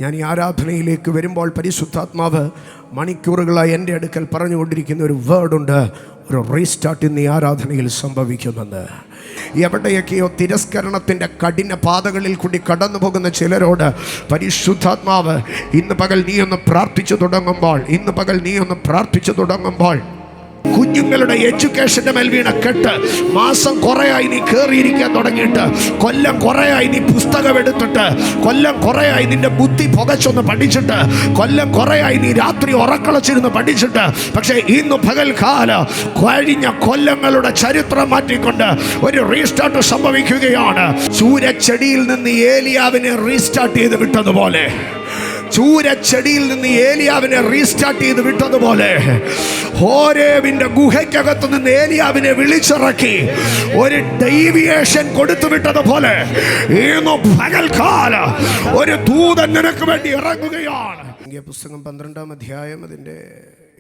ഞാൻ ഈ ആരാധനയിലേക്ക് വരുമ്പോൾ പരിശുദ്ധാത്മാവ് മണിക്കൂറുകളായി എൻ്റെ അടുക്കൽ പറഞ്ഞുകൊണ്ടിരിക്കുന്ന ഒരു വേർഡുണ്ട്. ഒരു റീസ്റ്റാർട്ട് ഇന്ന് ഈ ആരാധനയിൽ സംഭവിക്കുമെന്ന്. എവിടെയൊക്കെയോ തിരസ്കരണത്തിൻ്റെ കഠിന പാതകളിൽ കൂടി കടന്നു പോകുന്ന ചിലരോട് പരിശുദ്ധാത്മാവ് ഇന്ന് പകൽ നീ ഒന്ന് പ്രാർത്ഥിച്ചു തുടങ്ങുമ്പോൾ കുഞ്ഞുങ്ങളുടെ എഡ്യൂക്കേഷൻ്റെ മേൽ വീണ കെട്ട്, മാസം കുറേയായി നീ കയറിയിരിക്കാൻ തുടങ്ങിയിട്ട്, കൊല്ലം കുറേയായി നീ പുസ്തകം എടുത്തിട്ട്, കൊല്ലം കുറേയായി നിന്റെ ബുദ്ധി പുകച്ചൊന്ന് പഠിച്ചിട്ട്, കൊല്ലം കുറേയായി നീ രാത്രി ഉറക്കളച്ചിരുന്ന് പഠിച്ചിട്ട്, പക്ഷേ ഇന്ന് പകൽക്കാല കഴിഞ്ഞ കൊല്ലങ്ങളുടെ ചരിത്രം മാറ്റിക്കൊണ്ട് ഒരു റീസ്റ്റാർട്ട് സംഭവിക്കുകയാണ്. ചൂരച്ചെടിയിൽ നിന്ന് ഏലിയാവിനെ റീസ്റ്റാർട്ട് ചെയ്ത് വിട്ടതുപോലെ, ചൂരച്ചെടിയിൽ നിന്ന് ഏലിയാവിനെ റീസ്റ്റാർട്ട് ചെയ്ത് വിട്ടതുപോലെ, ഹോരേബിന്റെ ഗുഹയ്ക്കകത്ത് നിന്ന് ഏലിയാവിനെ വിളിച്ചിറക്കി ഒരു ഡീവിയേഷൻ കൊടുത്തു വിട്ടതുപോലെ ഇന്ന് പകൽക്കാല ഒരു ദൂതൻ നിനക്ക് വേണ്ടി ഇറങ്ങുകയാണ്. പുസ്തകം 12-ാം അധ്യായം അതിൻ്റെ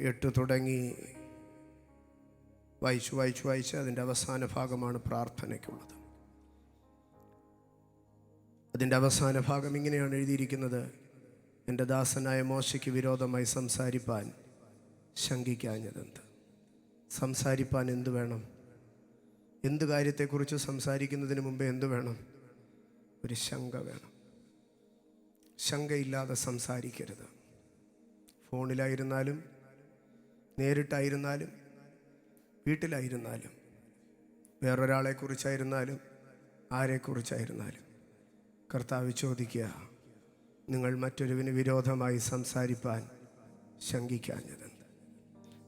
8 തുടങ്ങി വായിച്ച് അതിൻ്റെ അവസാന ഭാഗമാണ് പ്രാർത്ഥനയ്ക്കുള്ളത്. അതിൻ്റെ അവസാന ഭാഗം ഇങ്ങനെയാണ് എഴുതിയിരിക്കുന്നത്: എൻ്റെ ദാസനായ മോശയ്ക്ക് വിരോധമായി സംസാരിപ്പാൻ ശങ്കിക്കാഞ്ഞതെന്ത്? സംസാരിപ്പാൻ എന്തു വേണം? എന്ത് കാര്യത്തെക്കുറിച്ച് സംസാരിക്കുന്നതിന് മുമ്പേ എന്തു വേണം? ഒരു ശങ്ക വേണം. ശങ്കയില്ലാതെ സംസാരിക്കരുത്. ഫോണിലായിരുന്നാലും, നേരിട്ടായിരുന്നാലും, വീട്ടിലായിരുന്നാലും, വേറൊരാളെക്കുറിച്ചായിരുന്നാലും, ആരെക്കുറിച്ചായിരുന്നാലും കർത്താവ് ചോദിക്കുക, നിങ്ങൾ മറ്റൊരുവിന് വിരോധമായി സംസാരിപ്പാൻ ശങ്കിക്കാഞ്ഞതെന്ത്?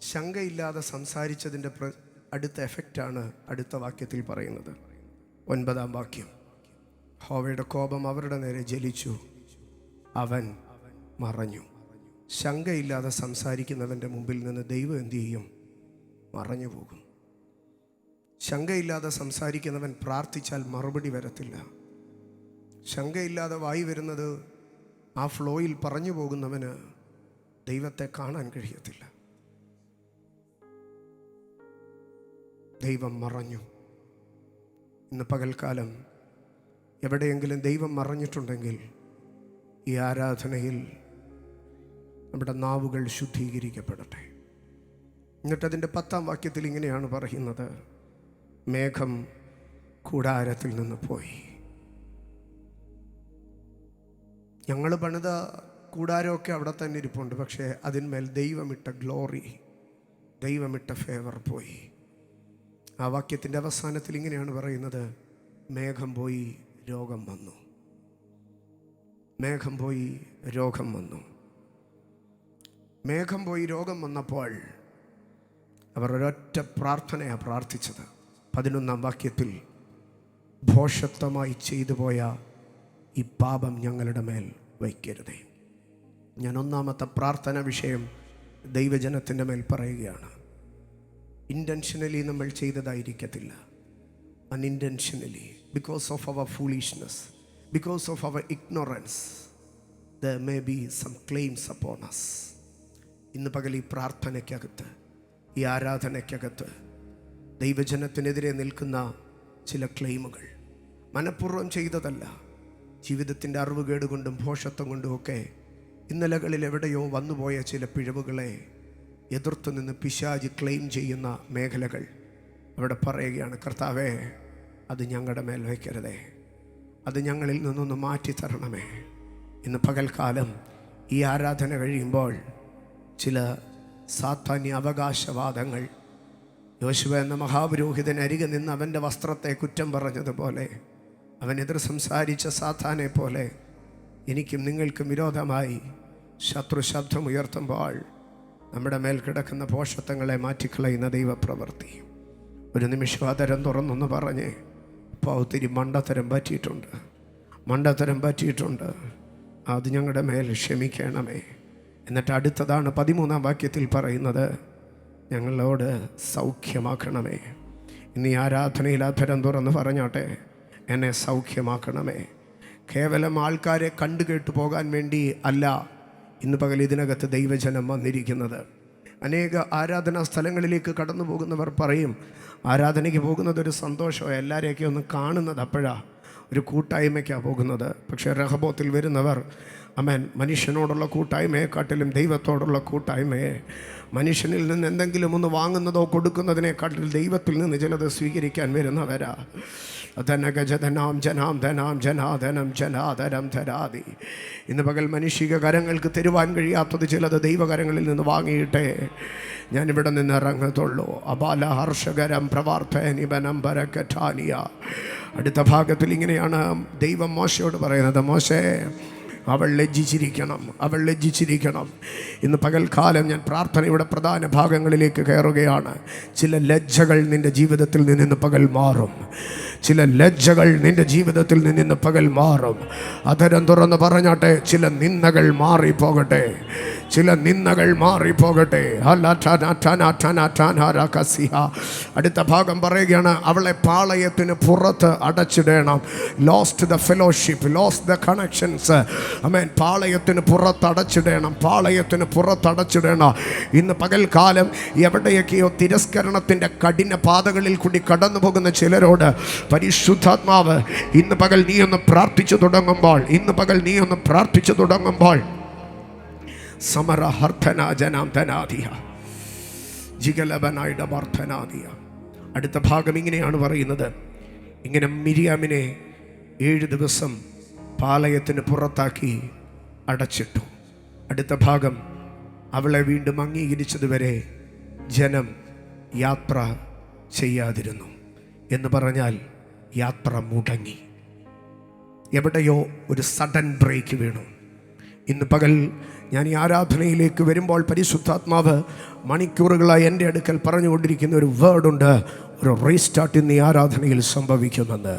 ശങ്കയില്ലാതെ സംസാരിച്ചതിൻ്റെ അടുത്ത എഫക്റ്റാണ് അടുത്ത വാക്യത്തിൽ പറയുന്നത്. 9-ാം വാക്യം: യഹോവയുടെ കോപം അവരുടെ നേരെ ജ്വലിച്ചു, അവൻ മറഞ്ഞു. ശങ്കയില്ലാതെ സംസാരിക്കുന്നവൻ്റെ മുമ്പിൽ നിന്ന് ദൈവം എന്തു ചെയ്യും? മറഞ്ഞു പോകും. ശങ്കയില്ലാതെ സംസാരിക്കുന്നവൻ പ്രാർത്ഥിച്ചാൽ മറുപടി വരത്തില്ല. ശങ്കയില്ലാതെ വായി വരുന്നത് ആ ഫ്ലോയിൽ പറഞ്ഞു പോകുന്നവന് ദൈവത്തെ കാണാൻ കഴിയത്തില്ല. ദൈവം മറഞ്ഞു. ഇന്ന് പകൽക്കാലം എവിടെയെങ്കിലും ദൈവം മറഞ്ഞിട്ടുണ്ടെങ്കിൽ ഈ ആരാധനയിൽ നമ്മുടെ നാവുകൾ ശുദ്ധീകരിക്കപ്പെടട്ടെ. എന്നിട്ടതിൻ്റെ 10-ാം വാക്യത്തിൽ ഇങ്ങനെയാണ് പറയുന്നത്: മേഘം കൂടാരത്തിൽ നിന്ന് പോയി. ഞങ്ങൾ പണിത കൂടാരമൊക്കെ അവിടെ തന്നെ ഇരിപ്പുണ്ട്, പക്ഷേ അതിന്മേൽ ദൈവമിട്ട ഗ്ലോറി, ദൈവമിട്ട ഫേവർ പോയി. ആ വാക്യത്തിൻ്റെ അവസാനത്തിൽ ഇങ്ങനെയാണ് പറയുന്നത്: മേഘം പോയി, രോഗം വന്നു. മേഘം പോയി, രോഗം വന്നു. മേഘം പോയി, രോഗം വന്നപ്പോൾ അവർ ഒരൊറ്റ പ്രാർത്ഥനയാണ് പ്രാർത്ഥിച്ചത്. 11-ാം വാക്യത്തിൽ: ഭോഷത്വമായി ചെയ്തു പോയ ഈ പാപം ഞങ്ങളുടെ മേൽ വയ്ക്കരുതേ. ഞാൻ 1-ാമത്തെ പ്രാർത്ഥന വിഷയം ദൈവജനത്തിൻ്റെ മേൽ പറയുകയാണ്. ഇൻറ്റൻഷനലി നമ്മൾ ചെയ്തതായിരിക്കത്തില്ല, unintentionally, because of our foolishness, because of our ignorance, there may be some claims upon us. ഇന്ന് പകൽ ഈ പ്രാർത്ഥനയ്ക്കകത്ത്, ഈ ആരാധനയ്ക്കകത്ത് ദൈവജനത്തിനെതിരെ നിൽക്കുന്ന ചില ക്ലെയിമുകൾ മനഃപൂർവ്വം ചെയ്തതല്ല, ജീവിതത്തിൻ്റെ അറിവുകേട് കൊണ്ടും ഭോഷത്വം കൊണ്ടുമൊക്കെ ഇന്നലകളിൽ എവിടെയോ വന്നുപോയ ചില പിഴവുകളെ എതിർത്തു നിന്ന് പിശാച് ക്ലെയിം ചെയ്യുന്ന മേഖലകൾ അവിടെ പറയുകയാണ്: കർത്താവേ, അത് ഞങ്ങളുടെ മേൽ വയ്ക്കരുതേ, അത് ഞങ്ങളിൽ നിന്നൊന്ന് മാറ്റി തരണമേ. ഇന്ന് പകൽക്കാലം ഈ ആരാധന കഴിയുമ്പോൾ ചില സാത്താന്യ അവകാശവാദങ്ങൾ, യോശുവ എന്ന മഹാപുരോഹിതൻ അരികെ നിന്ന് അവൻ്റെ വസ്ത്രത്തെ കുറ്റം പറഞ്ഞതുപോലെ, അവൻ എതിർ സംസാരിച്ച സാത്താനെ പോലെ എനിക്കും നിങ്ങൾക്കും വിരോധമായി ശത്രു ശബ്ദമുയർത്തുമ്പോൾ നമ്മുടെ മേൽ കിടക്കുന്ന പോഷത്വങ്ങളെ മാറ്റിക്കളയുന്ന ദൈവപ്രവൃത്തി. ഒരു നിമിഷം ആദരം തുറന്നൊന്ന് പറഞ്ഞ്, അപ്പോൾ ഒത്തിരി മണ്ടത്തരം പറ്റിയിട്ടുണ്ട്, അത് ഞങ്ങളുടെ മേൽ ക്ഷമിക്കണമേ. എന്നിട്ട് അടുത്തതാണ് 13-ാം വാക്യത്തിൽ പറയുന്നത്: ഞങ്ങളോട് സൗഖ്യമാക്കണമേ. ഇന്ന് ഈ ആരാധനയിൽ അധരം തുറന്ന് പറഞ്ഞാട്ടെ, എന്നെ സൗഖ്യമാക്കണമേ. കേവലം ആൾക്കാരെ കണ്ടു കേട്ടു പോകാൻ വേണ്ടി അല്ല ഇന്ന് പകൽ ഇതിനകത്ത് ദൈവജനം വന്നിരിക്കുന്നത്. അനേക ആരാധനാ സ്ഥലങ്ങളിലേക്ക് കടന്നു പോകുന്നവർ പറയും, ആരാധനയ്ക്ക് പോകുന്നത് ഒരു സന്തോഷമോ, എല്ലാവരെയൊക്കെ ഒന്ന് കാണുന്നത് അപ്പോഴാണ്, ഒരു കൂട്ടായ്മയ്ക്കാണ് പോകുന്നത്. പക്ഷേ രഹബോത്തിൽ വരുന്നവർ ആമേൻ മനുഷ്യനോടുള്ള കൂട്ടായ്മയെക്കാട്ടിലും ദൈവത്തോടുള്ള കൂട്ടായ്മയെ, മനുഷ്യനിൽ നിന്ന് എന്തെങ്കിലും ഒന്ന് വാങ്ങുന്നതോ കൊടുക്കുന്നതിനെക്കാട്ടിൽ ദൈവത്തിൽ നിന്ന് ചിലത് സ്വീകരിക്കാൻ വരുന്നവരാ. ധനഗജധനാം ജനാം ധനാം ജനാധനം ജനാധരം ധരാതി. ഇന്ന് പകൽ മനുഷ്യ കരങ്ങൾക്ക് തരുവാൻ കഴിയാത്തത് ചിലത് ദൈവകരങ്ങളിൽ നിന്ന് വാങ്ങിയിട്ടേ ഞാനിവിടെ നിന്ന് ഇറങ്ങത്തുള്ളൂ. അബാല ഹർഷകരം പ്രവാർത്ഥനിബനം പരകഠാനിയ. അടുത്ത ഭാഗത്തിൽ ഇങ്ങനെയാണ് ദൈവം മോശയോട് പറയുന്നത്, മോശേ അവൾ ലജ്ജിച്ചിരിക്കണം, അവൾ ലജ്ജിച്ചിരിക്കണം. ഇന്ന് പകൽക്കാലം ഞാൻ പ്രാർത്ഥനയുടെ പ്രധാന ഭാഗങ്ങളിലേക്ക് കയറുകയാണ്. ചില ലജ്ജകൾ നിൻ്റെ ജീവിതത്തിൽ നിന്ന് പകൽ മാറും. ചില ലജ്ജകൾ നിൻ്റെ ജീവിതത്തിൽ നിന്ന് പകൽ മാറും. അധരം തുറന്ന് പറഞ്ഞാട്ടെ, ചില നിന്ദകൾ മാറിപ്പോകട്ടെ, ചില നിന്ദകൾ മാറിപ്പോകട്ടെ. അടുത്ത ഭാഗം പറയുകയാണ്, അവളെ പാളയത്തിന് പുറത്ത് അടച്ചിടണം. Lost the fellowship, lost the connections. ആമേൻ. പാളയത്തിന് പുറത്ത് അടച്ചിടണം, പാളയത്തിന് പുറത്ത് അടച്ചിടണം. ഇന്ന് പകൽക്കാലം എവിടെയൊക്കെയോ തിരസ്കരണത്തിൻ്റെ കഠിന പാതകളിൽ കൂടി കടന്നു പോകുന്ന ചിലരോട് പരിശുദ്ധാത്മാവ് ഇന്ന് പകൽ നീ ഒന്ന് പ്രാർത്ഥിച്ചു തുടങ്ങുമ്പോൾ, ഇന്ന് പകൽ നീ ഒന്ന് പ്രാർത്ഥിച്ചു തുടങ്ങുമ്പോൾ അടുത്ത ഭാഗം ഇങ്ങനെയാണ് പറയുന്നത്. ഇങ്ങനെ മിരിയാമിനെ 7 ദിവസം പാളയത്തിന് പുറത്താക്കി അടച്ചിട്ടു. അടുത്ത ഭാഗം, അവളെ വീണ്ടും അംഗീകരിച്ചതുവരെ ജനം യാത്ര ചെയ്യാതിരുന്നു. എന്ന് പറഞ്ഞാൽ യാത്ര മുടങ്ങി. എവിടെയോ ഒരു സഡൻ ബ്രേക്ക് വീണു. ഇന്ന് പകൽ ഞാൻ ഈ ആരാധനയിലേക്ക് വരുമ്പോൾ പരിശുദ്ധാത്മാവ് മണിക്കൂറുകളായി എൻ്റെ അടുക്കൽ പറഞ്ഞുകൊണ്ടിരിക്കുന്ന ഒരു വേർഡുണ്ട്, ഒരു റീസ്റ്റാർട്ട് ഇന്ന് ഈ ആരാധനയിൽ സംഭവിക്കുമെന്ന്.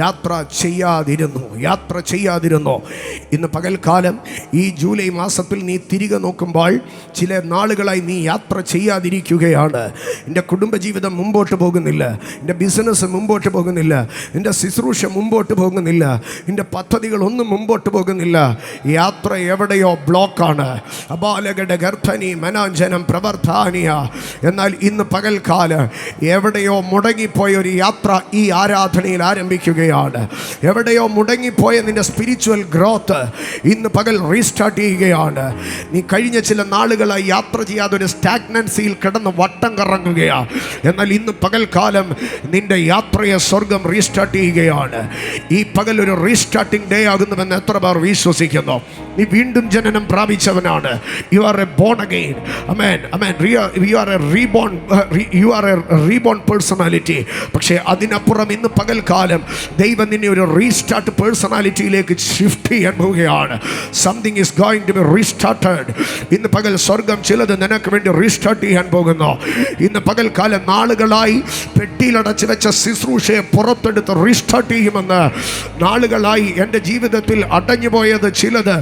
യാത്ര ചെയ്യാതിരുന്നു. ഇന്ന് പകൽക്കാലം ഈ ജൂലൈ മാസത്തിൽ നീ തിരികെ നോക്കുമ്പോൾ ചില നാളുകളായി നീ യാത്ര ചെയ്യാതിരിക്കുകയാണ്. എൻ്റെ കുടുംബജീവിതം മുമ്പോട്ട് പോകുന്നില്ല, എൻ്റെ ബിസിനസ് മുമ്പോട്ട് പോകുന്നില്ല, എൻ്റെ ശുശ്രൂഷ മുമ്പോട്ട് പോകുന്നില്ല, എൻ്റെ പദ്ധതികളൊന്നും മുമ്പോട്ട് പോകുന്നില്ല. യാത്ര എവിടെയോ ബ്ലോക്കാണ്. അബാലകട ഗർഭനി മനാഞ്ജനം പ്രവർത്താനിയ. എന്നാൽ ഇന്ന് പകൽക്കാലം എവിടെയോ മുടങ്ങിപ്പോയ ഒരു യാത്ര ഈ ആരാധനയിൽ ആരംഭിക്കുകയാണ്. എവിടെയോ മുടങ്ങിപ്പോയ നിന്റെ സ്പിരിച്വൽ ഗ്രോത്ത് ഇന്ന് പകൽ റീസ്റ്റാർട്ട് ചെയ്യുകയാണ്. നീ കഴിഞ്ഞ ചില നാളുകളായി യാത്ര ചെയ്യാതെ ഒരു സ്റ്റാഗ്നൻസിയിൽ കിടന്ന് വട്ടം കറങ്ങുകയാണ്. എന്നാൽ ഇന്ന് പകൽക്കാലം നിന്റെ യാത്രയെ സ്വർഗം റീസ്റ്റാർട്ട് ചെയ്യുകയാണ്. ഈ പകൽ ഒരു റീസ്റ്റാർട്ടിംഗ് ഡേ ആകുന്നുവെന്ന് എത്ര പേർ വിശ്വസിക്കുന്നു? നീ വീണ്ടും ജനനം പ്രാപിച്ചവനാണ്. You are a born again. ആമേൻ, ആമേൻ. You are a reborn personality. പക്ഷേ അതിനപ്പുറം ഇന്ന് പകൽക്കാലം ദൈവം നിന്നെ ഒരു റീസ്റ്റാർട്ട് പേഴ്സണാലിറ്റിയിലേക്ക് ഷിഫ്റ്റ് ചെയ്യാൻ പോവുകയാണ്. Something is going to be restarted. ഇന്ന് പകൽ സ്വർഗം ചിലത് നിനക്ക് വേണ്ടി റീസ്റ്റാർട്ട് ചെയ്യാൻ പോകുന്നു. ഇന്ന് പകൽക്കാലം നാളുകളായി പെട്ടിയിലടച്ചു വെച്ച ശുശ്രൂഷയെ പുറത്തെടുത്ത് റീസ്റ്റാർട്ട് ചെയ്യുമെന്ന്, നാളുകളായി എൻ്റെ ജീവിതത്തിൽ അടഞ്ഞുപോയത് ചിലത്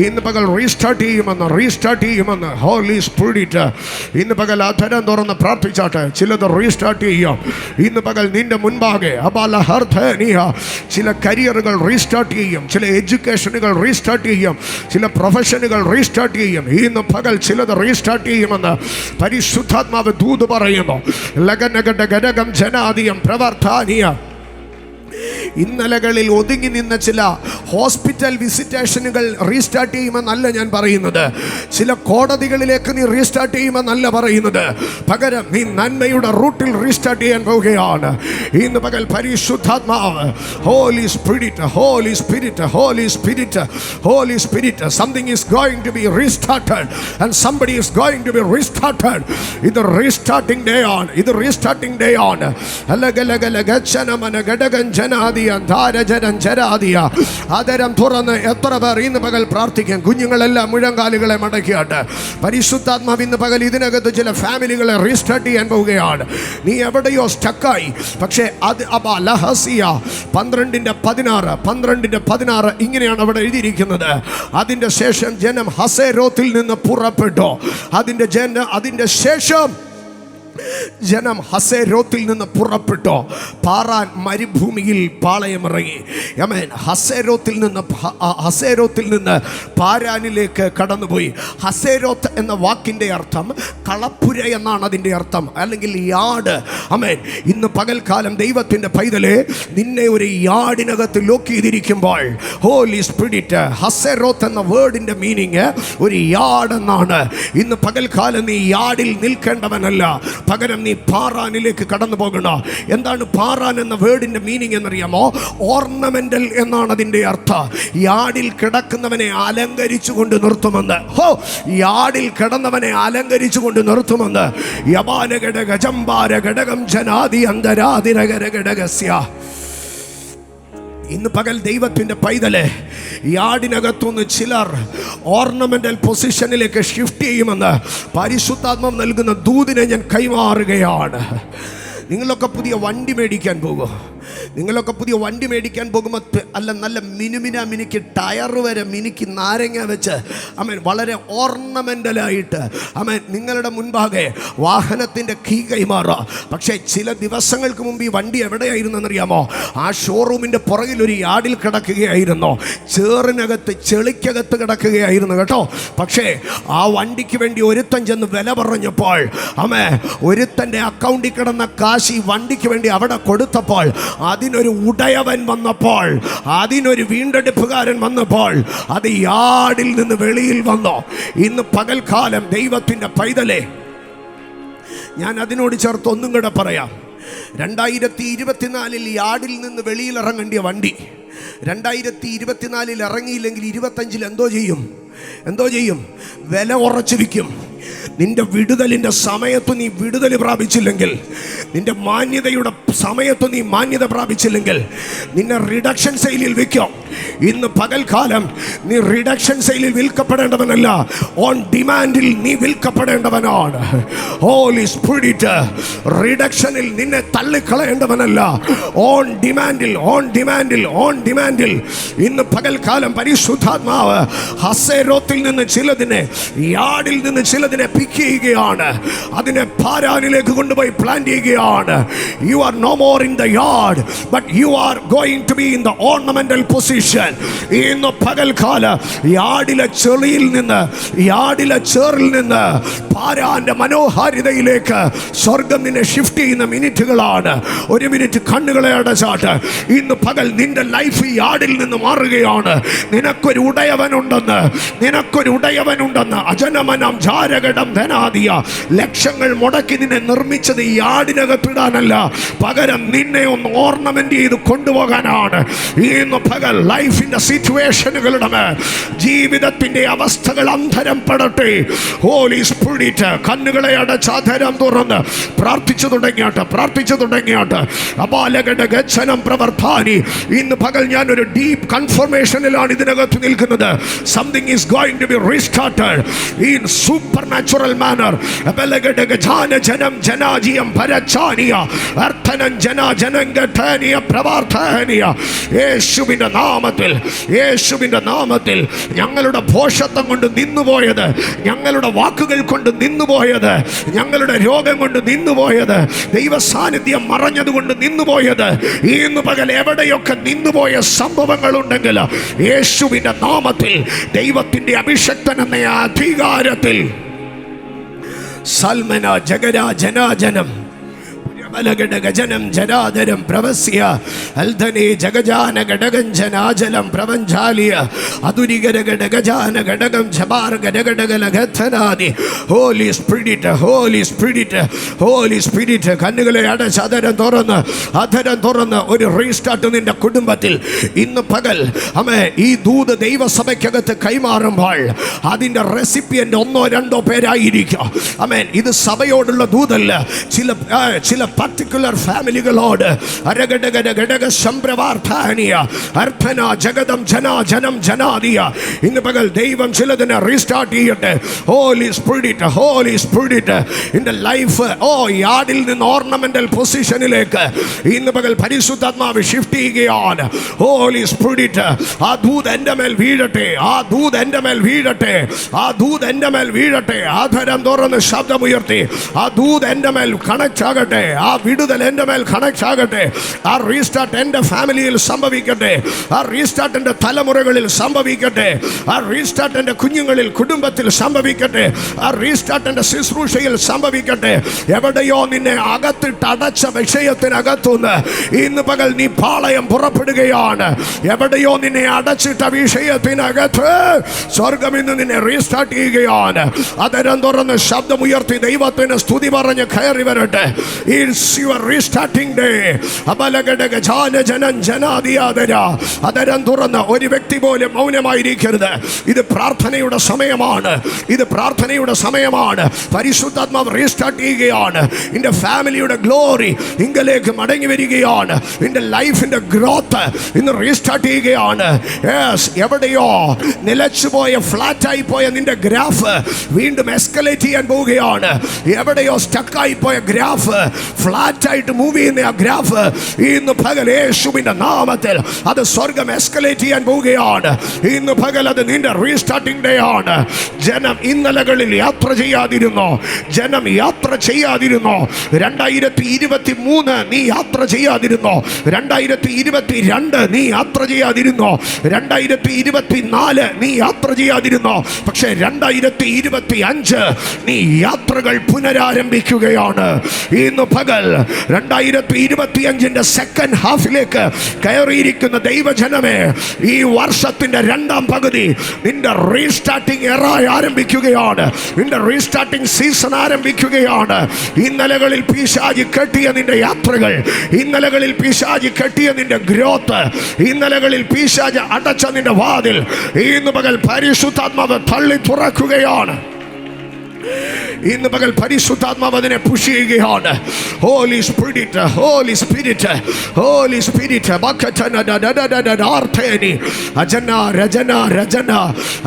ഇന്ന് പകൽ റീസ്റ്റാർട്ട് ചെയ്യുമെന്ന് ഹോളി സ്പിരിറ്റ് ഇന്ന് പകൽ അധരം തുറന്ന് പ്രാർത്ഥിച്ചാട്ടെ. ചിലത് റീസ്റ്റാർട്ട് ചെയ്യും ഇന്ന് പകൽ നിന്റെ മുൻപാകെ. ചില കരിയറുകൾ റീസ്റ്റാർട്ട് ചെയ്യും, ചില എഡ്യൂക്കേഷനുകൾ റീസ്റ്റാർട്ട് ചെയ്യും, ചില പ്രൊഫഷനുകൾ റീസ്റ്റാർട്ട് ചെയ്യും. ഇന്ന് പകൽ ചിലത് റീസ്റ്റാർട്ട് ചെയ്യുമെന്ന് പരിശുദ്ധാത്മാവ് ദൂത് പറയുന്നു. ലഗനഗട ഗരകം ജനാദിയം പ്രവർത്താനിയ. ഇന്നലകളിൽ ഒതുങ്ങി നിന്ന ചില ഹോസ്പിറ്റൽ വിസിറ്റേഷനുകൾ റീസ്റ്റാർട്ട് ചെയ്യുമെന്നല്ല ഞാൻ പറയുന്നത്. ചില കോടതികളിലേക്ക് നീ റീസ്റ്റാർട്ട് ചെയ്യുമെന്നല്ല പറയുന്നത്. പകരം നീ നന്മയുടെ റൂട്ടിൽ റീസ്റ്റാർട്ട് ചെയ്യാൻ പോവുകയാണ്. ഇന്ന് പകൽ പരിശുദ്ധാത്മാവ് Holy Spirit something is going to be restarted and somebody is going to be restarted. ഇത് റീസ്റ്റാർട്ടിംഗ് ഡേ ആണ്. ഇത് റീസ്റ്റാർട്ടിംഗ് ഡേ ആണ്. ആദരം തുറന്ന് എത്ര പേർ ഇന്ന് പകൽ പ്രാർത്ഥിക്കും? കുഞ്ഞുങ്ങളെല്ലാം മുഴങ്കാലുകളെ മടക്കിയാട്ട്. പരിശുദ്ധാത്മാവ് ഇന്ന് പകൽ ഇതിനകത്ത് ചില ഫാമിലികളെ റീസ്റ്റാർട്ട് ചെയ്യാൻ പോവുകയാണ്. നീ എവിടെയോ സ്റ്റക്കായി. പക്ഷേ അത് 12:16 ഇങ്ങനെയാണ് അവിടെ എഴുതിയിരിക്കുന്നത്. അതിൻ്റെ ശേഷം ജനം ഹസേരോത്തിൽ നിന്ന് പുറപ്പെട്ടു. അതിൻ്റെ ശേഷം ജനം ഹസേരോത്തിൽ നിന്ന് പുറപ്പെട്ടു പാറാൻ മരുഭൂമിയിൽ പാളയമിറങ്ങി. ആമേൻ. ഹസേരോത്തിൽ നിന്ന് പാരാനിലേക്ക് കടന്നുപോയി. ഹസേരോത്ത് എന്ന വാക്കിൻ്റെ അർത്ഥം കളപ്പുര എന്നാണ് അതിൻ്റെ അർത്ഥം, അല്ലെങ്കിൽ യാർഡ്. ആമേൻ. ഇന്ന് പകൽക്കാലം ദൈവത്തിൻ്റെ പൈതലെ, നിന്നെ ഒരു യാർഡിനകത്ത് ലോക്ക് ചെയ്തിരിക്കുമ്പോൾ ഹോലി സ്പിരിറ്റ്, ഹസേരോത്ത് എന്ന വേർഡിൻ്റെ മീനിങ് ഒരു യാർഡ് എന്നാണ്. ഇന്ന് പകൽക്കാലം നീ യാർഡിൽ നിൽക്കേണ്ടവനല്ല, പകരം നീ പാറാനിലേക്ക് കടന്നു പോകണം. എന്താണ് പാറാൻ എന്ന വേർഡിന്റെ മീനിങ് എന്നറിയാമോ? ഓർണമെന്റൽ എന്നാണ് അതിന്റെ അർത്ഥം. യാർഡിൽ കിടക്കുന്നവനെ അലങ്കരിച്ചു കൊണ്ട് നിർത്തുമെന്ന്. യാർഡിൽ കിടന്നവനെ അലങ്കരിച്ചു കൊണ്ട് നിർത്തുമെന്ന്. യബാനഘട ഗജംബാര ഘടകം ജനാദി അന്തരാതിരകര ഘടകസ്യ. ഇന്ന് പകൽ ദൈവത്തിൻ്റെ പൈതലെ, യാർഡിനകത്തുനിന്ന് ചിലർ ഓർണമെന്റൽ പൊസിഷനിലേക്ക് ഷിഫ്റ്റ് ചെയ്യുമെന്ന് പരിശുദ്ധാത്മാവ് നൽകുന്ന ദൂതിനെ ഞാൻ കൈമാറുകയാണ്. നിങ്ങളൊക്കെ പുതിയ വണ്ടി മേടിക്കാൻ പോകും. നിങ്ങളൊക്കെ പുതിയ വണ്ടി മേടിക്കാൻ പോകുമ്പോൾ അല്ല, നല്ല മിനുക്കി ടയർ വരെ മിനുക്കി നാരങ്ങ വെച്ച് അമേൻ വളരെ ഓർണമെൻ്റലായിട്ട് അമേൻ നിങ്ങളുടെ മുൻപാകെ വാഹനത്തിൻ്റെ കീ കൈമാറുക. പക്ഷേ ചില ദിവസങ്ങൾക്ക് മുമ്പ് ഈ വണ്ടി എവിടെയായിരുന്നു എന്നറിയാമോ? ആ ഷോറൂമിൻ്റെ പുറകിൽ ഒരു യാർഡിൽ കിടക്കുകയായിരുന്നു, ചേറിനകത്ത് ചെളിക്കകത്ത് കിടക്കുകയായിരുന്നു കേട്ടോ. പക്ഷേ ആ വണ്ടിക്ക് വേണ്ടി ഒരുത്തൻ ചെന്ന് വില പറഞ്ഞപ്പോൾ ഒരുത്തൻ്റെ അക്കൗണ്ടിൽ കിടന്ന കാശ് ഈ വണ്ടിക്ക് വേണ്ടി അവിടെ കൊടുത്തപ്പോൾ അതിനൊരു ഉടയവൻ വന്നപ്പോൾ, അതിനൊരു വീണ്ടെടുപ്പുകാരൻ വന്നപ്പോൾ അത് യാർഡിൽ നിന്ന് വെളിയിൽ വന്നു. ഇന്ന് പകൽക്കാലം ദൈവത്തിൻ്റെ പൈതലെ, ഞാൻ അതിനോട് ചേർത്ത് ഒന്നും കൂടെ പറയാം. 2024 യാർഡിൽ നിന്ന് വെളിയിൽ ഇറങ്ങേണ്ടിയ വണ്ടി 2024 ഇറങ്ങിയില്ലെങ്കിൽ 25 എന്തോ ചെയ്യും? വില ഉറച്ചിരിക്കും. നിന്റെ വിടുതലിൻ്റെ സമയത്ത് നീ വിടുതൽ പ്രാപിച്ചില്ലെങ്കിൽ, നിന്റെ മാന്യതയുടെ സമയത്ത് നീ മാന്യത പ്രാപിച്ചില്ലെങ്കിൽ, നിന്നെ റിഡക്ഷൻ സെയിലിൽ വിൽക്കും. ഇന്ന് പകൽക്കാലം നീ റിഡക്ഷൻ സെയിലിൽ വിൽക്കപ്പെടേണ്ടവനല്ല, ഓൺ ഡിമാൻഡിൽ നീ വിൽക്കപ്പെടേണ്ടവനാണ്. ഹോലി സ്പിരിറ്റ്, റിഡക്ഷനിൽ നിന്നെ തള്ളിക്കളയേണ്ടവനല്ല, ഓൺ ഡിമാൻഡിൽ. ഇന്ന് പകൽക്കാലം പരിശുദ്ധാത്മാവ് ഹസേരോത്തിൽ നിന്ന് ചിലതിനെ, യാർഡിൽ നിന്ന് ചിലതിനെ പിക്ക് ചെയ്യുകയാണ്, അതിനെ പാരാനിലേക്ക് കൊണ്ടുപോയി പ്ലാന്റ് ചെയ്യുകയാണ്. You are no more in the yard, but you are going to be in the ornamental position. ഇന്ന് പകൽക്കാല യാർഡിലെ ചെളിയിൽ നിന്ന്, യാർഡിലെ ചേറിൽ നിന്ന് പാരാന്റെ മനോഹാരിതയിലേക്ക് സ്വർഗം നിന്നെ ഷിഫ്റ്റ് ചെയ്യുന്ന മിനിറ്റുകളാണ്. ഒരു മിനിറ്റ് കണ്ണുകളെ അടച്ചാട്ട്. ഇന്ന് പകൽ നിന്റെ ലൈഫ് യാർഡിൽ നിന്ന് മാറുകയാണ്. നിനക്കൊരു ഉടയവനുണ്ടെന്ന് അജനമനം ജാരകടം ധനാദിയ. ലക്ഷങ്ങൾ മുടക്കി നിന്നെ നിർമ്മിച്ചത് ഈ യാർഡിനകത്തിടാനല്ല, പകരം നിന്നെ ഒന്ന് ഓർണമെന്റ് ചെയ്ത് കൊണ്ടുപോകാനാണ്. ഇന്ന് പകൽ ലൈഫിന്റെ സിറ്റുവേഷനുകളുടെ മേൽ, ജീവിതത്തിന്റെ അവസ്ഥകൾ അന്ധരം പെടട്ടെ. ഹോലി സ്പിരിറ്റ്, കണ്ണുകളെ അടച്ച് അധരം തുറന്ന് പ്രാർത്ഥിച്ചു തുടങ്ങിയാട്ട് അപാലകട ഗച്ഛനം പ്രവർത്താനി. ഇന്ന് പകൽ ഞാൻ ഒരു ഡീപ് കൺഫർമേഷനിലാണ് ഇതിനകത്ത് നിൽക്കുന്നത്. Something is going to be restarted in supernatural manner. ജനം ജനാജിയം പരച്ചാനിയ അർത്ഥനം ജനംഗഠാനിയ പ്രവർത്തനീയ. യേശുവിൻ്റെ നാമത്തിൽ ഞങ്ങളുടെ ഭോഷത്വം കൊണ്ട് നിന്നുപോയത്, ഞങ്ങളുടെ വാക്കുകൾ കൊണ്ട് നിന്നുപോയത്, ഞങ്ങളുടെ രോഗം കൊണ്ട് നിന്നുപോയത്, ദൈവ സാന്നിധ്യം മറഞ്ഞതുകൊണ്ട് നിന്നുപോയത്, ഇന്ന് പകൽ എവിടെയൊക്കെ നിന്നുപോയ സംഭവങ്ങളുണ്ടെങ്കിൽ യേശുവിൻ്റെ നാമത്തിൽ, ദൈവത്തിൻ്റെ അഭിഷക്തൻ എന്ന അധികാരത്തിൽ സൽമന ജഗരാ ജനാജനം ഗജനം ജനാദരം പ്രവസ്യ അൽധനെ ജഗജാന ഘടകഞ്ജനാജലം പ്രവഞ്ചാലിയ അതുരികര ഘടകജാന ഘടകം ജബാർ ഘടകടകലഘനാദി. ഹോലി സ്പിരിറ്റ് കണ്ണുകളെ അടച്ച് അധരം തുറന്ന് ഒരു റീസ്റ്റാർട്ട് നിന്റെ കുടുംബത്തിൽ ഇന്ന് പകൽ ഈ ദൂത് ദൈവസഭയ്ക്കകത്ത് കൈമാറുമ്പോൾ അതിൻ്റെ റെസിപ്പിയൻ്റ് 1 or 2 പേരായിരിക്കും. ഇത് സഭയോടുള്ള ദൂതല്ല. ചില പർട്ടിക്കുലർ ഫാമിലികളോട് അർത്ഥന ജഗതം ജനം ജനാദിയ ഇന്ന് പകൽ ദൈവം ചിലതിനെ റീസ്റ്റാർട്ട് ചെയ്യട്ടെ. Holy Spirit in the life യാർഡിൽ നിന്ന് ഓർണമെന്റൽ പൊസിഷനിലേക്ക് ഇന്ന് പകൽ പരിശുദ്ധാത്മാവ് ഷിഫ്റ്റ് ചെയ്യുകയാണ്. ഹോളി സ്പിരിറ്റ്, ആ ദൂത് എൻ്റെ മേൽ വീഴട്ടെ, ആ ദൂത് എൻ്റെ മേൽ വീഴട്ടെ, ആ ദൂത് എൻ്റെ മേൽ വീഴട്ടെ. ആധരം തുറന്ന് ശബ്ദമുയർത്തി ആ ദൂത് എൻ്റെ മേൽ കണക്ട് ആകട്ടെ, ആ വിടുതൽ എൻ്റെ മേൽ കണക്ട് ആകട്ടെ. ആ റീസ്റ്റാർട്ട് എൻ്റെ ഫാമിലിയിൽ സംഭവിക്കട്ടെ, ആ റീസ്റ്റാർട്ട് എൻ്റെ തലമുറകളിൽ സംഭവിക്കട്ടെ, ആ റീസ്റ്റാർട്ട് എൻ്റെ കുഞ്ഞുങ്ങളിൽ കുടുംബത്തിൽ സംഭവിക്കട്ടെ, ആ റീസ്റ്റാർട്ട് എൻ്റെ ശുശ്രൂഷയിൽ സംഭവിക്കട്ടെ. എവിടെയോ നിന്നെ അകത്തിട്ട് അടച്ച വിഷയത്തിനകത്തുനിന്ന് ഇന്ന് പകൽ നീ പാളയം പുറപ്പെടുകയാണ്. എവിടെയോ നിന്നെ അടച്ചിട്ട വിഷയത്തിനകത്ത് സ്വർഗം ഇന്ന് നിന്നെ റീസ്റ്റാർട്ട് ചെയ്യുകയാണ്. അതരം തുറന്ന് ശബ്ദമുയർത്തി ദൈവത്തിന് സ്തുതി പറഞ്ഞ് കയറി വരട്ടെ. It's your restarting day. അബലഘടക ജനം ജനാദിയാദര. അതരം തുറന്ന് ഒരു വ്യക്തി പോലും മൗനമായിരിക്കരുത്. ഇത് പ്രാർത്ഥനയുടെ സമയമാണ്, ഇത് പ്രാർത്ഥനയുടെ സമയമാണ്. പരിശുദ്ധാത്മാവ് റീസ്റ്റാർട്ട് ചെയ്യുകയാണ്. നിന്റെ ഫാമിലിയുടെ ഗ്ലോറി ഇംഗലേക്ക് മടങ്ങി വരികയാണ്. നിന്റെ ലൈഫിന്റെ ഗ്രോത്ത് ഇന്ന് റീസ്റ്റാർട്ട് ചെയ്യുകയാണ്. എവിടെയോ നിലച്ചുപോയ ഫ്ലാറ്റായി പോയ നിന്റെ ഗ്രാഫ് വീണ്ടും എസ്കലേറ്റ് ചെയ്യാൻ പോവുകയാണ്. എവിടെയോ സ്റ്റക്കായി പോയ ഗ്രാഫ് ഫ്ലാറ്റായിട്ട് മൂവ് ചെയ്യുന്ന ആ ഗ്രാഫ് ഇന്ന് പകൽ യേശുവിന്റെ നാമത്തിൽ അത് സ്വർഗം എസ്കലേറ്റ് ചെയ്യാൻ പോവുകയാണ്. ഇന്ന് പകൽ അത് നിന്റെ റീസ്റ്റാർട്ടിംഗ് ഡേ ആണ്. ജനം ഇന്നലകളിൽ യാത്ര ചെയ്യാതിരുന്നോ? ജനം യാത്ര ചെയ്യാതിരുന്നോ? 2023 നീ യാത്ര ചെയ്യാതിരുന്നോ? 2022 നീ യാത്ര ചെയ്യാതിരുന്നോ? 2024 നീ യാത്ര ചെയ്യാതിരുന്നോ? പക്ഷേ 2025 നീ യാത്രകൾ പുനരാരംഭിക്കുകയാണ്. ഇന്ന് പകൽ 2025 സെക്കൻഡ് ഹാഫിലേക്ക് കയറിയിരിക്കുന്ന ദൈവജനമേ, ഈ വർഷത്തിന്റെ രണ്ടാം പകുതി നിന്റെ റീസ്റ്റാർട്ടിംഗ് എറായി ആരംഭിക്കുകയാണ്. നിന്റെ റീസ്റ്റാർട്ടിംഗ് സീസൺ ആരംഭിക്കുകയാണ്. ഇന്നലകളിൽ പിശാച് കെട്ടിയ നിന്റെ യാത്രകൾ, ഇന്നലകളിൽ പിശാച് കെട്ടിയ നിന്റെ ഗ്രോത്ത്, ഇന്നലകളിൽ പിശാച് അടച്ച നിന്റെ വാതിൽ ഇന്ന് പകൽ പരിശുദ്ധാത്മാവ് തള്ളി തുറക്കുകയാണ്. ഇന്ന് പകൽ പരിശുദ്ധാത്മാവ് അതിനെ പുഷ് ചെയ്യുകയാണ്. Holy Spirit, Holy Spirit, Holy Spirit. ആർത്തേനി അജന രജന രജന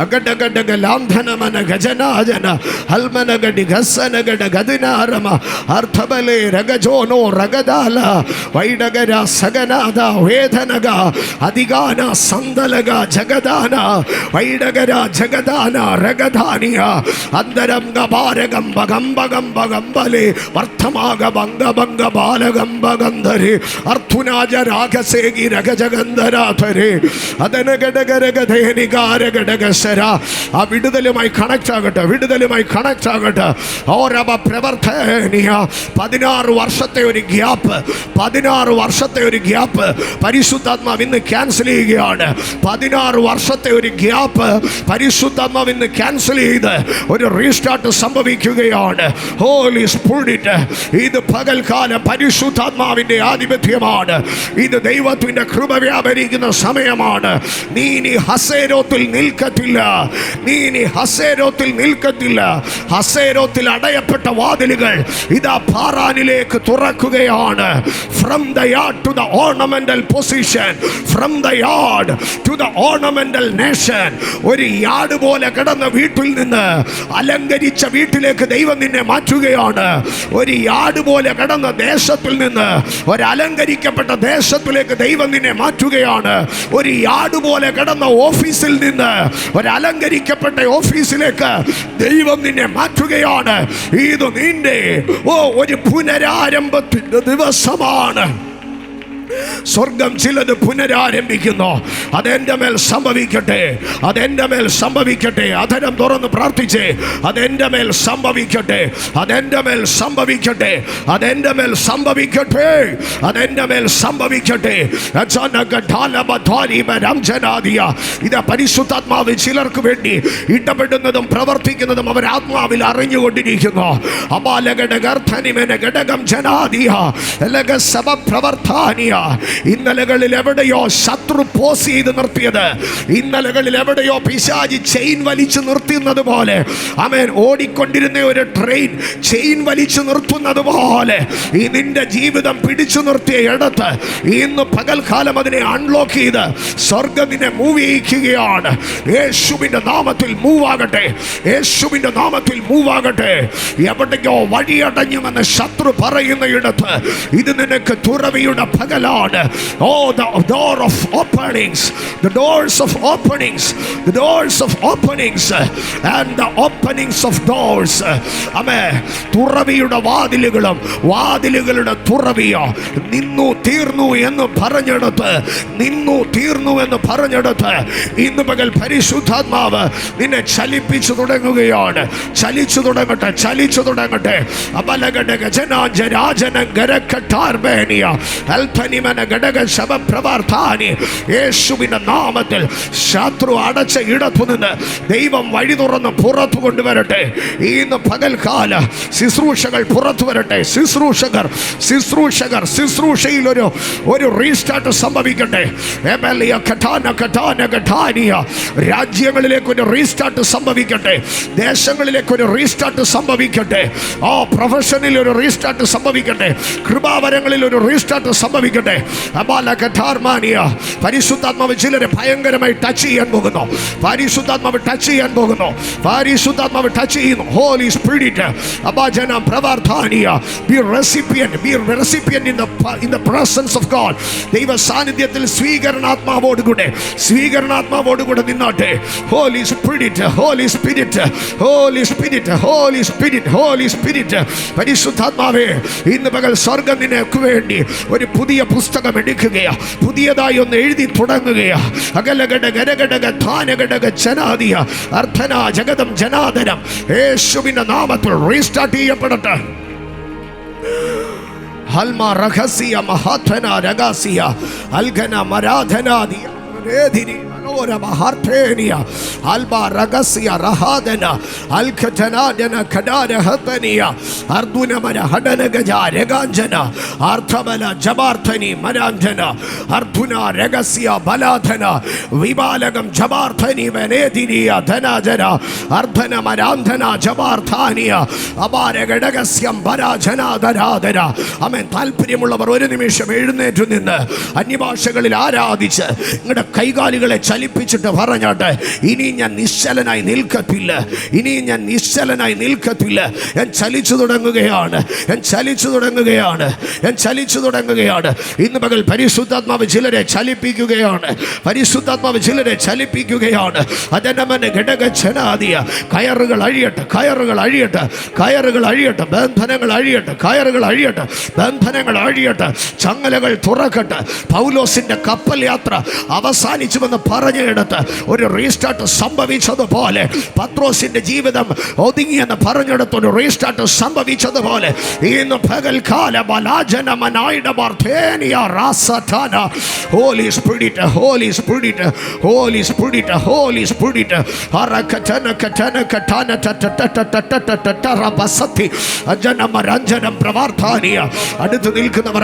അഗഡഗഡഗ ലാംധനമന ഗജനാജന ഹൽമനഗഡി ഗസനഗഡ ഗദിനാരമ അർത്ഥബലേ രഗജോനോ രഗദാല വൈഡഗര സഗനാദ വേദനഗ അധികാന സന്തലഗ ജഗദാന വൈഡഗര ജഗദാന രഗധാനിയ അന്തരം ഗബാരഗം ബഗംബഗംബഗംബലേ വർദ്ധമാഗ ബംഗബംഗ ബാലഗംബഗന്ധരേ അർത്ഥുനാജ രാഗസേഗി രഗജഗന്ധരാധരേ അതനഗടഗരഗധേനികാരഗടഗശര. ആ വിടുതലുമായി കണക്ട് ആകട്ടെ, വിടുതലുമായി കണക്ട് ആകട്ടെ. ഓരവ പ്രവർത്തനീയ 16 വർഷത്തെ ഒരു ഗ്യാപ്പ്, 16 വർഷത്തെ ഒരു ഗ്യാപ്പ് പരിശുദ്ധാത്മാവ് ഇന്ന് ക്യാൻസൽ ചെയ്യുകയാണ്. 16 വർഷത്തെ ഒരു ഗ്യാപ്പ് പരിശുദ്ധാത്മാവ് ഇന്ന് ക്യാൻസൽ ചെയ്ത് ഒരു റീസ്റ്റാർട്ട് സംഭവിക്കുകയാണ്. ഹോളി സ്പിരിറ്റ്, ഇത് പകൽക്കാലം പരിശുദ്ധാത്മാവിന്റെ ആധിപത്യമാണ്. ഇത് ദൈവത്തിന്റെ കൃപ വ്യാപരിക്കുന്ന സമയമാണ്. നീ ഇനി ഹസേരോത്തിൽ നിൽക്കത്തില്ല, നീ ഇനി ഹസേരോത്തിൽ നിൽക്കത്തില്ല. ഹസേരോത്തിൽ അടയപ്പെട്ട വാതിലുകൾ ഇതാ പാറാനിലേക്ക് തുറക്കുകയാണ്. From the yard to the ornamental position, from the yard to the ornamental nation. ഒരു യാർഡ് പോലെ കിടന്ന വീട്ടിൽ നിന്ന് അലങ്കരിച്ച വീട്ടിലേക്ക് ദൈവം നിന്നെ മാറ്റുകയാണ്. ഒരു യാർഡ് പോലെ കിടന്ന ദേശത്തിൽ നിന്ന് ഒരു അലങ്കരിക്കപ്പെട്ട ദേശത്തിലേക്ക് ദൈവം നിന്നെ മാറ്റുകയാണ്. ഒരു യാർഡ് പോലെ കിടന്ന ഓഫീസിൽ നിന്ന് ഒരു അലങ്കരിക്കപ്പെട്ട ഓഫീസിലേക്ക് ദൈവം നിന്നെ മാറ്റുകയാണ്. ഇത് നിന്റെ ഒരു പുനരാരംഭത്തിന്റെ ദിവസമാണ്. സ്വർഗം ചിലത് പുനരാരംഭിക്കുന്നു. അതെന്റെ മേൽ സംഭവിക്കട്ടെ, അതെന്റെ മേൽ സംഭവിക്കട്ടെ. അധരം തുറന്ന് പ്രാർത്ഥിച്ചേ, അതെന്റെ മേൽ സംഭവിക്കട്ടെ, അതെന്റെ മേൽ സംഭവിക്കട്ടെ, അതെന്റെ മേൽ സംഭവിക്കട്ടെ, അതെന്റെ മേൽ സംഭവിക്കട്ടെ. ഇത് പരിശുദ്ധാത്മാവ് ചിലർക്ക് വേണ്ടി ഇടപെടുന്നതും പ്രവർത്തിക്കുന്നതും അവർ ആത്മാവിൽ അറിഞ്ഞുകൊണ്ടിരിക്കുന്നു. അപാലഘടകം ജനാദിയ പ്രവർത്താനിയ ഇന്നലകളിൽ എവിടെയോ ശത്രു പോസ് ചെയ്ത് നിർത്തിയത്, ഇന്നലകളിൽ എവിടെയോ പിശാചി ചെയിൻ വലിച്ചു നിർത്തുന്നത് പോലെ, ആമേൻ, ഓടിക്കൊണ്ടിരുന്ന ഒരു ട്രെയിൻ ചെയിൻ വലിച്ചു നിർത്തുന്നത് പോലെ ഈ നിന്റെ ജീവിതം പിടിച്ചു നിർത്തിയ ഇടത്ത് ഇന്ന് പകൽക്കാലം അതിനെ അൺലോക്ക് ചെയ്ത് സ്വർഗ്ഗം നിന്നെ മൂവ് ചെയ്യിക്കുകയാണ്. യേശുവിന്റെ നാമത്തിൽ മൂവ് ആകട്ടെ, യേശുവിന്റെ നാമത്തിൽ മൂവ് ആകട്ടെ. എവിടെയോ വഴിയടഞ്ഞുമെന്ന് ശത്രു പറയുന്ന ഇടത്ത് ഇത് നിനക്ക് തുറവിയുടെ പകലാണ്. Oh, the door of openings, the doors of openings, the doors of openings and the openings of doors. ആമേൻ. തുറവിയുടെ വാതിലുകളും വാതിലുകളുടെ തുറവിയോ നിന്നു തീർന്നു എന്ന് പറഞ്ഞെടുത്ത്, നിന്നു തീർന്നു എന്ന് പറഞ്ഞെടുത്ത് ഇന്ന് പകൽ പരിശുദ്ധാത്മാവ് നിന്നെ ചലിപ്പിച്ചു തുടങ്ങുകയാണ്. ചലിച്ചു തുടങ്ങട്ടെ, ചലിച്ചു തുടങ്ങട്ടെ. അബലഘടക ജനാജരാജനം ഗരക്കട്ടാർമേനിയ അൽഫനിമന ഘടക ശബപ്രവാർത്ഥാനി. യേശുവിന്റെ നാമത്തിൽ ശത്രു അടച്ച ഇടത്തു നിന്ന് ദൈവം വഴി തുറന്ന് പുറത്തു കൊണ്ടുവരട്ടെ. ഇന്ന് പകൽക്കാല ശുശ്രൂഷകൾ പുറത്തു വരട്ടെ. ശുശ്രൂഷയിൽ ഒരു റീസ്റ്റാർട്ട് സംഭവിക്കട്ടെ. രാജ്യങ്ങളിലേക്ക് ഒരു റീസ്റ്റാർട്ട് സംഭവിക്കട്ടെ. ദേശങ്ങളിലേക്ക് ഒരു റീസ്റ്റാർട്ട് സംഭവിക്കട്ടെ. പ്രൊഫഷനിൽ ഒരു റീസ്റ്റാർട്ട് സംഭവിക്കട്ടെ. കൃപാവരങ്ങളിൽ ഒരു റീസ്റ്റാർട്ട് സംഭവിക്കട്ടെ. പരിശുദ്ധാത്മാവ് ചിലരെ ഭയങ്കരമായി ടച്ച് ചെയ്യാൻ പോകുന്നു. പരിശുദ്ധാത്മാവ് ടച്ച് ചെയ്യാൻ പോകുന്നു. പരിശുദ്ധാത്മാവ് ടച്ച് ചെയ്യുന്നു. ഹോളി സ്പിരിറ്റ് അബാജന പ്രവർത്തനീയ be recipient in the presence of God. ദൈവ സാന്നിധ്യത്തിൽ സ്വീകരണാത്മാവോടുകൂടെ നിന്നാട്ടെ. Holy Spirit, Holy Spirit, Holy Spirit, Holy Spirit, Holy Spirit. പരിശുദ്ധാത്മാവേ, ഇന്ന് പകൽ സ്വർഗ്ഗം നിനക്ക് വേണ്ടി ഒരു പുതിയ പുസ്തകം എടുക്കുകയാ, പുതിയതായി ഒന്ന് എഴുതി തുടങ്ങുകയാ. അകലഘട ഗരഘടക ധാനഘടക ജനാദിയ അർത്ഥന ജഗതം ജനാദനം യേശുവിന്റെ നാമത്തിൽ റീസ്റ്റാർട്ട് ചെയ്യപ്പെടട്ടെ. ഹൽമ രഹസ്യ മഹാധന രഗാസിയ അൽഘന മരാധനാദി രേധിനി Alba Ragasia Rahadana Alkatanadana Kadara Hatania Arduna Mana Hadana Gaja Reganjana Arthamana Jabarthani Mananjana Artuna Regasia Baladana Vibalagam Jabarthani Venedinia Dhanajana Arthana Marandana Jabarthania Abaregadagasiam Barajana Daradana Amen. താല്പര്യമുള്ളവർ ഒരു നിമിഷം എഴുന്നേറ്റ് നിന്ന് അന്യഭാഷകളിൽ ആരാധിച്ച് നിങ്ങളുടെ കൈകാലുകളെ ചലിപ്പിച്ചിട്ട് പറഞ്ഞാട്ടെ, ഇനി ഞാൻ നിശ്ചലനായി നിൽക്കത്തില്ല, ഇനി ഞാൻ നിശ്ചലനായി നിൽക്കത്തില്ല. ഞാൻ ചലിച്ചു തുടങ്ങുകയാണ്, ഞാൻ ചലിച്ചു തുടങ്ങുകയാണ്, ഞാൻ ചലിച്ചു തുടങ്ങുകയാണ്. ഇന്ന് പകൽ പരിശുദ്ധാത്മാവ് ചിലരെ ചലിപ്പിക്കുകയാണ്, പരിശുദ്ധാത്മാവ് ചിലരെ ചലിപ്പിക്കുകയാണ്. അതനമന ഘടകജനാദിയ കയറുകൾ അഴിയട്ടെ, കയറുകൾ അഴിയട്ടെ, കയറുകൾ അഴിയട്ടെ, ബന്ധനങ്ങൾ അഴിയട്ടെ, കയറുകൾ അഴിയട്ടെ, ബന്ധനങ്ങൾ അഴിയട്ടെ, ചങ്ങലകൾ തുറക്കട്ടെ. പൗലോസിന്റെ കപ്പൽ യാത്ര അവസാനിച്ചുവെന്ന് പറഞ്ഞെടുത്ത് ഒരു റീസ്റ്റാർട്ട് സംഭവിച്ചതുപോലെ, പത്രോസിന്റെ ജീവിതം ഒതുങ്ങിയെന്ന് പറഞ്ഞെടുത്ത് ഒരു റീസ്റ്റാർട്ട് സംഭവിച്ചതുപോലെ ഇന്ന് പകൽക്കാല Holy Spirit, Holy Spirit, Holy Spirit, Holy Spirit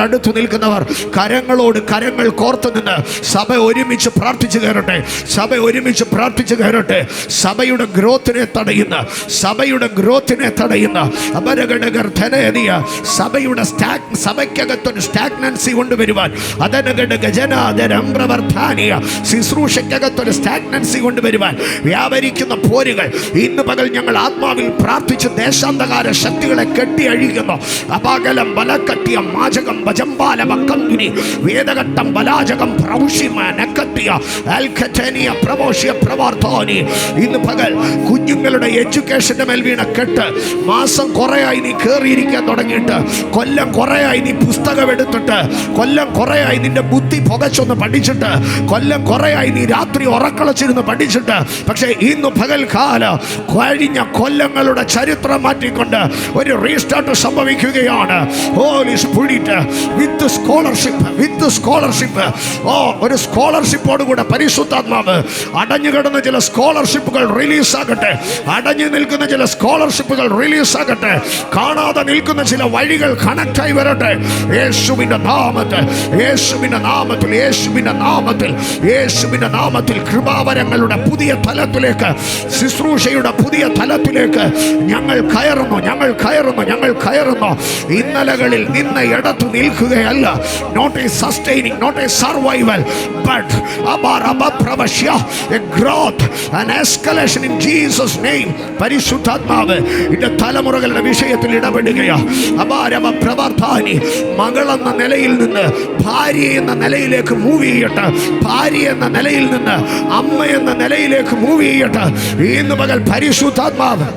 അടുത്തു നിൽക്കുന്നവർ കരങ്ങളോട് കരങ്ങൾ കോർത്തു നിന്ന് സഭ ഒരുമിച്ച് പ്രാർത്ഥിച്ചു കയറട്ടെ, സഭ ഒരുമിച്ച് പ്രാർത്ഥിച്ചു കയറട്ടെ. സഭയുടെ ഗ്രോത്തിനെ തടയുന്ന, സഭയുടെ ഗ്രോത്തിനെ തടയുന്ന അപരഘടകർദ്ധനേതിയ സഭയുടെ സഭയ്ക്കകത്തൊരു സ്റ്റാഗ്നൻസി കൊണ്ടുവരുവാൻ, അതനഘടകജനാദരംപ്രവർത്താനിയ ശുശ്രൂഷയ്ക്കകത്തൊരു സ്റ്റാഗ്നൻസി കൊണ്ടുവരുവാൻ വ്യാപരിക്കുന്ന പോരുകൾ ഇന്ന് പകൽ ഞങ്ങൾ ആത്മാവിൽ പ്രാർത്ഥിച്ച് ദേശാന്തകാര ശക്തികളെ കെട്ടി അഴിക്കുന്നു. അപാകലം ബലക്കത്തിയ മാചകം ഭജംബാല വക്കന്തുനി വേദഘട്ടം ബലാചകം പ്രൗഷിമ നക്കത്തിയ അൽഖറ്റനിയ പ്രമോഷ്യ പ്രവർത്തനി. ഇന്ന് പകൽ കുഞ്ഞുങ്ങളുടെ എഡ്യൂക്കേഷന്റെ മേൽ വീണ കെട്ട്, മാസം കുറേയായി നീ കയറിയിരിക്കാൻ തുടങ്ങിയിട്ട്, കൊല്ലം കുറേയായി നീ പുസ്തകം എടുത്തിട്ട്, കൊല്ലം കുറേയായി നിന്റെ ബുദ്ധി പുകച്ചൊന്ന് പഠിച്ചിട്ട്, കൊല്ലം കുറേയായി നീ രാത്രി ഉറക്കളച്ചിരുന്ന് പഠിച്ചിട്ട്, പക്ഷേ ഇന്ന് പകൽക്കാല കഴിഞ്ഞ കൊല്ലങ്ങളുടെ ചരിത്രം മാറ്റിക്കൊണ്ട് ഒരു റീസ്റ്റാർട്ട് സംഭവിക്കുകയാണ്. ഹോളി സ്പിരിറ്റ് വിത്ത് സ്കോളർഷിപ്പ്, വിത്ത് സ്കോളർഷിപ്പ്, ഒരു സ്കോളർഷിപ്പോടുകൂടെ പരിശുദ്ധ പരിശുദ്ധാത്മാവ് അടഞ്ഞു കിടന്ന ചില സ്കോളർഷിപ്പുകൾ റിലീസാകട്ടെ. അടഞ്ഞു നിൽക്കുന്ന ചില സ്കോളർഷിപ്പുകൾ റിലീസാകട്ടെ. കാണാതെ നിൽക്കുന്ന ചില വഴികൾ കണക്റ്റായി വരട്ടെ. യേശുവിന്റെ നാമത്തിൽ, യേശുവിന്റെ നാമത്തിൽ, യേശുവിന്റെ നാമത്തിൽ, യേശുവിന്റെ നാമത്തിൽ കൃപാവരങ്ങളുടെ പുതിയ തലത്തിലേക്ക്, ശുശ്രൂഷയുടെ പുതിയ തലത്തിലേക്ക് ഞങ്ങൾ കയറുന്നു, ഞങ്ങൾ കയറുന്നു, ഞങ്ങൾ കയറുന്നു. ഇന്നലകളിൽ നിന്ന് ഇടത്തു നിൽക്കുകയല്ല. Not a sustaining, not a survival, but a growth, an escalation in Jesus name. പരിശുദ്ധാത്മാവ് ഇന്റെ തലമുറകളുടെ വിഷയത്തിൽ ഇടപെടുകയാ. അപാരമ പ്രവർത്താനി മകളെന്ന നിലയിൽ നിന്ന് ഭാര്യ എന്ന നിലയിലേക്ക് മൂവ് ചെയ്യട്ടെ. ഭാര്യ എന്ന നിലയിൽ നിന്ന് അമ്മ എന്ന നിലയിലേക്ക് മൂവ് ചെയ്യട്ടെ. ഇന്ന് പകൽ പരിശുദ്ധാത്മാവ്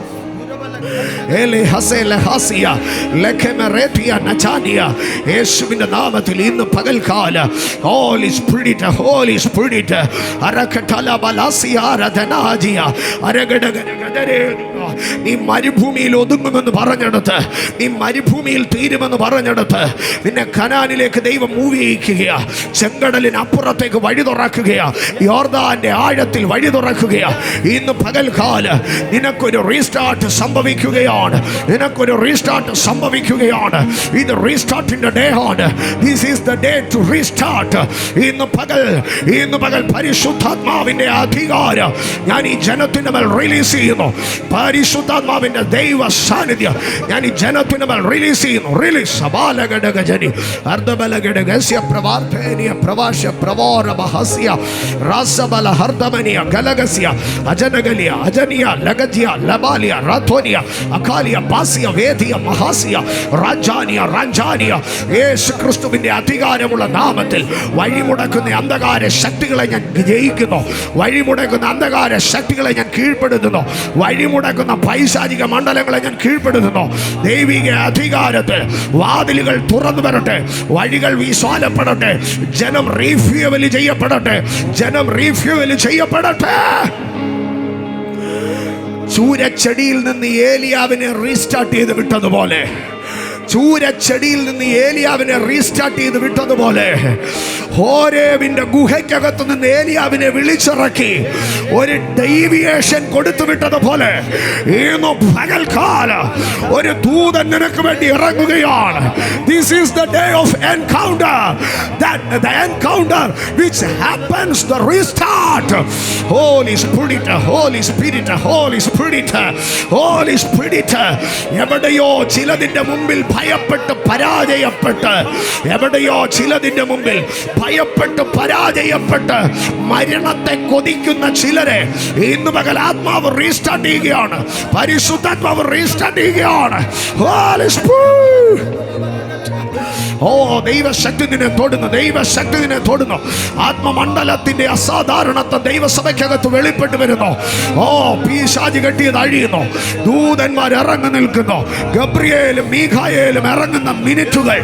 യേശുവിന്റെ നാമത്തിൽ ഇന്ന് പകൽക്കാല ഹോളി സ്പിരിറ്റ്, ഹോളി സ്പിരിറ്റ് നീ മരുഭൂമിയിൽ ഒതുങ്ങുമെന്ന് പറഞ്ഞെടുത്ത്, നീ മരുഭൂമിയിൽ തീരുമെന്ന് പറഞ്ഞെടുത്ത് നിന്നെ കനാനിലേക്ക് ദൈവം മൂവ് ചെയ്യിക്കുകയാ. ചെങ്കടലിന് അപ്പുറത്തേക്ക് വഴി തുറക്കുകയാ. യോർദാന്റെ ആഴത്തിൽ വഴി തുറക്കുകയാ. ഇന്ന് പകൽക്കാല നിനക്കൊരു റീസ്റ്റാർട്ട് സംഭവിക്കുകയാണ്. നിനക്കൊരു റീസ്റ്റാർട്ട് സംഭവിക്കുകയാണ്. ഇത് റീസ്റ്റാർട്ടിന്റെ ഡേ ആണ്. This is the day to restart. ഇന്ന് പകൽ പരിശുദ്ധാത്മാവിന്റെ അധികാരം ഞാൻ ഈ ജനത്തിന്റെ മേൽ റിലീസ് ചെയ്യുന്നു. പരിശുദ്ധാത്മാവിന്റെ ദൈവ സാന്നിധ്യം ഞാൻ ഈ ജനത്തിന്റെ മേൽ റിലീസ് ചെയ്യുന്നു. റിലീസ് അബാലഘടകജനി അർദ്ധബലഘടകസ്യ പ്രവാർത്തേനിയ പ്രവാശ പ്രവോരമഹസ്യ രാസബല ഹർദമനിയ ഗലഗസ്യ അജനഗലിയ അജനിയ ലഗജിയ ലബാലിയ റഥോനിയ അകാലിയ പാസിയ വേദിയ മഹാസിയ രാജാനിയ റാഞ്ചാനിയ. യേശു ക്രിസ്തുവിന്റെ അധികാരമുള്ള നാമത്തിൽ വഴിമുടക്കുന്ന അന്ധകാര ശക്തികളെ ഞാൻ ജയിക്കുന്നു. വഴിമുടക്കുന്ന അന്ധകാര ശക്തികളെ ഞാൻ കീഴ്പ്പെടുത്തുന്നു. വഴിമുടക്കുന്ന പൈശാചിക മണ്ഡലങ്ങളെ ഞാൻ കീഴ്പ്പെടുത്തുന്നു. ദൈവിക അധികാരത്തിൽ വാതിലുകൾ തുറന്നു വരട്ടെ. വഴികൾ വിശാലപ്പെടട്ടെ. ജനം റീഫ്യൂവൽ ചെയ്യപ്പെടട്ടെ. ജനം റീഫ്യൂവൽ ചെയ്യപ്പെടട്ടെ. ചൂരച്ചെടിയിൽ നിന്ന് ഏലിയാവിനെ റീസ്റ്റാർട്ട് ചെയ്ത് വിട്ടതുപോലെ, ചൂരച്ചെടിയിൽ നിന്ന് ഏലിയാവിനെ റീസ്റ്റാർട്ട് ചെയ്ത് വിട്ടതുപോലെ, ഹോരേബിന്റെ ഗുഹയ്ക്കകത്ത് നിന്ന് ഏലിയാവിനെ വിളിച്ചിറക്കി ഒരു ഡീവിയേഷൻ കൊടുത്തു വിട്ടതുപോലെ ഇന്ന് പകൽക്കാല ഒരു ദൂതൻ നിനക്ക് വേണ്ടി ഇറങ്ങുകയാണ്. This is the day of encounter. That the encounter which happens, the restart. Holy Spirit, Holy Spirit, Holy Spirit, Holy Spirit. എവിടെയോ ചിലതിന്റെ മുമ്പിൽ ഭയപ്പെട്ട് പരാജയപ്പെട്ട്, എവിടെയോ ചിലതിന്റെ മുമ്പിൽ ഭയപ്പെട്ട് പരാജയപ്പെട്ട് മരണത്തെ കൊതിക്കുന്ന ചിലരെ ഇന്ന് പകൽ ആത്മാവ് റീസ്റ്റാർട്ട് ചെയ്യുകയാണ്. പരിശുദ്ധാത്മാവ് റീസ്റ്റാർട്ട് ചെയ്യുകയാണ്. ഓ ദൈവശക്തി നിന്നെ തൊടുന്നു, ദൈവശക്തി നിന്നെ തൊടുന്നു. ആത്മമണ്ഡലത്തിന്റെ അസാധാരണത്വം ദൈവസഭയ്ക്കകത്ത് വെളിപ്പെട്ട് വരുന്നു. ഓ പീശാചി കെട്ടിയത് അഴിയുന്നു. ദൂതന്മാർ ഇറങ്ങി നിൽക്കുന്നു. ഗബ്രിയേലും മീഖായേലും ഇറങ്ങുന്ന മിനിറ്റുകൾ,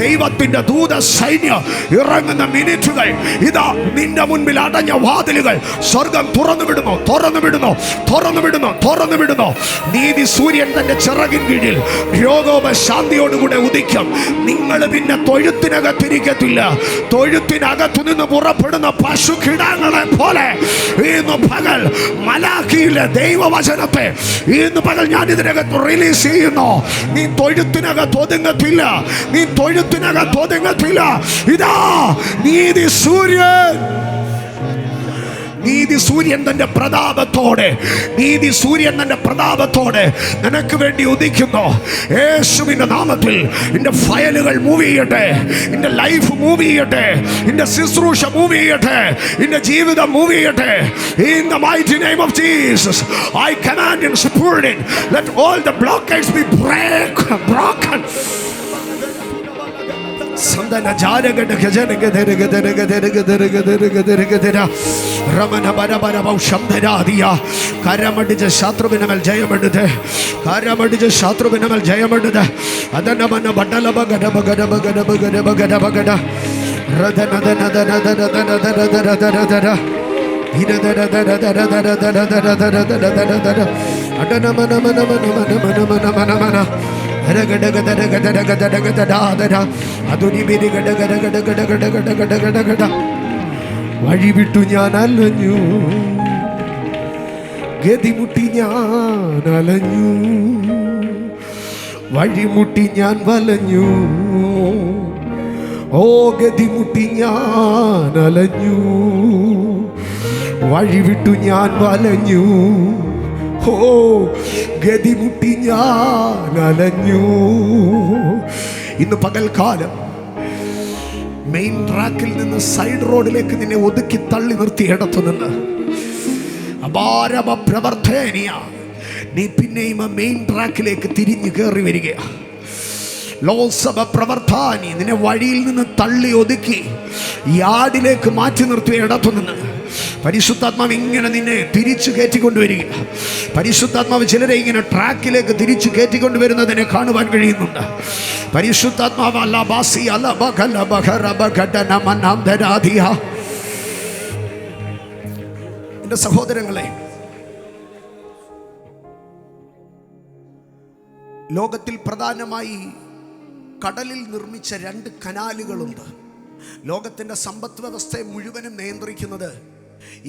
ദൈവത്തിന്റെ ദൂത സൈന്യം ഇറങ്ങുന്ന മിനിറ്റുകൾ. ഇതാ നിന്റെ മുൻപിൽ അടഞ്ഞ വാതിലുകൾ സ്വർഗം തുറന്നു വിടുന്നു, തുറന്നു വിടുന്നു, തുറന്നു വിടുന്നു, തുറന്നു വിടുന്നു. നീതി സൂര്യൻ തന്റെ ചിറകിൻ കീഴിൽ രോഗോപശാന്തിയോടുകൂടെ ഉദിക്കും. നിങ്ങൾ പിന്നെ തൊഴുത്തിനകത്തിരിക്കത്തില്ല. തൊഴുത്തിനകത്തു നിന്ന് പുറപ്പെടുന്ന പശുക്കിടാങ്ങളെ പോലെ ഇന്ന് പകൽ മലാഖിയിലെ ദൈവവചനത്തെ ഇന്ന് പകൽ ഞാൻ ഇതിനകത്ത് റിലീസ് ചെയ്യുന്നു. നീ തൊഴുത്തിനകത്ത് ഒതുങ്ങത്തില്ല, നീ തൊഴുത്തിനകത്ത് ഒതുങ്ങത്തില്ല. ഇതാ നീതി സൂര്യൻ, നീതി സൂര്യൻ തന്റെ പ്രതാപത്തോടെ, നീതി സൂര്യൻ തന്റെ പ്രതാപത്തോടെ നിനക്ക് വേണ്ടി ഉദിക്കുന്നു. യേശുവിന്റെ നാമത്തിൽ നിന്റെ ഫയലുകൾ മൂവ് ചെയ്യട്ടെ, നിന്റെ ലൈഫ് മൂവ് ചെയ്യട്ടെ, നിന്റെ ശുശ്രൂഷ മൂവ് ചെയ്യട്ടെ, നിന്റെ ജീവിതം മൂവ് ചെയ്യട്ടെ. In the mighty name of Jesus, I command in spirit, let all the blockades be broken. സന്തന ജാരഗട ഗജനഗ ദരഗ ദരഗ ദരഗ ദരഗ ദരഗ ദരഗ ദര രമന ബരബര ബൗഷംധരാദിയ. കരമടിച്ച ശത്രുവിനെ മേൽ ജയമെടുത്ത്, കരമടിച്ച ശത്രുവിനെ മേൽ ജയമെടുത്ത്. അതനമന ബഡലബ ഗഡബ ഗഡബ ഗഡബ ഗഡബ ഗഡബ ഗഡ രദന ദന ദന ദന ദന ദന ദന ദന ദന ഹിര ദന ദന ദന ദന ദന ദന ദന ദന ദന ദന അടനമന മന മന മന മന മന മന മന. വഴിവിട്ടു ഞാൻ അലഞ്ഞു, ഗതിമുട്ടി ഞാൻ അലഞ്ഞു, വഴിമുട്ടി ഞാൻ വലഞ്ഞു. ഓ ഗതിമുട്ടി ഞാൻ അലഞ്ഞു, വഴിവിട്ടു ഞാൻ വലഞ്ഞു. ഓ ഗതിമുട്ടി ഞാൻ അലഞ്ഞു. ഇന്ന് പകൽക്കാലം മെയിൻ ട്രാക്കിൽ നിന്ന് സൈഡ് റോഡിലേക്ക് നിന്നെ ഒതുക്കി തള്ളി നിർത്തി ഇടത്തു നിന്ന് അപാരമ പ്രവർത്തനീയ നീ പിന്നെയും മെയിൻ ട്രാക്കിലേക്ക് തിരിഞ്ഞു കയറി വരികയാണ്. ലോസഭ പ്രവർത്താനി നിന്നെ വഴിയിൽ നിന്ന് തള്ളി ഒതുക്കി യാർഡിലേക്ക് മാറ്റി നിർത്തിയ ഇടത്തു നിന്ന് പരിശുദ്ധാത്മാവ് ഇങ്ങനെ നിന്നെ തിരിച്ചു കയറ്റിക്കൊണ്ടുവരിക. പരിശുദ്ധാത്മാവ് ചിലരെ ഇങ്ങനെ ട്രാക്കിലേക്ക് തിരിച്ചു കയറ്റിക്കൊണ്ടുവരുന്നതിനെ കാണുവാൻ കഴിയുന്നുണ്ട്. പരിശുദ്ധാത്മാവ് എന്റെ സഹോദരങ്ങളെ, ലോകത്തിൽ പ്രധാനമായി കടലിൽ നിർമ്മിച്ച 2 കനാലുകളുണ്ട്. ലോകത്തിൻ്റെ സമ്പദ് വ്യവസ്ഥയെ മുഴുവനും നിയന്ത്രിക്കുന്നത്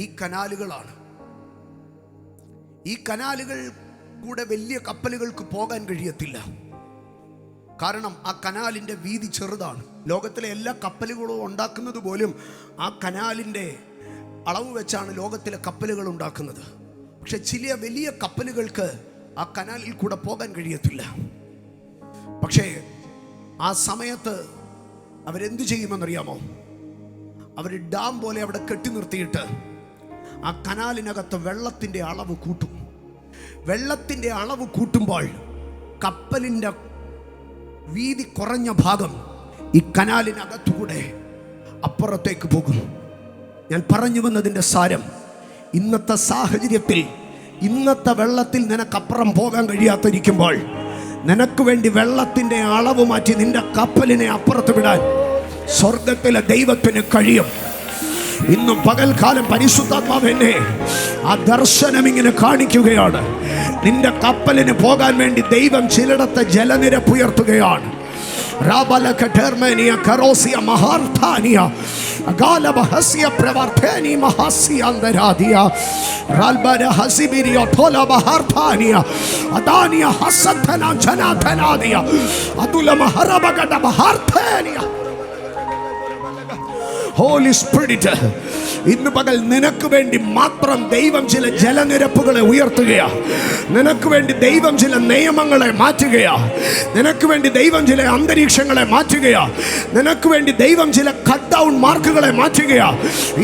ഈ കനാലുകളാണ്. ഈ കനാലുകൾ കൂടെ വലിയ കപ്പലുകൾക്ക് പോകാൻ കഴിയത്തില്ല. കാരണം ആ കനാലിൻ്റെ വീതി ചെറുതാണ്. ലോകത്തിലെ എല്ലാ കപ്പലുകളും ഉണ്ടാക്കുന്നത് പോലും ആ കനാലിൻ്റെ അളവ് വെച്ചാണ് ലോകത്തിലെ കപ്പലുകൾ ഉണ്ടാക്കുന്നത്. പക്ഷെ ചില വലിയ കപ്പലുകൾക്ക് ആ കനാലിൽ കൂടെ പോകാൻ കഴിയത്തില്ല. പക്ഷേ ആ സമയത്ത് അവരെന്തു ചെയ്യുമെന്നറിയാമോ? അവർ ഡാം പോലെ അവിടെ കെട്ടി നിർത്തിയിട്ട് ആ കനാലിനകത്ത് വെള്ളത്തിൻ്റെ അളവ് കൂട്ടും. വെള്ളത്തിൻ്റെ അളവ് കൂട്ടുമ്പോൾ കപ്പലിൻ്റെ വീതി കുറഞ്ഞ ഭാഗം ഈ കനാലിനകത്തുകൂടെ അപ്പുറത്തേക്ക് പോകും. ഞാൻ പറഞ്ഞു വന്നതിൻ്റെ സാരം, ഇന്നത്തെ സാഹചര്യത്തിൽ ഇന്നത്തെ വെള്ളത്തിൽ നിനക്കപ്പുറം പോകാൻ കഴിയാതിരിക്കുമ്പോൾ നിനക്ക് വേണ്ടി വെള്ളത്തിൻ്റെ അളവ് മാറ്റി നിന്റെ കപ്പലിനെ അപ്പുറത്ത് വിടാൻ സ്വർഗത്തിലെ ദൈവത്തിന് കഴിയും. ഇന്നും പകൽക്കാലം പരിശുദ്ധാത്മാവ് എന്നെ ആ ദർശനം ഇങ്ങനെ കാണിക്കുകയാണ്. നിന്റെ കപ്പലിന് പോകാൻ വേണ്ടി ദൈവം ചിലയിടത്തെ ജലനിരപ്പ് ഉയർത്തുകയാണ്. ഹോളി സ്പിരിറ്റ്, ഇന്ന് പകൽ നിനക്ക് വേണ്ടി മാത്രം ദൈവം ചില ജലനിരപ്പുകളെ ഉയർത്തുകയാണ്. നിനക്ക് വേണ്ടി ദൈവം ചില നിയമങ്ങളെ മാറ്റുകയാണ്. നിനക്ക് വേണ്ടി ദൈവം ചില അന്തരീക്ഷങ്ങളെ മാറ്റുകയാണ്. നിനക്ക് വേണ്ടി ദൈവം ചില കട്ട് ഡൗൺ മാർക്കുകളെ മാറ്റുകയാണ്.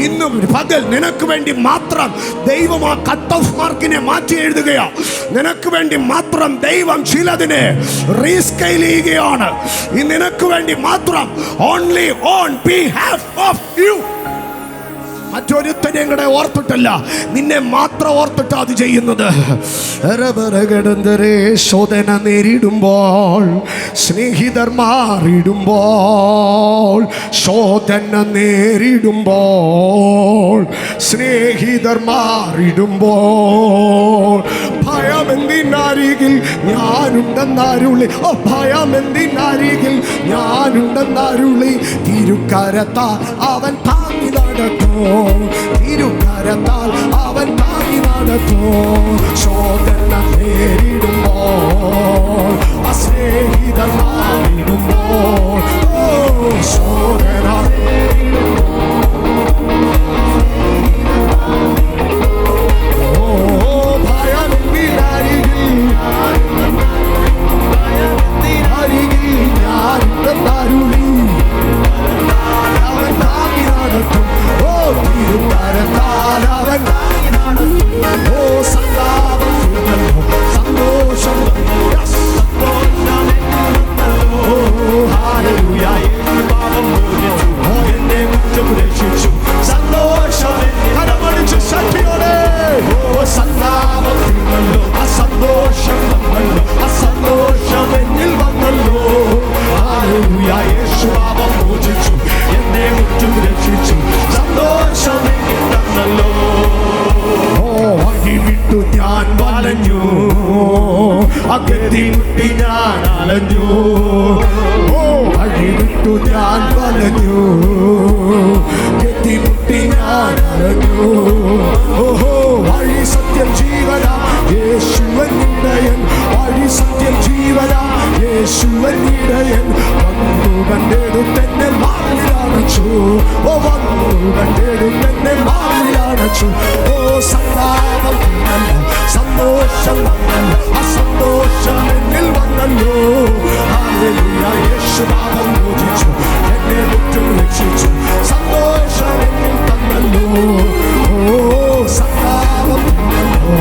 ഇന്ന് പകൽ നിനക്ക് വേണ്ടി മാത്രം ദൈവം ആ കട്ട് ഓഫ് മാർക്കിനെ മാറ്റി എഴുതുകയാണ്. നിനക്ക് വേണ്ടി മാത്രം ദൈവം ചിലതിനെ റീസ്കെയിൽ ചെയ്യുകയാണ്. ഈ നിനക്ക് വേണ്ടി മാത്രം, only on behalf of you. മറ്റൊരുത്തരെയും കൂടെ ഓർത്തിട്ടല്ല, നിന്നെ മാത്രം ഓർത്തിട്ട് അത് ചെയ്യുന്നത്. ശോധന നേരിടുമ്പോൾ, സ്നേഹിതർ മാറിടുമ്പോൾ, ശോധന നേരിടുമ്പോൾ, സ്നേഹിതർ മാറിടുമ്പോൾ, ഭയമെന്തിനരികിൽ ഞാനുണ്ടെന്നരുളി, ഭയമെന്തിനരികിൽ ഞാനുണ്ടെന്നരുളി, തിരുക്കരത്താൽ അവൻ താങ്ങി നടത്തോ, തിരുക്കരത്താൽ അവൻ താങ്ങി നടത്തോ. ശോധന നേരിടുമ്പോൾ, അസ്നേഹിതർ മാറിടുമ്പോൾ, ശോധന അകത്തിമുട്ടി ഞാൻ അലഞ്ഞു, അഴിവിട്ടു ഞാൻ വലഞ്ഞു, ഗതിമുട്ടി ഞാൻ ഞാൻ അറിഞ്ഞു. ഓഹോ വഴി സത്യം ജീവനാ യേശുവൻ ഇടയൻ, വഴി സത്യം ജീവനാ യേശുവൻ ഇടയൻ. വന്നു കണ്ടെടുത്തെന്നെ മാറിലടച്ചു, ഓ വന്നു കണ്ടെടുത്തെന്നെ മാറിലടച്ചു. ഓ സന്താപം വന്നല്ലോ, സന്തോഷം വന്നല്ലോ, അസന്തോഷം എന്നിൽ വന്നല്ലോ. ഹല്ലേലൂയ യേശുനാമം മോചിച്ചു, എന്നെ മുറ്റും രക്ഷിച്ചു, സന്തോഷം എന്നിൽ തന്നല്ലോ. ഓ സന്താപം വന്നല്ലോ,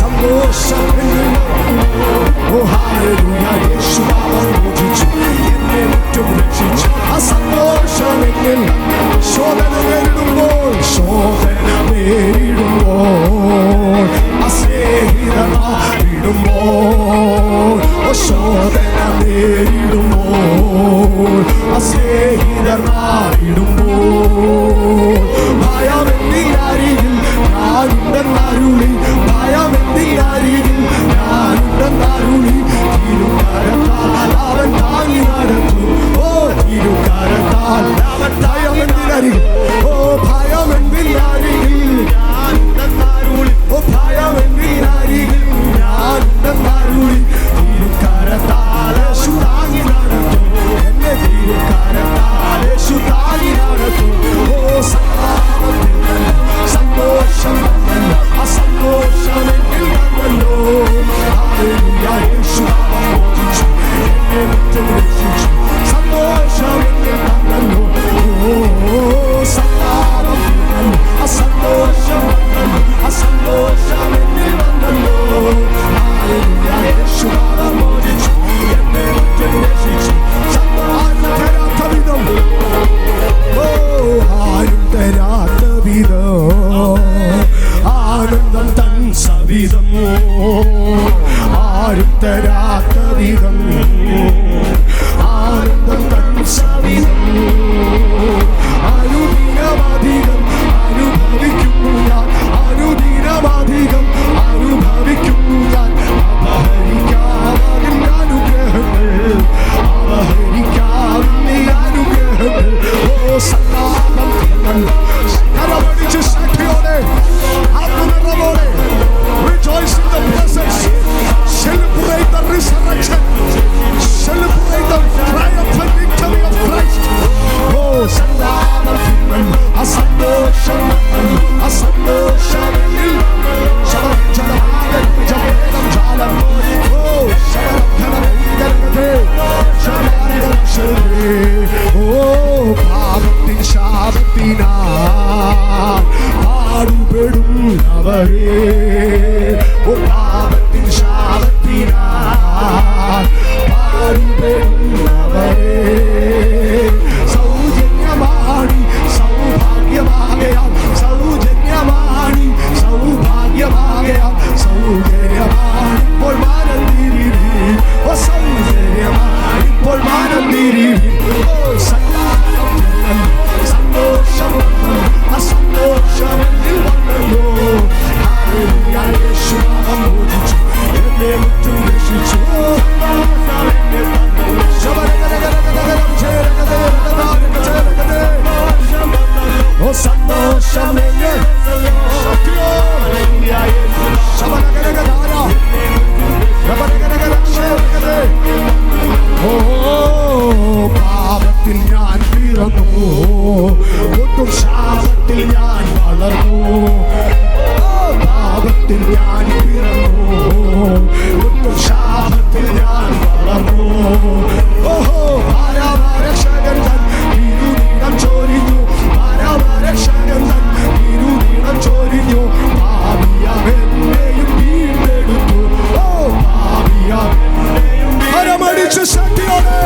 സന്തോഷം എന്നിൽ വന്നല്ലോ. ഓ ഹല്ലേലൂയ യേശുനാമം മോചിച്ചു, എന്നെ മുറ്റും രക്ഷിച്ചു, അസന്തോഷം എന്നിൽ. ശോധന നേരിടുമ്പോൾ, ശോധന നേരിടുമ്പോൾ, അസ്നേഹിതനായിടുമ്പോൾ, ശോധന നേരിടുമ്പോൾ, അസ്നേഹിതനായിടുമ്പോൾ, ഭയമെന്നിലരികിൽ ഞാനുണ്ടെന്നരുളി, ഭയമെന്നിലരികിൽ ഞാനുണ്ടെന്നരുളി. തിരുകരത്താൽ അവൻ താങ്ങി നടത്തും, ഓ തിരുകരത്താൽ അവൻ ഭയമെന്നിലരികിൽ, ഓ ഭയമെന്നിലരികിൽ ഞാനുണ്ടെന്നരുളി, ഓ ഭയമെന്നിലരികിൽ ഞാനുണ്ടെന്നരുളി. തിരുകരത്താൽ യേശു താങ്ങി നടത്തും, എന്നെ തിരുകരത്താൽ യേശു താങ്ങി നടത്തും. ഓ സന്തോഷം വന്നല്ലോ, അസന്തോഷം എന്നിൽ വന്നല്ലോ. ഹല്ലേലൂയ യേശുനാമം മോചിച്ചു, എന്നെ മുറ്റും രക്ഷിച്ചു, സന്തോഷം എന്നിൽ വന്നല്ലോ. ഓ സന്താപം വന്നല്ലോ, അസന്തോഷം വന്നല്ലോ, അസന്തോഷം എന്നിൽ വന്നല്ലോ. ഹല്ലേലൂയ യേശുനാമം മോചിച്ചു, എന്നെ മുറ്റും രക്ഷിച്ചു, സന്തോഷം തരാത്ത വിധം, ഓ ആരും തരാത്ത വിധം ആനന്ദം തൻ സവിധം, ആരും തരാത്ത വിധം ആനന്ദം തൻ സവിധം. അനുദിനമധികം അനുഭവിക്കുന്നു ഞാൻ, അനുദിനമധികം അനുഭവിക്കുന്നു ഞാൻ. അപഹരിക്കാവുന്ന അനുഗ്രഹങ്ങൾ, അപഹരിക്കാവുന്ന അനുഗ്രഹങ്ങൾ. ഓ സന്താപം വന്നല്ലോ, കരമടിച്ച് ശക്തിയോടെ ആത്മനിറവോടെ rejoice in the presence, celebrate the resurrection, celebrate the triumphant victory of Christ. Oh സന്താപം വന്നല്ലോ, അസന്തോഷം വന്നല്ലോ, അസന്തോഷം എന്നിൽ പാപത്തിൻ ശാപത്തിനാൽ പാടുപെടും അവരെ, ഓ പാപത്തിൻ ശാപത്തിനാൽ പാടുപെടും അവരെ. സൗജന്യമാണി സൗഭാഗ്യമാകയാൽ, സൗജന്യമാണി സൗഭാഗ്യമാകയാൽ, സൗകര്യമാണിപ്പോൾ മാനം തിരിവിൻ, ഓ സൗകര്യമാണിപ്പോൾ മാനം തിരിവിൻ. ഓ സന്താപം വന്നല്ലോ, സന്തോഷം വന്നല്ലോ, അസന്തോഷം എന്നിൽ വന്നല്ലോ. ഹല്ലേലൂയ യേശുനാമം മോചിച്ചു, എന്നെ മുറ്റും രക്ഷിച്ചു, ഓ സന്തോഷം എന്നിൽ. ഓ പാപത്തിൽ ഞാൻ പിറന്നു, ഒട്ടും ശാപത്തിൽ ഞാൻ വളർന്നു. ഓ പാപത്തിൽ ഞാൻ പിറന്നു, ഒട്ടും ശാപത്തിൽ ഞാൻ വളർന്നു. ഓഹോ രക്ഷകൻ തൻ തിരുനീളം ചൊരിഞ്ഞു, രക്ഷകൻ തൻ തിരുനീളം ചൊരിഞ്ഞു. പാപിയാമെന്നെയും വീണ്ടെടുത്തു, ഓ പാപിയാമെന്നെയും ശക്തിയോടെ.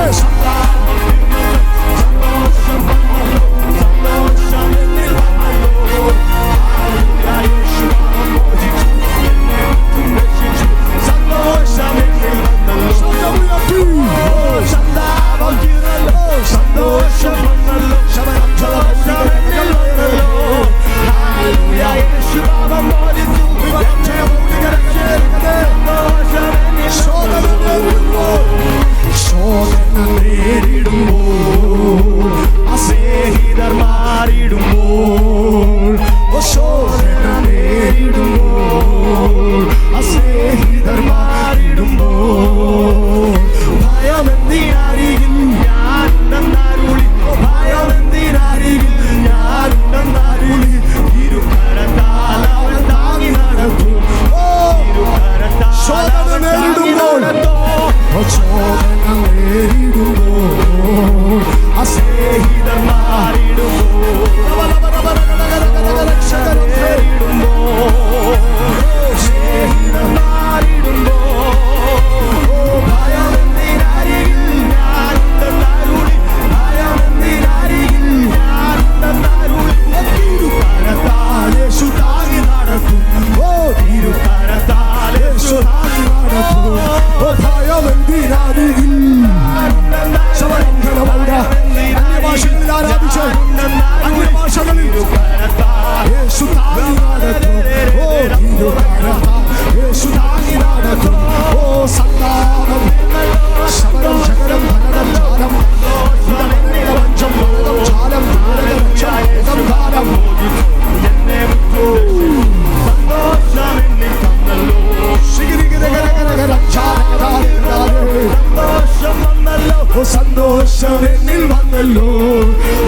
സന്തോഷം എന്നിൽ വന്നല്ലോ.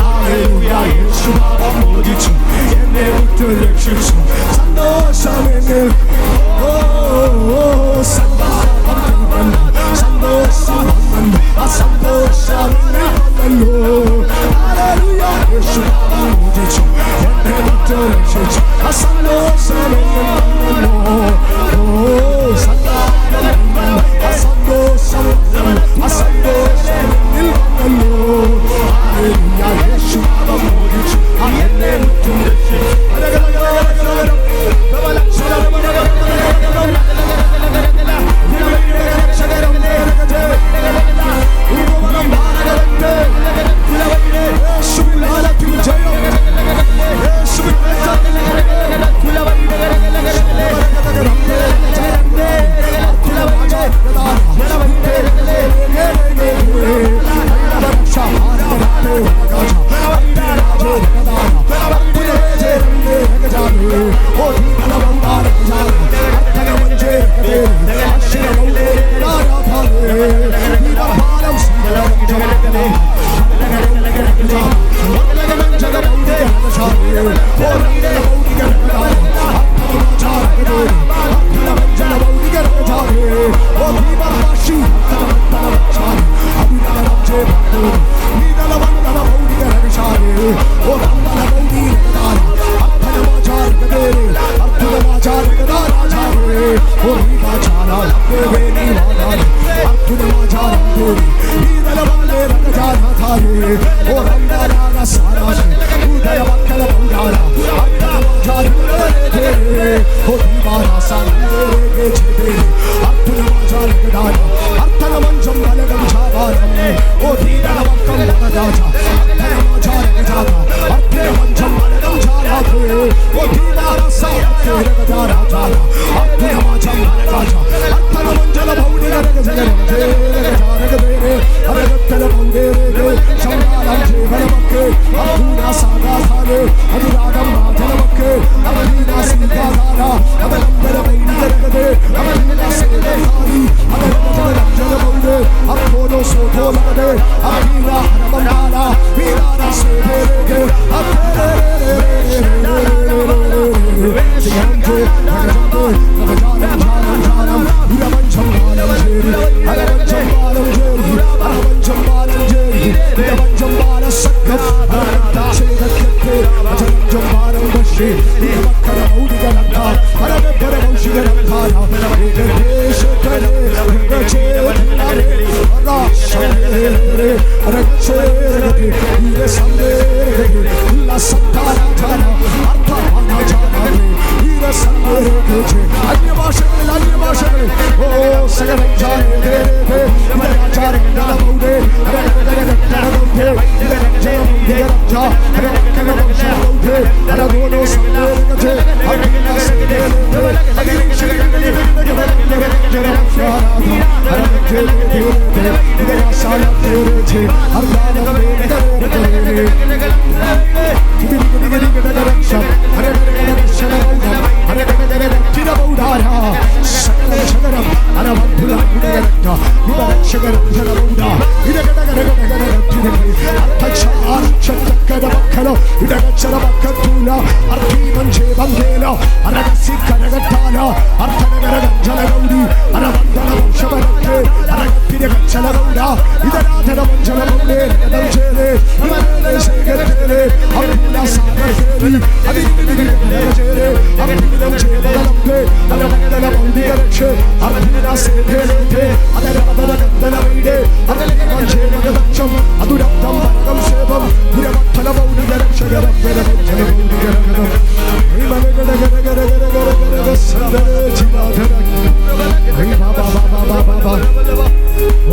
ഹല്ലേലൂയ. യേശു പാപം മോചിച്ചു, എന്നെ വിട്ടു രക്ഷിച്ചു. സന്തോഷം എന്നിൽ സന്തോഷം വന്നല്ലോ. ആ സന്തോഷം എന്നിൽ വന്നല്ലോ. ഹല്ലേലൂയ. യേശു പാപം മോചിച്ചു, എന്നെ വിട്ടു രക്ഷിച്ചു. ആ സന്തോഷം എന്നിൽ വന്നല്ലോ. സന്തോഷം ആ സന്തോഷം എന്നിൽ വന്നല്ലോ. ഹല്ലേലൂയ. യേശു പാപം മോചിച്ചു, എന്നെ വിട്ടു രക്ഷിച്ചു.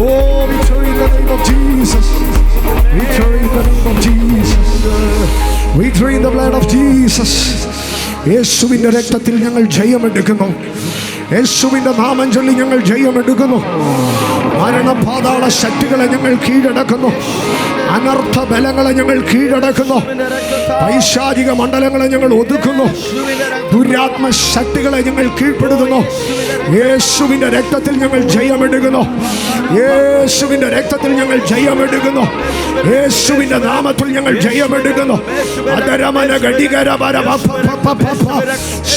Oh, victory in the name of Jesus. Victory in the name of Jesus. Victory in the blood of Jesus. യേശുവിന്റെ രക്തത്തിൽ ഞങ്ങൾ ജയമെടുക്കുന്നു. യേശുവിന്റെ നാമം ചൊല്ലി ഞങ്ങൾ ജയമെടുക്കുന്നു. മരണപാതാള ശക്തികളെ ഞങ്ങൾ കീഴടക്കുന്നു. അനർത്ഥ ബലങ്ങളെ ഞങ്ങൾ കീഴടക്കുന്നു. പൈശാചിക മണ്ഡലങ്ങളെ ഞങ്ങൾ ഒതുക്കുന്നു. ദുരാത്മ ശക്തികളെ ഞങ്ങൾ കീഴ്പ്പെടുത്തുന്നു. യേശുവിന്റെ രക്തത്തിൽ ഞങ്ങൾ ജയമെടുക്കുന്നു. യേശുവിന്റെ രക്തത്തിൽ ഞങ്ങൾ ജയമെടുക്കുന്നു. യേശുവിന്റെ നാമത്തിൽ ഞങ്ങൾ ജയമെടുക്കുന്നു. അതരമന ഗടികരപര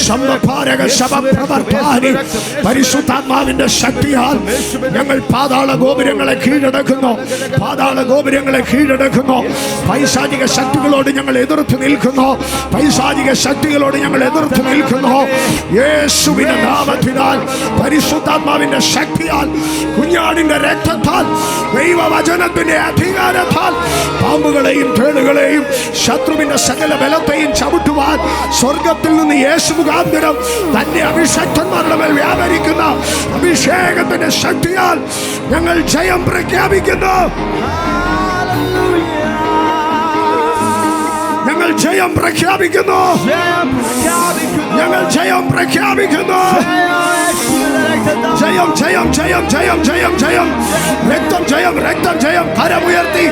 ശംഭഭാരക ശബപ്രവർത്താനി പരിശുദ്ധാത്മാവിന്റെ ശക്തിയാൽ ഞങ്ങൾ പാതാള ഗോപുരങ്ങളെ കീഴടക്കുന്നു. പാതാള ഗോപുരങ്ങളെ കീഴടക്കുന്നു. പൈശാചിക ശക്തികളോട് ഞങ്ങൾ എതിർത്ത് നിൽക്കുന്നു. പൈശാചിക ശക്തികളോട് ഞങ്ങൾ എതിർത്ത് നിൽക്കുന്നു. യേശുവിന്റെ നാമത്തിനാൽ പരിശുദ്ധാത്മാവിന്റെ ശക്തിയാൽ കുഞ്ഞാടിന്റെ രക്തത്താൽ ദൈവവചനത്തിന്റെ അധികാരത്താൽ പാമ്പുകളെയും തേളുകളെയും ശത്രുവിന്റെ സകല ബലത്തെയും ചവിട്ടുവാൻ സ്വർഗത്തിൽ നിന്ന് യേശു മുഖാന്തരം തന്റെ അഭിഷക്തന്മാരുടെ മേൽ വ്യാപരിക്കുന്ന അഭിഷേകത്തിന്റെ ശക്തിയാൽ ഞങ്ങൾ ജയം പ്രഖ്യാപിക്കുന്നു. ഞങ്ങൾ ജയം പ്രഖ്യാപിക്കുന്നു. ഞങ്ങൾ ജയം പ്രഖ്യാപിക്കുന്നു. ജയം ജയം ജയം ജയം ജയം ജയം. രക്തം ജയം, രക്തം ജയം. കരമുയർത്തി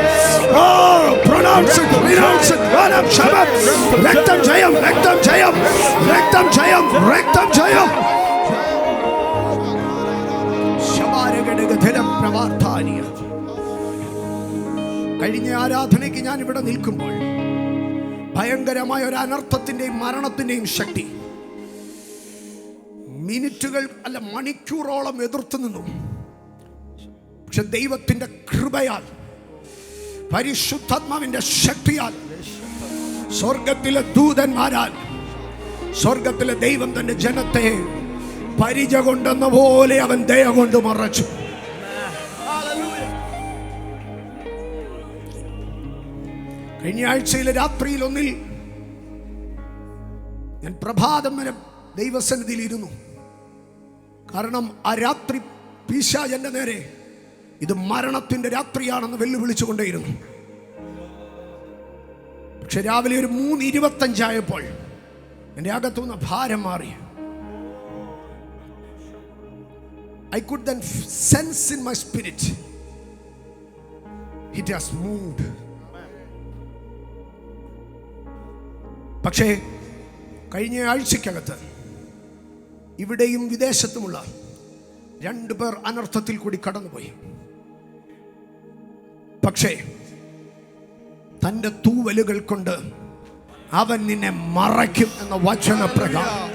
രക്തം ജയം, രക്തം ജയം, രക്തം ജയം, രക്തം ജയം. കഴിഞ്ഞ ആരാധനയ്ക്ക് ഞാൻ ഇവിടെ നിൽക്കുമ്പോൾ ഭയങ്കരമായ ഒരു അനർത്ഥത്തിന്റെയും മരണത്തിന്റെയും ശക്തി മിനിറ്റുകൾ അല്ല മണിക്കൂറോളം എതിർത്ത് നിന്നു. പക്ഷെ ദൈവത്തിന്റെ കൃപയാൽ പരിശുദ്ധാത്മാവിന്റെ ശക്തിയാൽ സ്വർഗത്തിലെ ദൂതന്മാരാൽ സ്വർഗത്തിലെ ദൈവം തന്റെ ജനത്തെ പരിച കൊണ്ടെന്ന പോലെ അവൻ ദയ കൊണ്ട് മറച്ചു. കഴിഞ്ഞ ആഴ്ചയിലെ രാത്രിയിൽ ഒന്നിൽ ഞാൻ പ്രഭാതം വരെ ദൈവസന്നിധിയിൽ ഇരുന്നു. കാരണം ആ രാത്രി പിശാച് എൻ്റെ നേരെ ഇത് മരണത്തിന്റെ രാത്രിയാണെന്ന് വെല്ലുവിളിച്ചുകൊണ്ടേയിരുന്നു. പക്ഷെ രാവിലെ ഒരു 3:25 എൻ്റെ അകത്തുനിന്ന് ഭാരം മാറി. I could then sense in my spirit it has moved. പക്ഷേ കഴിഞ്ഞ ആഴ്ചക്കകത്ത് ഇവിടെയും വിദേശത്തുമുള്ള 2 പേർ അനർത്ഥത്തിൽ കൂടി കടന്നുപോയി. പക്ഷേ തൻ്റെ തൂവലുകൾ കൊണ്ട് അവൻ നിന്നെ മറയ്ക്കും എന്ന വചനപ്രകാരം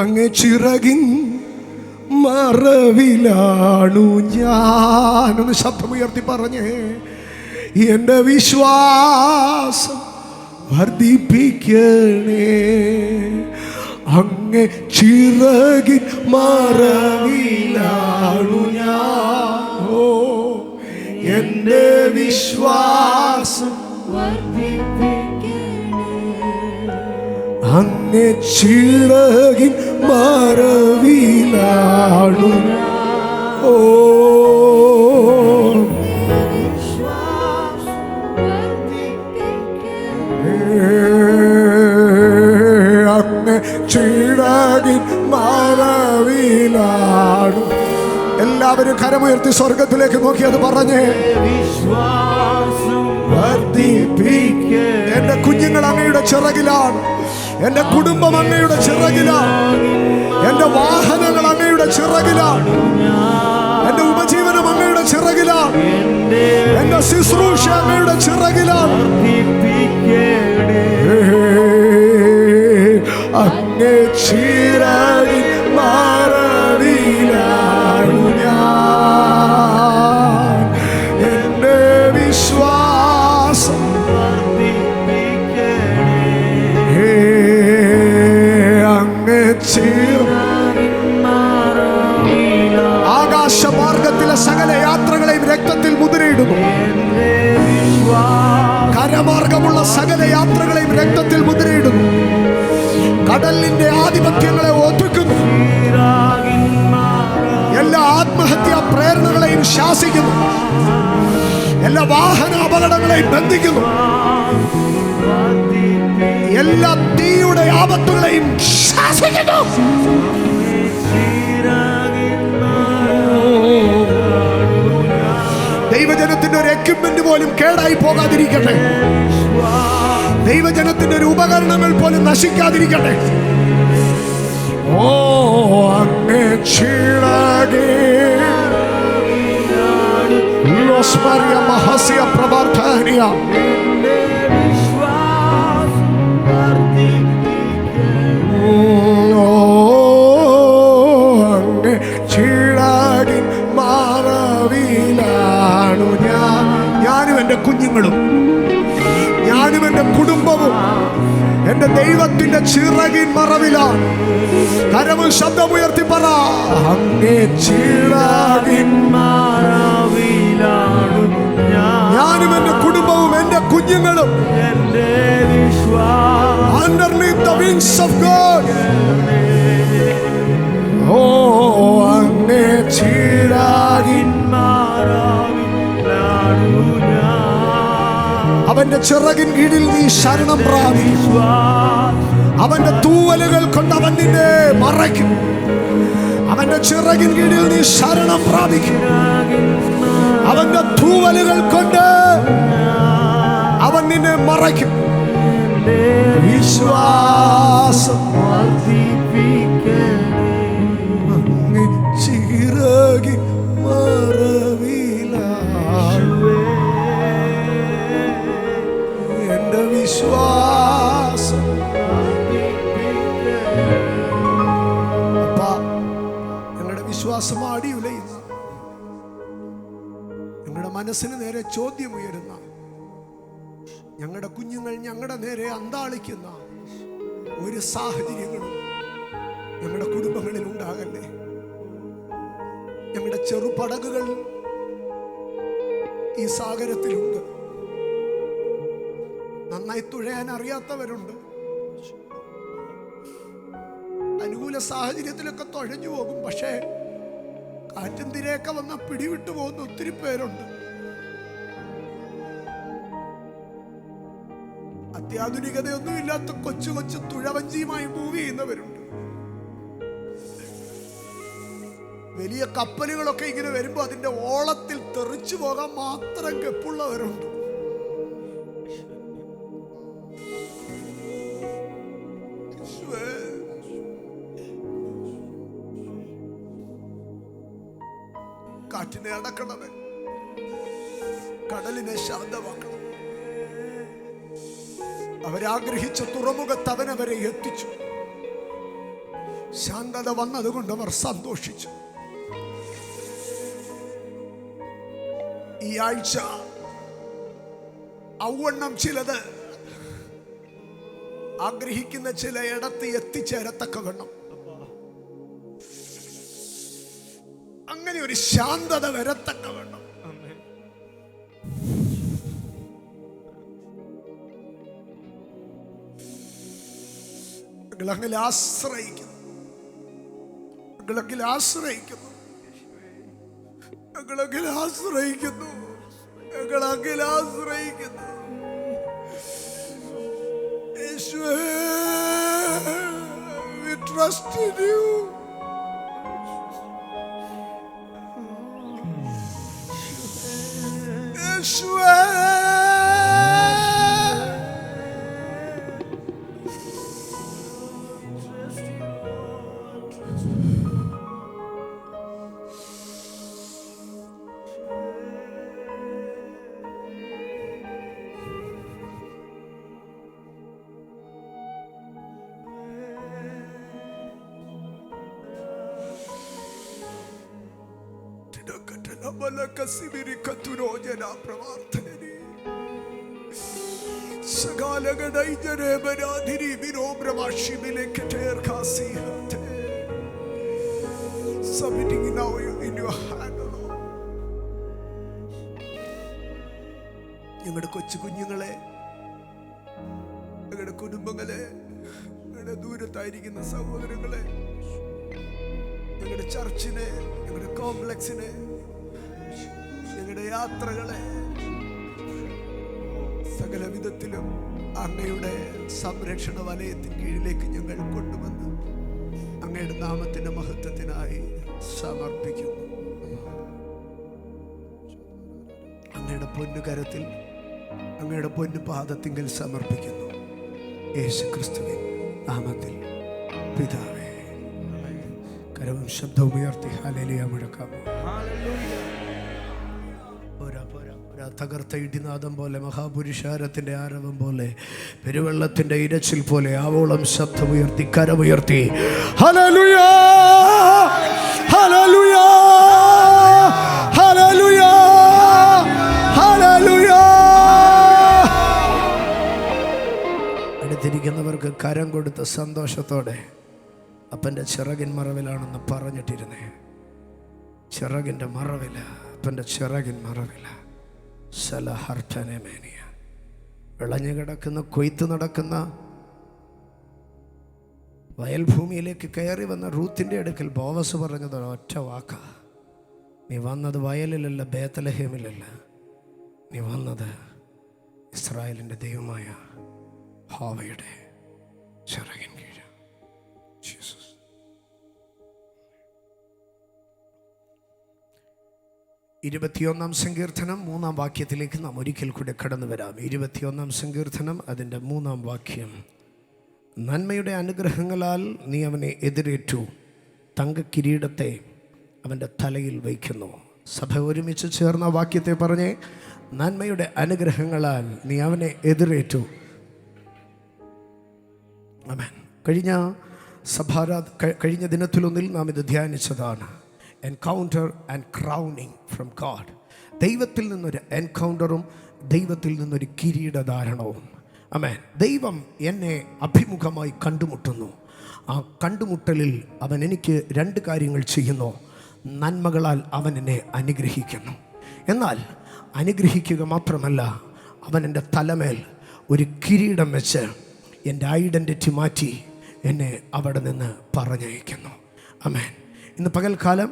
അങ്ങ് ചിറകിൻ മറവിലാണു ഞാൻ. ഒന്ന് ശബ്ദമുയർത്തി പറഞ്ഞേ, എൻ്റെ വിശ്വാസം വർദ്ധിപ്പിക്കണേ. അങ്ങ് ചിറകിൻ മറവിലാണു ഞാൻ. ഓ എൻ്റെ വിശ്വാസം അങ്ങ് ചിറകിൻ മറവിലാണു. ഓ അങ്ങ് ചിറകിൻ മറവിലാണു. എല്ലാവരും കരമുയർത്തി സ്വർഗത്തിലേക്ക് നോക്കി അത് പറഞ്ഞേ, എന്റെ കുഞ്ഞുങ്ങൾ അങ്ങയുടെ ചിറകിലാണ്. എന്റെ കുടുംബം അങ്ങയുടെ ചിറകിലാണ്. എന്റെ വാഹനങ്ങൾ അങ്ങയുടെ ചിറകിലാണ്. എന്റെ ഉപജീവനം അങ്ങയുടെ ചിറകിലാണ്. എന്റെ ശുശ്രൂഷ അങ്ങയുടെ ചിറകിലാണ്. അങ്ങ് ചിറകിൽ മറവിലാണു ഞാൻ. എന്റെ വിശ്വാസം അങ്ങ് ആകാശമാർഗത്തിലെ സകല യാത്രകളെയും രക്തത്തിൽ മുദ്രയിടുന്നു. കരമാർഗമുള്ള സകല യാത്രകളെയും രക്തത്തിൽ മുദ്രയിടുന്നു. കടലിന്റെ ആധിപത്യങ്ങളെ ഒതുക്കുന്നു. എല്ലാ ആത്മഹത്യാ പ്രേരണകളെയും ശാസിക്കുന്നു. എല്ലാ വാഹന അപകടങ്ങളെയും ബന്ധിക്കുന്നു. എല്ലാ തീയുടെ ആപത്തുകളെയും ശാസിക്കുന്നു. ദൈവജനത്തിന്റെ ഒരു എക്യുപ്മെന്റ് പോലും കേടായി പോകാതിരിക്കട്ടെ. ദൈവജനത്തിന്റെ ഒരു ഉപകരണങ്ങൾ പോലും നശിക്കാതിരിക്കട്ടെ. ഓ അങ്ങേ മഹസ്യ പ്രവർത്തനിയ ഞാനും എൻ്റെ കുഞ്ഞുങ്ങളും, ഞാനും എൻ്റെ കുടുംബവും എൻ്റെ ദൈവത്തിന്റെ ചിറകിൻ മറവിലാണ്. കരവും ശബ്ദമുയർത്തി പറ, അങ്ങേ ചിറകിൻ മറവിലാണ് ഞാനും എൻ്റെ കുടുംബവും എൻ്റെ കുഞ്ഞുങ്ങളും. Underneath the wings of God. ഓ അങ്ങേ ചിറകിൻ അവന്റെ ചിറകിൻ കീഴിൽ നീ ശരണം പ്രാപിക്കും. അവന്റെ തൂവലുകൾ കൊണ്ട് അവൻ നിന്നെ മറയ്ക്കും. അവന്റെ ചിറകിൻ കീഴിൽ നീ ശരണം പ്രാപിക്കും. അവന്റെ തൂവലുകൾ കൊണ്ട് അവൻ നിന്നെ മറയ്ക്കും. വിശ്വാസം ചിറകിൻ എന്റെ വിശ്വാസം. അപ്പാ, ഞങ്ങളുടെ വിശ്വാസം ആടിയുലയുന്ന, ഞങ്ങളുടെ മനസ്സിന് നേരെ ചോദ്യമുയരുന്ന, ഞങ്ങളുടെ കുഞ്ഞുങ്ങൾ ഞങ്ങളുടെ നേരെ അന്താളിക്കുന്ന ഒരു സാഹചര്യങ്ങളും ഞങ്ങളുടെ കുടുംബങ്ങളിൽ ഉണ്ടാകല്ലേ. ഞങ്ങളുടെ ചെറുപടകുകൾ ഈ സാഗരത്തിലുണ്ട്. നന്നായി തുഴയാൻ അറിയാത്തവരുണ്ട്. അനുകൂല സാഹചര്യത്തിലൊക്കെ തുഴഞ്ഞു പോകും. പക്ഷേ കാറ്റും തിരയൊക്കെ വന്ന പിടിവിട്ടു പോകുന്ന ഒത്തിരി പേരുണ്ട്. അത്യാധുനികതയൊന്നും ഇല്ലാത്ത കൊച്ചു കൊച്ചു തുഴവഞ്ചിയുമായി മൂവ് ചെയ്യുന്നവരുണ്ട്. വലിയ കപ്പലുകളൊക്കെ ഇങ്ങനെ വരുമ്പോ അതിന്റെ ഓളത്തിൽ തെറിച്ചു പോകാൻ മാത്രം കെപ്പുള്ളവരുണ്ട്. കാറ്റിനെ അടക്കണമേ, കടലിനെ ശാന്തമാക്കണം. അവരാഗ്രഹിച്ച തുറമുഖത്ത് അവനവരെ എത്തിച്ചു. ശാന്തത വന്നതുകൊണ്ട് അവർ സന്തോഷിച്ചു. ഈ ആഴ്ച ഔവണ്ണം ചിലത് ആഗ്രഹിക്കുന്ന ചില ഇടത്ത് എത്തിച്ചേരത്തക്കവണ്ണം അങ്ങനെ ഒരു ശാന്തത വരത്തക്കവണ്ണം ആശ്രയിക്കുന്നു. ആശ്രയിക്കുന്നു ആശ്രയിക്കുന്നു ആശ്രയിക്കുന്നു. യേശുവേ, we trust in you. യേശുവേ, Submitting now in your hand, Lord. ഞങ്ങളുടെ കൊച്ചു കുഞ്ഞുങ്ങളെ, ഞങ്ങളുടെ കുടുംബങ്ങളെ, ഞങ്ങളുടെ ദൂരത്തായിരിക്കുന്ന സഹോദരങ്ങളെ, ഞങ്ങളുടെ ചർച്ചിനെ, ഞങ്ങളുടെ കോംപ്ലക്സിനെ, ഞങ്ങളുടെ യാത്രകളെ സകല വിധത്തിലും അങ്ങയുടെ സംരക്ഷണ വലയത്തിന് കീഴിലേക്ക് ഞങ്ങൾ കൊണ്ടുവന്ന് അങ്ങയുടെ നാമത്തിന്റെ മഹത്വത്തിനായി സമർപ്പിക്കുന്നു. അങ്ങയുടെ പൊന്നുകരത്തിൽ, അങ്ങയുടെ പൊന്നു പാദത്തിങ്കൽ സമർപ്പിക്കുന്നു. യേശുക്രിസ്തുവിൻ നാമത്തിൽ പിതാവേ. കരവും ശബ്ദവും ഉയർത്തി ഹല്ലേലൂയ മുഴക്കാമോ? തകർത്ത ഇടിനാദം പോലെ, മഹാപുരുഷാരത്തിന്റെ ആരവം പോലെ, പെരുവെള്ളത്തിന്റെ ഇരച്ചിൽ പോലെ ആവോളം ശബ്ദമുയർത്തി കരമുയർത്തി ഹല്ലേലൂയ ഹല്ലേലൂയ ഹല്ലേലൂയ ഹല്ലേലൂയ. അടുത്തിരിക്കുന്നവർക്ക് കരം കൊടുത്ത സന്തോഷത്തോടെ അപ്പൻ്റെ ചിറകിൻ മറവിലാണെന്ന് പറഞ്ഞിട്ടിരുന്നേ. ചിറകിൻ്റെ മറവില, അപ്പൻ്റെ ചിറകിൻ മറവില. സലഹർത്തനമേനിയ വിളഞ്ഞു കിടക്കുന്ന, കൊയ്ത്ത് നടക്കുന്ന വയൽഭൂമിയിലേക്ക് കയറി വന്ന റൂത്തിൻ്റെ അടുക്കൽ ബോവസ് പറഞ്ഞത് ഒറ്റ വാക്ക: നീ വന്നത് വയലിലല്ല, ബേത്ലഹേമിലല്ല, നീ വന്നത് ഇസ്രായേലിൻ്റെ ദൈവമായ യഹോവയുടെ ചിറകിൻ കീഴ്. ജീസസ്. 21-ാം സങ്കീർത്തനം 3-ാം വാക്യത്തിലേക്ക് നാം ഒരിക്കൽ കൂടെ കടന്നു വരാം. 21-ാം സങ്കീർത്തനം അതിൻ്റെ 3-ാം വാക്യം: നന്മയുടെ അനുഗ്രഹങ്ങളാൽ നീ അവനെ എതിരേറ്റു, തങ്കക്കിരീടത്തെ അവൻ്റെ തലയിൽ വയ്ക്കുന്നു. സഭ ഒരുമിച്ച് ചേർന്ന വാക്യത്തെ പറഞ്ഞേ: നന്മയുടെ അനുഗ്രഹങ്ങളാൽ നീ അവനെ എതിരേറ്റു. ആമേൻ. കഴിഞ്ഞ ദിനത്തിലൊന്നിൽ നാം ഇത് ധ്യാനിച്ചതാണ്. Encounter and crowning from God. ദൈവത്തിൽ നിന്നൊരു എൻകൗണ്ടറും ദൈവത്തിൽ നിന്നൊരു കിരീടധാരണവും. ആമേൻ. ദൈവം എന്നെ അഭിമുഖമായി കണ്ടുമുട്ടുന്നു. ആ കണ്ടുമുട്ടലിൽ അവൻ എനിക്ക് 2 കാര്യങ്ങൾ ചെയ്യുന്നു. നന്മകളാൽ അവൻ എന്നെ അനുഗ്രഹിക്കുന്നു. എന്നാൽ അനുഗ്രഹിക്കുക മാത്രമല്ല, അവൻ എൻ്റെ തലമേൽ ഒരു കിരീടം വെച്ച് എൻ്റെ ഐഡൻറ്റിറ്റി മാറ്റി എന്നെ അവിടെ നിന്ന് പറഞ്ഞയക്കുന്നു. ആമേൻ. ഇന്ന് പകൽക്കാലം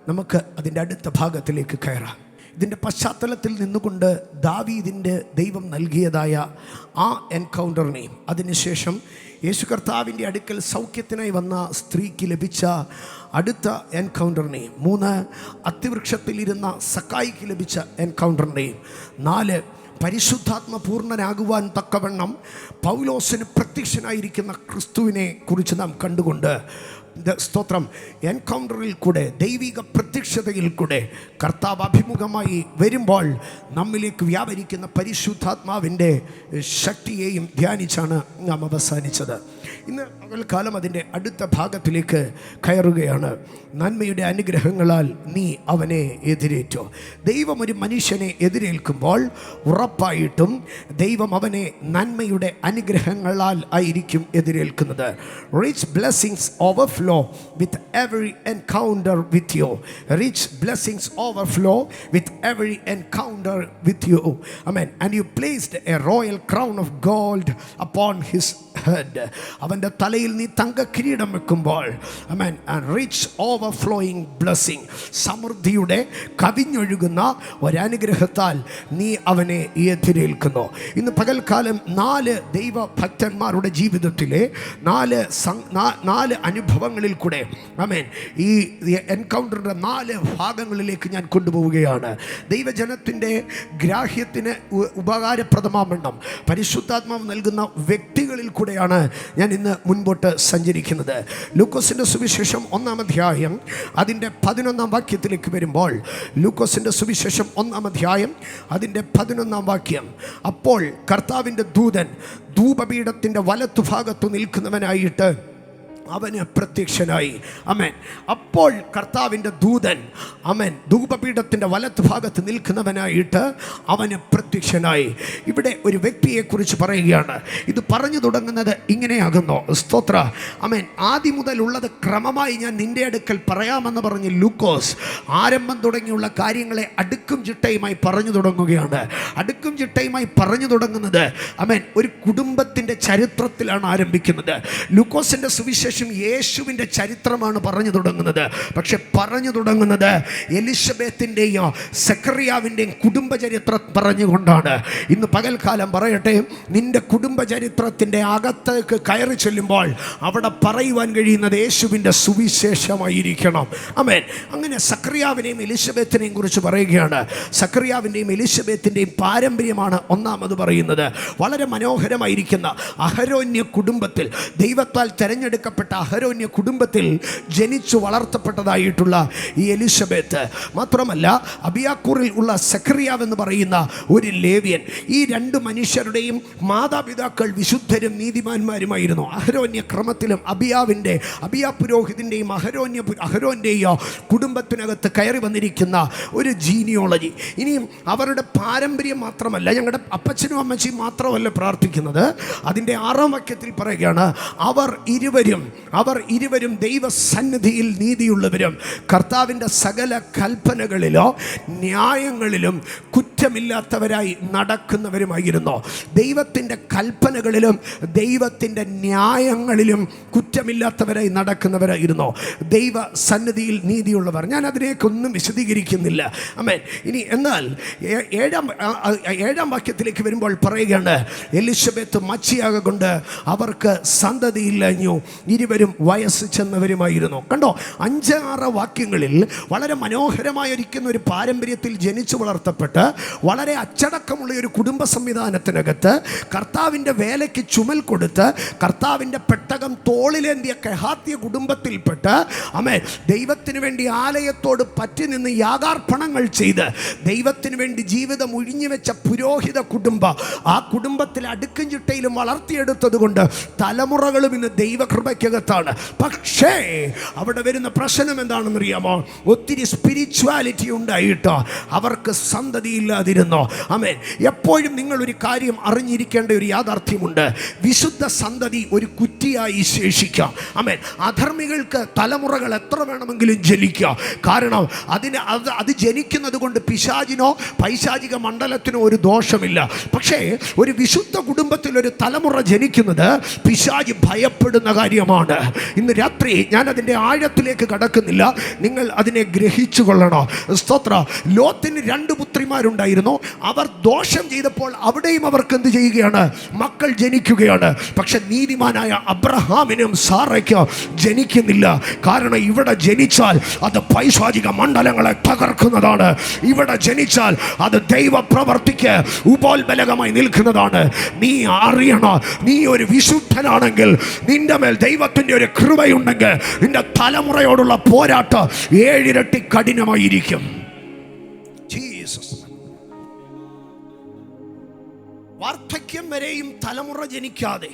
നമുക്ക് അതിൻ്റെ അടുത്ത ഭാഗത്തിലേക്ക് കയറാം. ഇതിൻ്റെ പശ്ചാത്തലത്തിൽ നിന്നുകൊണ്ട് ദാവീദിൻ്റെ ദൈവം നൽകിയതായ ആ എൻകൗണ്ടറിനെയും അതിനുശേഷം യേശു കർത്താവിൻ്റെ അടുക്കൽ സൗഖ്യത്തിനായി വന്ന സ്ത്രീക്ക് ലഭിച്ച അടുത്ത എൻകൗണ്ടറിനെയും, 3 അത്തിവൃക്ഷത്തിലിരുന്ന സക്കായിക്ക് ലഭിച്ച എൻകൗണ്ടറിനെയും, 4 പരിശുദ്ധാത്മ പൂർണ്ണനാകുവാൻ തക്കവണ്ണം പൗലോസിന് പ്രത്യക്ഷനായിരിക്കുന്ന ക്രിസ്തുവിനെ കുറിച്ച് നാം കണ്ടുകൊണ്ട് സ്തോത്രം, എൻകൗണ്ടറിൽ കൂടെ, ദൈവിക പ്രത്യക്ഷതയിൽ കൂടെ കർത്താവ് അഭിമുഖമായി വരുമ്പോൾ നമ്മിലേക്ക് വ്യാപരിക്കുന്ന പരിശുദ്ധാത്മാവിൻ്റെ ശക്തിയെയും ധ്യാനിച്ചാണ് നാം അവസാനിച്ചത്. ഇന്ന് പകൽക്കാലം അതിൻ്റെ അടുത്ത ഭാഗത്തിലേക്ക് കയറുകയാണ്. നന്മയുടെ അനുഗ്രഹങ്ങളാൽ നീ അവനെ എതിരേറ്റു. ദൈവം ഒരു മനുഷ്യനെ എതിരേൽക്കുമ്പോൾ ഉറപ്പായിട്ടും ദൈവം അവനെ നന്മയുടെ അനുഗ്രഹങ്ങളാൽ ആയിരിക്കും എതിരേൽക്കുന്നത്. Rich blessings overflow with every encounter with you. Rich blessings overflow with every encounter with you. Amen. And you placed a royal crown of gold upon his head. അവൻ്റെ തലയിൽ നീ തങ്ക കിരീടം വെക്കുമ്പോൾ, amen, and rich overflowing blessing, സമൃദ്ധിയുടെ കവിഞ്ഞൊഴുകുന്ന ഒരനുഗ്രഹത്താൽ നീ അവനെ എതിരേൽക്കുന്നു. ഇന്ന് പകൽക്കാലം 4 ദൈവഭക്തന്മാരുടെ ജീവിതത്തിലെ 4 അനുഭവങ്ങളിൽ കൂടെ, ആമേൻ, ഈ എൻകൗണ്ടറിൻ്റെ 4 ഭാഗങ്ങളിലേക്ക് ഞാൻ കൊണ്ടുപോവുകയാണ്. ദൈവജനത്തിൻ്റെ ഗ്രാഹ്യത്തിന് ഉപകാരപ്രദമാവണ്ണം പരിശുദ്ധാത്മാവ് നൽകുന്ന വ്യക്തികളിൽ കൂടെയാണ് ഞാൻ ഇന്ന് മുൻപോട്ട് സഞ്ചരിക്കുന്നത്. ലൂക്കോസിൻ്റെ സുവിശേഷം 1-ാം അധ്യായം അതിൻ്റെ 11-ാം വാക്യത്തിലേക്ക് വരുമ്പോൾ, ലൂക്കോസിൻ്റെ സുവിശേഷം 1-ാം അധ്യായം അതിൻ്റെ 11-ാം വാക്യം: അപ്പോൾ കർത്താവിൻ്റെ ദൂതൻ ധൂപപീഠത്തിൻ്റെ വലത്തുഭാഗത്തു നിൽക്കുന്നവനായിട്ട് അവന് പ്രത്യക്ഷനായി. ആമേൻ. അപ്പോൾ കർത്താവിൻ്റെ ദൂതൻ ആമേൻ ധൂപപീഠത്തിൻ്റെ വലത്ത് ഭാഗത്ത് നിൽക്കുന്നവനായിട്ട് അവന് പ്രത്യക്ഷനായി. ഇവിടെ ഒരു വ്യക്തിയെക്കുറിച്ച് പറയുകയാണ്. ഇത് പറഞ്ഞു തുടങ്ങുന്നത് ഇങ്ങനെയാകുന്നു. സ്തോത്ര. ആമേൻ. ആദ്യം മുതലുള്ളത് ക്രമമായി ഞാൻ നിന്റെ അടുക്കൽ പറയാമെന്ന് പറഞ്ഞ് ലൂക്കോസ് ആരംഭം തുടങ്ങിയുള്ള കാര്യങ്ങളെ അടുക്കും ചിട്ടയുമായി പറഞ്ഞു തുടങ്ങുകയാണ്. അടുക്കും ചിട്ടയുമായി പറഞ്ഞു തുടങ്ങുന്നത് ആമേൻ ഒരു കുടുംബത്തിൻ്റെ ചരിത്രത്തിലാണ് ആരംഭിക്കുന്നത്. ലൂക്കോസിൻ്റെ സുവിശേഷം യേശുവിൻ്റെ ചരിത്രമാണ് പറഞ്ഞു തുടങ്ങുന്നത്. പക്ഷെ പറഞ്ഞു തുടങ്ങുന്നത് എലിസബത്തിൻ്റെയും സക്കറിയാവിൻ്റെയും കുടുംബചരിത്രം പറഞ്ഞുകൊണ്ടാണ്. ഇന്ന് പകൽക്കാലം പറയട്ടെ, നിന്റെ കുടുംബചരിത്രത്തിൻ്റെ അകത്തേക്ക് കയറി ചെല്ലുമ്പോൾ അവിടെ പറയുവാൻ കഴിയുന്നത് യേശുവിൻ്റെ സുവിശേഷമായിരിക്കണം. ആമേൻ. അങ്ങനെ സക്കറിയാവിനെയും എലിസബത്തിനെയും കുറിച്ച് പറയുകയാണ്. സക്കറിയാവിൻ്റെയും എലിസബത്തിൻ്റെയും പാരമ്പര്യമാണ് ഒന്നാമത് പറയുന്നത്. വളരെ മനോഹരമായിരിക്കുന്ന അഹരോന്യ കുടുംബത്തിൽ, ദൈവത്താൽ തിരഞ്ഞെടുക്കപ്പെട്ട അഹരോന്യ കുടുംബത്തിൽ ജനിച്ചു വളർത്തപ്പെട്ടതായിട്ടുള്ള ഈ എലിസബത്ത് മാത്രമല്ല, അബിയാക്കൂറിൽ ഉള്ള സക്കറിയാവ് എന്ന് പറയുന്ന ഒരു ലേവ്യൻ. ഈ രണ്ട് മനുഷ്യരുടെയും മാതാപിതാക്കൾ വിശുദ്ധരും നീതിമാന്മാരുമായിരുന്നു. അഹരോന്യ ക്രമത്തിലും അബിയാ പുരോഹിതൻ്റെയും അഹരോൻ്റെയോ കുടുംബത്തിനകത്ത് കയറി വന്നിരിക്കുന്ന ഒരു ജീനിയോളജി. ഇനിയും അവരുടെ പാരമ്പര്യം മാത്രമല്ല, ഞങ്ങളുടെ അപ്പച്ചനും അമ്മച്ചിയും മാത്രമല്ല പ്രാർത്ഥിക്കുന്നത്. അതിൻ്റെ 6-ാം വാക്യത്തിൽ പറയുകയാണ്, അവർ ഇരുവരും ദൈവസന്നിധിയിൽ നീതിയുള്ളവരും കർത്താവിൻ്റെ സകല കൽപ്പനകളിലോ ന്യായങ്ങളിലും കുറ്റമില്ലാത്തവരായി നടക്കുന്നവരുമായിരുന്നു. ദൈവത്തിൻ്റെ കൽപ്പനകളിലും ദൈവത്തിൻ്റെ ന്യായങ്ങളിലും കുറ്റമില്ലാത്തവരായി നടക്കുന്നവരായിരുന്നു. ദൈവസന്നിധിയിൽ നീതിയുള്ളവർ. ഞാൻ അതിനെയൊന്നും വിശദീകരിക്കുന്നില്ല. ആമേൻ. ഇനി എന്നാൽ 7-ാം വാക്യത്തിലേക്ക് വരുമ്പോൾ പറയുകയാണ്, എലിസബത്ത് മച്ചിയാകൊണ്ട് അവർക്ക് സന്തതിയില്ലഞ്ഞു, ഇരുവരും വയസ്സ് ചെന്നവരുമായിരുന്നു. കണ്ടോ, 5-6 വാക്യങ്ങളിൽ വളരെ മനോഹരമായിരിക്കുന്ന ഒരു പാരമ്പര്യത്തിൽ ജനിച്ചു വളർത്തപ്പെട്ട് വളരെ അച്ചടക്കമുള്ള ഒരു കുടുംബ സംവിധാനത്തിനകത്ത് കർത്താവിൻ്റെ വേലയ്ക്ക് ചുമൽ കൊടുത്ത് കർത്താവിൻ്റെ പെട്ടകം തോളിലേന്തിയ കെഹാത്യ കുടുംബത്തിൽപ്പെട്ട് ആമേൻ ദൈവത്തിന് വേണ്ടി ആലയത്തോട് പറ്റി നിന്ന് യാഗാർപ്പണങ്ങൾ ചെയ്ത് ദൈവത്തിന് വേണ്ടി ജീവിതം ഒഴിഞ്ഞു വെച്ച പുരോഹിത കുടുംബം, ആ കുടുംബത്തിൽ അടുക്കും ചിട്ടയിലും വളർത്തിയെടുത്തത് കൊണ്ട് തലമുറകളും ഇന്ന് ദൈവകൃപയ്ക്കകത്താണ്. പക്ഷേ അവിടെ വരുന്ന പ്രശ്നം എന്താണെന്നറിയാമോ? ഒത്തിരി സ്പിരിച്വാലിറ്റി ഉണ്ടായിട്ടോ അവർക്ക് സന്തതിയില്ലാതിരുന്നോ. ആമേൻ. എപ്പോഴും നിങ്ങളൊരു കാര്യം അറിഞ്ഞിരിക്കേണ്ട ഒരു യാഥാർത്ഥ്യമുണ്ട്. വിശുദ്ധ സന്തതി ഒരു കുറ്റിയായി ശേഷിക്കാം. ആമേൻ. അധർമ്മികൾക്ക് തലമുറകൾ എത്ര വേണമെങ്കിലും ജനിക്കാം. കാരണം അത് ജനിക്കുന്നത് കൊണ്ട് പിശാചിനോ പൈശാചിക മണ്ഡലത്തിനോ ഒരു ദോഷമില്ല. പക്ഷേ ഒരു വിശുദ്ധ കുടുംബത്തിൽ ഒരു തലമുറ ജനിക്കുന്നത് പിശാചി ഭയപ്പെടുന്ന കാര്യമാണ്. ഇന്ന് രാത്രി ഞാൻ അതിൻ്റെ ആഴത്തിലേക്ക് കടക്കുന്നില്ല, നിങ്ങൾ അതിനെ ഗ്രഹിച്ചു കൊള്ളണം. സ്തോത്ര. ലോത്തിന് 2 പുത്രിമാരുണ്ടായിരുന്നു. അവർ ദോഷം ചെയ്തപ്പോൾ അവിടെയും അവർക്ക് എന്ത് ചെയ്യുകയാണ്? മക്കൾ ജനിക്കുകയാണ്. പക്ഷെ നീതിമാനായ അബ്രഹാമിനും സാറയ്ക്കും ജനിക്കുന്നില്ല. കാരണം ഇവിടെ ജനിച്ചാൽ അത് പൈശാചിക മണ്ഡലങ്ങളെ തകർക്കുന്നതാണ്. ഇവിടെ ജനിച്ചാൽ അത് ദൈവ പ്രവർത്തിക്ക് ഉപോത്ബലകമായി നിൽക്കുന്നതാണ്. നീ അറിയണം, നീ ഒരു വിശുദ്ധനാണെങ്കിൽ, നിന്റെ മേൽ ദൈവത്തിൻ്റെ ഒരു കൃപയുണ്ടെങ്കിൽ നിന്റെ തലമുറയോടുള്ള പോരാട്ടം 7 ഇരട്ടി കഠിനമായിരിക്കും. ജീസസ്. വാർദ്ധക്യം വരെയും തലമുറ ജനിക്കാതെ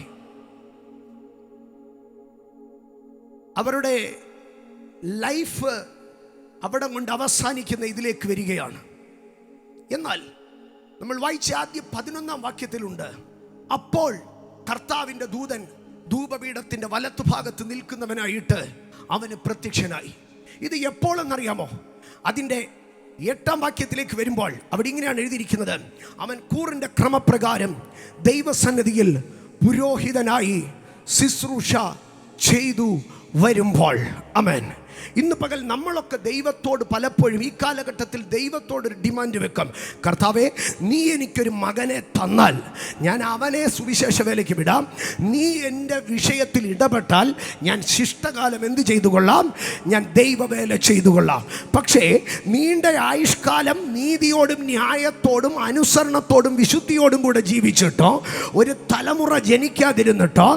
അവരുടെ ലൈഫ് അവിടെ കൊണ്ട് അവസാനിക്കുന്ന ഇതിലേക്ക് വരികയാണ്. എന്നാൽ നമ്മൾ വായിച്ച ആദ്യ 11-ാം വാക്യത്തിലുണ്ട്, അപ്പോൾ കർത്താവിൻ്റെ ദൂതൻ ധൂപപീഠത്തിൻ്റെ വലത്തുഭാഗത്ത് നിൽക്കുന്നവനായിട്ട് അവന് പ്രത്യക്ഷനായി. ഇത് എപ്പോഴെന്നറിയാമോ? അതിൻ്റെ 8-ാം വാക്യത്തിലേക്ക് വരുമ്പോൾ അവിടെ ഇങ്ങനെയാണ് എഴുതിയിരിക്കുന്നത്, അവൻ കൂറിൻ്റെ ക്രമപ്രകാരം ദൈവസന്നിധിയിൽ പുരോഹിതനായി ശുശ്രൂഷ ചെയ്തു വരുമ്പോൾ. ആമേൻ. ഇന്ന് പകൽ നമ്മളൊക്കെ ദൈവത്തോട് പലപ്പോഴും ഈ കാലഘട്ടത്തിൽ ദൈവത്തോടൊരു ഡിമാൻഡ് വെക്കാം. കർത്താവേ, നീ എനിക്കൊരു മകനെ തന്നാൽ ഞാൻ അവനെ സുവിശേഷ വേലയ്ക്ക് വിടാം. നീ എൻ്റെ വിഷയത്തിൽ ഇടപെട്ടാൽ ഞാൻ ശിഷ്ടകാലം എന്ത് ചെയ്തു കൊള്ളാം? ഞാൻ ദൈവവേല ചെയ്തു കൊള്ളാം. പക്ഷേ നീണ്ട ആയുഷ്കാലം നീതിയോടും ന്യായത്തോടും അനുസരണത്തോടും വിശുദ്ധിയോടും കൂടെ ജീവിച്ചിട്ടോ ഒരു തലമുറ ജനിക്കാതിരുന്നിട്ടോ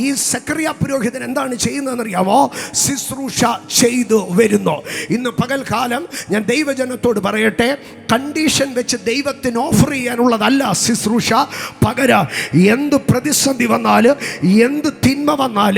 ഈ സക്കറിയ പുരോഹിതൻ എന്താണ് ചെയ്യുന്നതെന്നറിയാമോ? ശുശ്രൂഷ ചെയ്തു വരുന്നു. ഇന്ന് പകൽക്കാലം ഞാൻ ദൈവജനത്തോട് പറയട്ടെ, കണ്ടീഷൻ വെച്ച് ദൈവത്തിന് ഓഫർ ചെയ്യാനുള്ളതല്ല ശുശ്രൂഷ. പകരം എന്ത് പ്രതിസന്ധി വന്നാൽ, എന്ത് തിന്മ വന്നാൽ,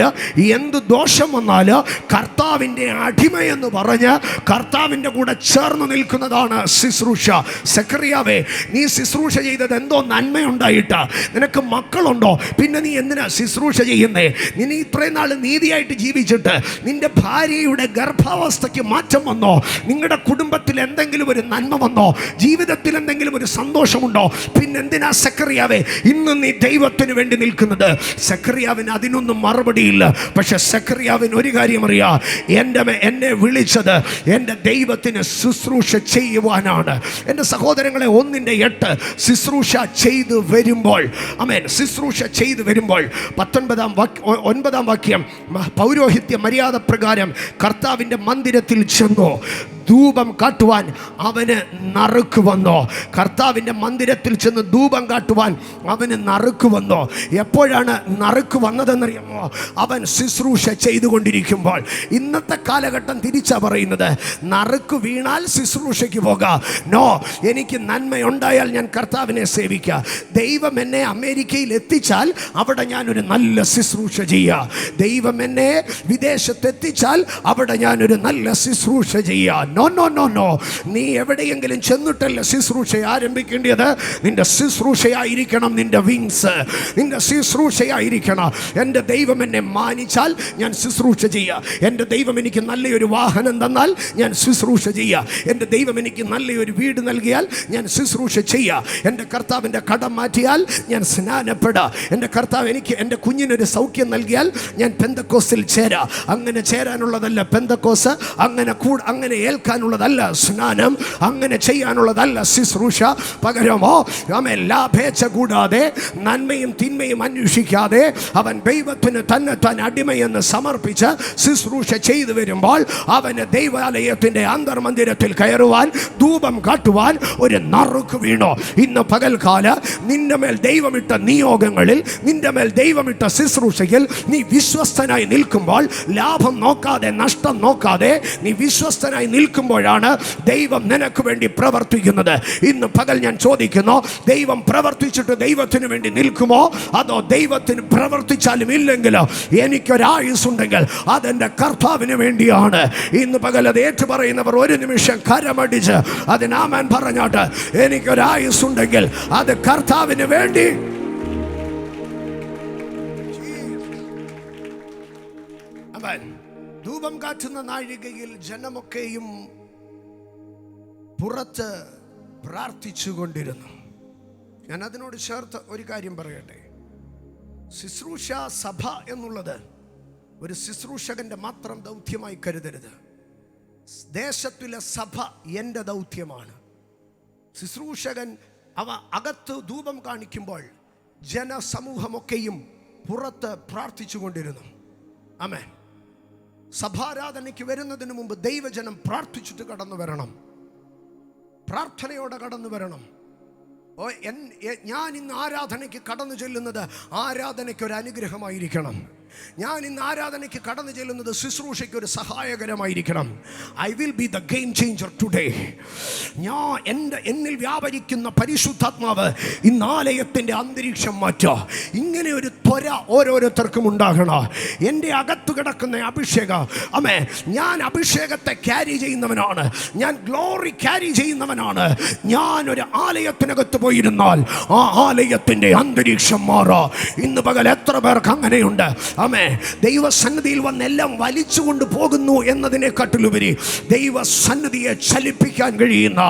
എന്ത് ദോഷം വന്നാൽ, കർത്താവിൻ്റെ അടിമയെന്ന് പറഞ്ഞ് കർത്താവിൻ്റെ കൂടെ ചേർന്ന് നിൽക്കുന്നതാണ് ശുശ്രൂഷ. സെക്കറിയാവേ, നീ ശുശ്രൂഷ ചെയ്തത് എന്തോ നന്മയുണ്ടായിട്ട്, നിനക്ക് മക്കളുണ്ടോ, പിന്നെ നീ എന്തിനാ ശുശ്രൂഷ ചെയ്യുന്നേ? നീ ഇത്രയും നാൾ നീതിയായിട്ട് ജീവിച്ചിട്ട് നിന്റെ ഭാര്യയുടെ ഗർഭാവസ്ഥയ്ക്ക് മാറ്റം വന്നോ? നിങ്ങളുടെ കുടുംബത്തിൽ എന്തെങ്കിലും ഒരു നന്മ വന്നോ? ജീവിതത്തിൽ എന്തെങ്കിലും ഒരു സന്തോഷമുണ്ടോ? പിന്നെന്തിനാ സെക്കറിയാവേ ഇന്ന് നീ ദൈവത്തിന് വേണ്ടി നിൽക്കുന്നത്? സെക്കറിയാവിന് അതിനൊന്നും മറുപടിയില്ല. പക്ഷെ സെക്കറിയാവിന് ഒരു കാര്യം അറിയാം, എന്നെ വിളിച്ചത് എൻ്റെ ദൈവത്തിന് ശുശ്രൂഷ ചെയ്യുവാനാണ്. എൻ്റെ സഹോദരങ്ങളെ, 1:8 ശുശ്രൂഷ ചെയ്തു വരുമ്പോൾ, ആമേൻ, ശുശ്രൂഷ ചെയ്തു വരുമ്പോൾ 9-ാം വാക്യം, പൗരോഹിത്യ മര്യാദ പ്രകാരം കർത്താവിൻ്റെ മന്ദിരത്തിൽ ചെന്നു ധൂപം കാട്ടുവാൻ അവന് നറുക്ക് വന്നോ. കർത്താവിൻ്റെ മന്ദിരത്തിൽ ചെന്ന് ധൂപം കാട്ടുവാൻ അവന് നറുക്ക് വന്നോ. എപ്പോഴാണ് നറുക്ക് വന്നതെന്നറിയാമോ? അവൻ ശുശ്രൂഷ ചെയ്തുകൊണ്ടിരിക്കുമ്പോൾ. ഇന്നത്തെ കാലഘട്ടം തിരിച്ചാ പറയുന്നത്, നറുക്ക് വീണാൽ ശുശ്രൂഷയ്ക്ക് പോകാം. നോ, എനിക്ക് നന്മയുണ്ടായാൽ ഞാൻ കർത്താവിനെ സേവിക്കുക. ദൈവം എന്നെ അമേരിക്കയിൽ എത്തിച്ചാൽ അവിടെ ഞാനൊരു നല്ല ശുശ്രൂഷ ചെയ്യുക. ദൈവം എന്നെ വിദേശത്തെത്തിച്ചാൽ അവിടെ ഞാനൊരു നല്ല ശുശ്രൂഷ ചെയ്യുക. നോ നോ നോ നോ, നീ എവിടെയെങ്കിലും ചെന്നിട്ടല്ല ശുശ്രൂഷ ആരംഭിക്കേണ്ടത്. നിന്റെ ശുശ്രൂഷയായിരിക്കണം നിന്റെ വിങ്സ്, നിന്റെ ശുശ്രൂഷയായിരിക്കണം. എൻ്റെ ദൈവം എന്നെ മാനിച്ചാൽ ഞാൻ ശുശ്രൂഷ ചെയ്യുക. എൻ്റെ ദൈവം എനിക്ക് നല്ലൊരു വാഹനം തന്നാൽ ഞാൻ ശുശ്രൂഷ ചെയ്യുക. എൻ്റെ ദൈവം എനിക്ക് നല്ലൊരു വീട് നൽകിയാൽ ഞാൻ ശുശ്രൂഷ ചെയ്യുക. എൻ്റെ കർത്താവിൻ്റെ കടം മാറ്റിയാൽ ഞാൻ സ്നാനപ്പെടുക. എൻ്റെ കർത്താവ് എനിക്ക് എൻ്റെ കുഞ്ഞിനൊരു സൗഖ്യം നൽകിയാൽ ഞാൻ പെന്തക്കോസിൽ ചേരാ. അങ്ങനെ ചേരാനുള്ളതല്ല പെന്തക്കോസ്, അങ്ങനെ ഏൽക്കാനുള്ളതല്ല സ്നാനം, അങ്ങനെ ചെയ്യാനുള്ളതല്ല ശുശ്രൂഷ. പകരമോ അവൻ ലാഭേച്ഛ കൂടാതെ നന്മയും തിന്മയും അന്വേഷിക്കാതെ അവൻ ദൈവത്തിന് തന്നെ താൻ അടിമയെന്ന് സമർപ്പിച്ച് ശുശ്രൂഷ ചെയ്തു വരുമ്പോൾ അവന് ദൈവാലയത്തിൻ്റെ അന്തർമന്ദിരത്തിൽ കയറുവാൻ, ധൂപം കാട്ടുവാൻ ഒരു നറുക്ക് വീണു. ഇന്ന് പകൽക്കാല നിന്റെ മേൽ ദൈവമിട്ട നിയോഗങ്ങളിൽ, നിന്റെ മേൽ ദൈവമിട്ട ശുശ്രൂഷയിൽ നീ വിശ്വസ്തനായി നിൽക്കുമ്പോൾ, ലാഭം നോക്കാതെ നഷ്ടം നോക്കാതെ നീ വിശ്വസ്തനായി നിൽക്കുമ്പോഴാണ് ദൈവം നിനക്ക് വേണ്ടി പ്രവർത്തിക്കുന്നത്. ഇന്ന് പകൽ ഞാൻ ചോദിക്കുന്നു, ദൈവം പ്രവർത്തിച്ചിട്ട് ദൈവത്തിന് വേണ്ടി നിൽക്കുമോ? അതോ ദൈവത്തിന് പ്രവർത്തിച്ചാലും ഇല്ലെങ്കിലോ എനിക്കൊരായുസുണ്ടെങ്കിൽ അതെൻ്റെ കർത്താവിന് വേണ്ടിയാണ്. ഇന്ന് പകൽ അത് ഏറ്റുപറയുന്നവർ ഒരു നിമിഷം കരമടിച്ച് അതിന് ആമേൻ പറഞ്ഞാട്ട്, എനിക്കൊരായുസുണ്ടെങ്കിൽ അത് കർത്താവിന് വേണ്ടി. ധൂപം കാറ്റുന്ന നാഴികയിൽ ജനമൊക്കെയും പുറത്ത് പ്രാർത്ഥിച്ചുകൊണ്ടിരുന്നു. ഞാൻ അതിനോട് ചേർത്ത് ഒരു കാര്യം പറയട്ടെ. ശുശ്രൂഷ സഭ എന്നുള്ളത് ഒരു ശുശ്രൂഷകന്റെ മാത്രം ദൗത്യമായി കരുതരുത്. ദേശത്തിലെ സഭ എൻ്റെ ദൗത്യമാണ്. ശുശ്രൂഷകൻ അകത്ത് ധൂപം കാണിക്കുമ്പോൾ ജനസമൂഹമൊക്കെയും പുറത്ത് പ്രാർത്ഥിച്ചുകൊണ്ടിരുന്നു. ആമേൻ. സഭാരാധനയ്ക്ക് വരുന്നതിന് മുമ്പ് ദൈവജനം പ്രാർത്ഥിച്ചിട്ട് കടന്നു വരണം, പ്രാർത്ഥനയോടെ കടന്നു വരണം. ഞാൻ ഇന്ന് ആരാധനയ്ക്ക് കടന്നു ചെല്ലുന്നത് ആരാധനയ്ക്ക് ഒരു അനുഗ്രഹമായിരിക്കണം. ഞാൻ ഇന്ന് ആരാധനയ്ക്ക് കടന്നു ചെല്ലുന്നത് ശുശ്രൂഷയ്ക്ക് ഒരു സഹായകരമായിരിക്കണം. I will be the game changer today. എന്നിൽ വ്യാപരിക്കുന്ന പരിശുദ്ധാത്മാവ് ഇന്ന് ആലയത്തിൻ്റെ അന്തരീക്ഷം മാറ്റുക. ഇങ്ങനെ ഒരു ത്വര ഓരോരുത്തർക്കും ഉണ്ടാകണം. എൻ്റെ അകത്ത് കിടക്കുന്ന അഭിഷേകം, അമ്മേ, ഞാൻ അഭിഷേകത്തെ ക്യാരി ചെയ്യുന്നവനാണ്, ഞാൻ ഗ്ലോറി ക്യാരി ചെയ്യുന്നവനാണ്. ഞാൻ ഒരു ആലയത്തിനകത്ത് പോയിരുന്നാൽ ആ ആലയത്തിൻ്റെ അന്തരീക്ഷം മാറാം. ഇന്ന് പകൽ എത്ര പേർക്ക് അങ്ങനെയുണ്ട്? ആമേ, ദൈവസന്നിധിയിൽ വന്നെല്ലാം വലിച്ചുകൊണ്ട് പോകുന്നു എന്നതിനെക്കാട്ടിലുപരി ദൈവസന്നിധിയെ ചലിപ്പിക്കാൻ കഴിയുന്ന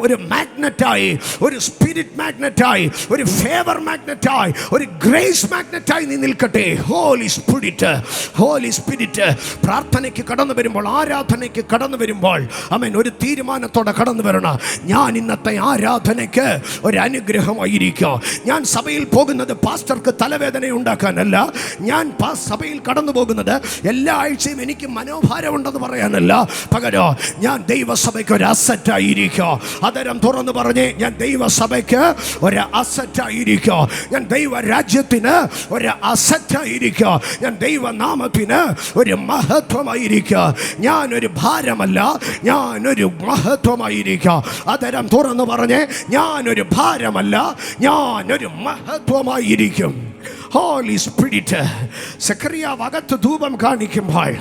ഒരു മാഗ്നറ്റായി, ഒരു സ്പിരിറ്റ് മാഗ്നറ്റായി, ഒരു ഫേവർ മാഗ്നറ്റായി, ഒരു ഗ്രേസ് മാഗ്നറ്റായി നീ നിൽക്കട്ടെ. ഹോളി സ്പിരിറ്റ് പ്രാർത്ഥനയ്ക്ക് കടന്നു വരുമ്പോൾ, ആരാധനയ്ക്ക് കടന്നു വരുമ്പോൾ, ആമേൻ, ഒരു തീരുമാനത്തോടെ കടന്നു വരണം. ഞാൻ ഇന്നത്തെ ആരാധനയ്ക്ക് ഒരു അനുഗ്രഹമായിരിക്കും. ഞാൻ സഭയിൽ പോകുന്നത് പാസ്റ്റർക്ക് തലവേദന ഉണ്ടാക്കാനല്ല, ഞാൻ സഭയിൽ കടന്നു പോകുന്നത് എല്ലാ ആഴ്ചയും എനിക്ക് മനോഭാരമുണ്ടെന്ന് പറയാനല്ല, പകരോ ഞാൻ ദൈവസഭയ്ക്ക് ഒരു അസറ്റായിരിക്കോ. അതരം തുറന്ന് പറഞ്ഞേ, ഞാൻ ദൈവസഭയ്ക്ക് ഒരു അസറ്റായിരിക്കോ. ഞാൻ ദൈവരാജ്യത്തിന് ഒരു അസറ്റായിരിക്കോ. ഞാൻ ദൈവനാമത്തിന് ഒരു മഹത്വമായിരിക്കോ. ഞാനൊരു ഭാരമല്ല, ഞാനൊരു മഹത്വമായിരിക്കോ. അതരം തുറന്ന് പറഞ്ഞേ, ഞാനൊരു ഭാരമല്ല, ഞാനൊരു മഹത്വമായിരിക്കും. Holy spirit. സെക്കറിയാവ് അകത്ത് ധൂപം കാണിക്കുമ്പോൾ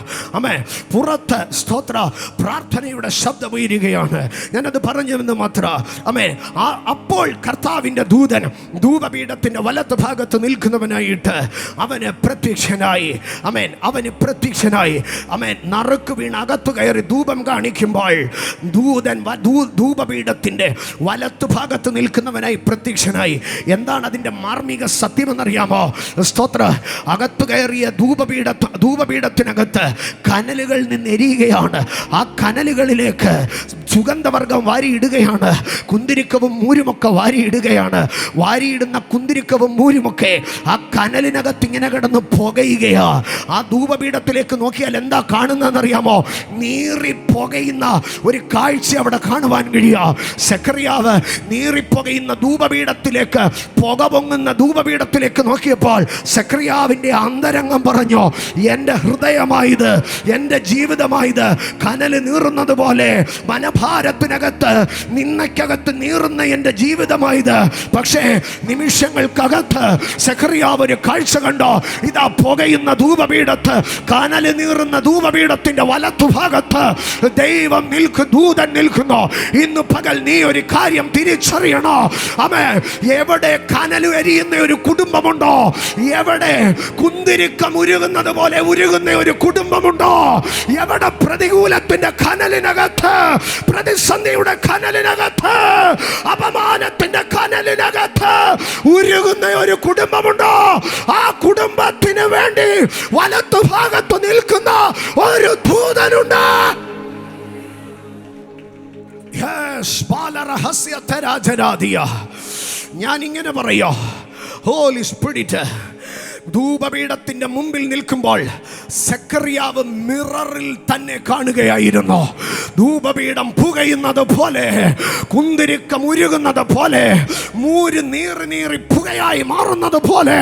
പുറത്ത് സ്തോത്ര പ്രാർത്ഥനയുടെ ശബ്ദം ഉയരുകയാണ്. ഞാനത് പറഞ്ഞെന്ന് മാത്രം. അപ്പോൾ കർത്താവിൻ്റെ ദൂതൻ ധൂപപീഠത്തിൻ്റെ വലത്ത് ഭാഗത്ത് നിൽക്കുന്നവനായിട്ട് അവന് പ്രത്യക്ഷനായി. അവന് പ്രത്യക്ഷനായി. നറുക്ക് വീണ് അകത്ത് കയറി ധൂപം കാണിക്കുമ്പോൾ ദൂതൻ ധൂപപീഠത്തിൻ്റെ വലത്ത് ഭാഗത്ത് നിൽക്കുന്നവനായി പ്രത്യക്ഷനായി. എന്താണ് അതിൻ്റെ മാർമിക സത്യമെന്നറിയാമോ? സ്തോത്ര, അകത്ത് കയറിയ ധൂപപീഠത്തിനകത്ത് കനലുകൾ നിന്ന് എരിയുകയാണ്. ആ കനലുകളിലേക്ക് സുഗന്ധവർഗം വാരിയിടുകയാണ്. കുന്തിരിക്കവും മൂരുമൊക്കെ വാരിയിടുകയാണ്. വാരിയിടുന്ന കുന്തിരിക്കവും മൂരുമൊക്കെ ആ കനലിനകത്ത് ഇങ്ങനെ കിടന്ന് പുകയുകയാ. ആ ധൂപപീഠത്തിലേക്ക് നോക്കിയാൽ എന്താ കാണുന്നതെന്നറിയാമോ? നീറിപ്പുകയുന്ന ഒരു കാഴ്ച അവിടെ കാണുവാൻ കഴിയുക. സെക്കറിയാവ് നീറിപ്പുകയുന്ന ധൂപപീഠത്തിലേക്ക്, പുക പൊങ്ങുന്ന ധൂപപീഠത്തിലേക്ക് നോക്കിയപ്പോൾ സെക്കറിയാവിൻ്റെ അന്തരംഗം പറഞ്ഞു, എൻ്റെ ഹൃദയമായത്, എൻ്റെ ജീവിതമായത് കനല് നീറുന്നത് പോലെ മനഭാരത്തിനകത്ത്, നിന്നയ്ക്കകത്ത് നീറുന്ന എൻ്റെ ജീവിതമായത്. പക്ഷേ നിമിഷങ്ങൾക്കകത്ത് സെക്കറിയാവ് ഒരു കാഴ്ച കണ്ടോ. ഇതാ പുകയുന്ന ധൂപപീഠത്ത്, കനല് നീറുന്ന ധൂപപീഠത്തിന്റെ വലത്തുഭാഗത്ത് ദൈവം ദൂതൻ നിൽക്കുന്നു. ഇന്ന് പകൽ നീ ഒരു കാര്യം തിരിച്ചറിയണോ? എവിടെ കനല് എരിയുന്ന ഒരു കുടുംബമുണ്ടോ? എവിടെ കുന്തിരിക്കം ഉരുകുന്നത് പോലെ ഉരുകുന്ന ഒരു കുടുംബമുണ്ടോ? എവിടെ പ്രതികൂലത്തിന്റെ കനലിനകത്ത്, പ്രതിസന്ധിയുടെ കനലിനകത്ത്, അപമാനത്തിന്റെ കനലിനകത്ത് ഉരുകുന്ന ഒരു കുടുംബമുണ്ടോ? ആ കുടുംബത്തിന് വേണ്ടി വലത്തു ഭാഗത്ത് നിൽക്കുന്ന ഒരു ദൂതനുണ്ട്. ഞാൻ ഇങ്ങനെ പറയാ, ഹോളി സ്പിരിറ്റ് ധൂപപീഠത്തിന്റെ മുമ്പിൽ നിൽക്കുമ്പോൾ സെക്കറിയാവ് മിററിൽ തന്നെ കാണുകയായിരുന്നു. ധൂപപീഠം പുകയുന്നത് പോലെ, കുന്തിരിക്കം ഉരുകുന്നത് പോലെ, മൂര് നീറി പുകയായി മാറുന്നത് പോലെ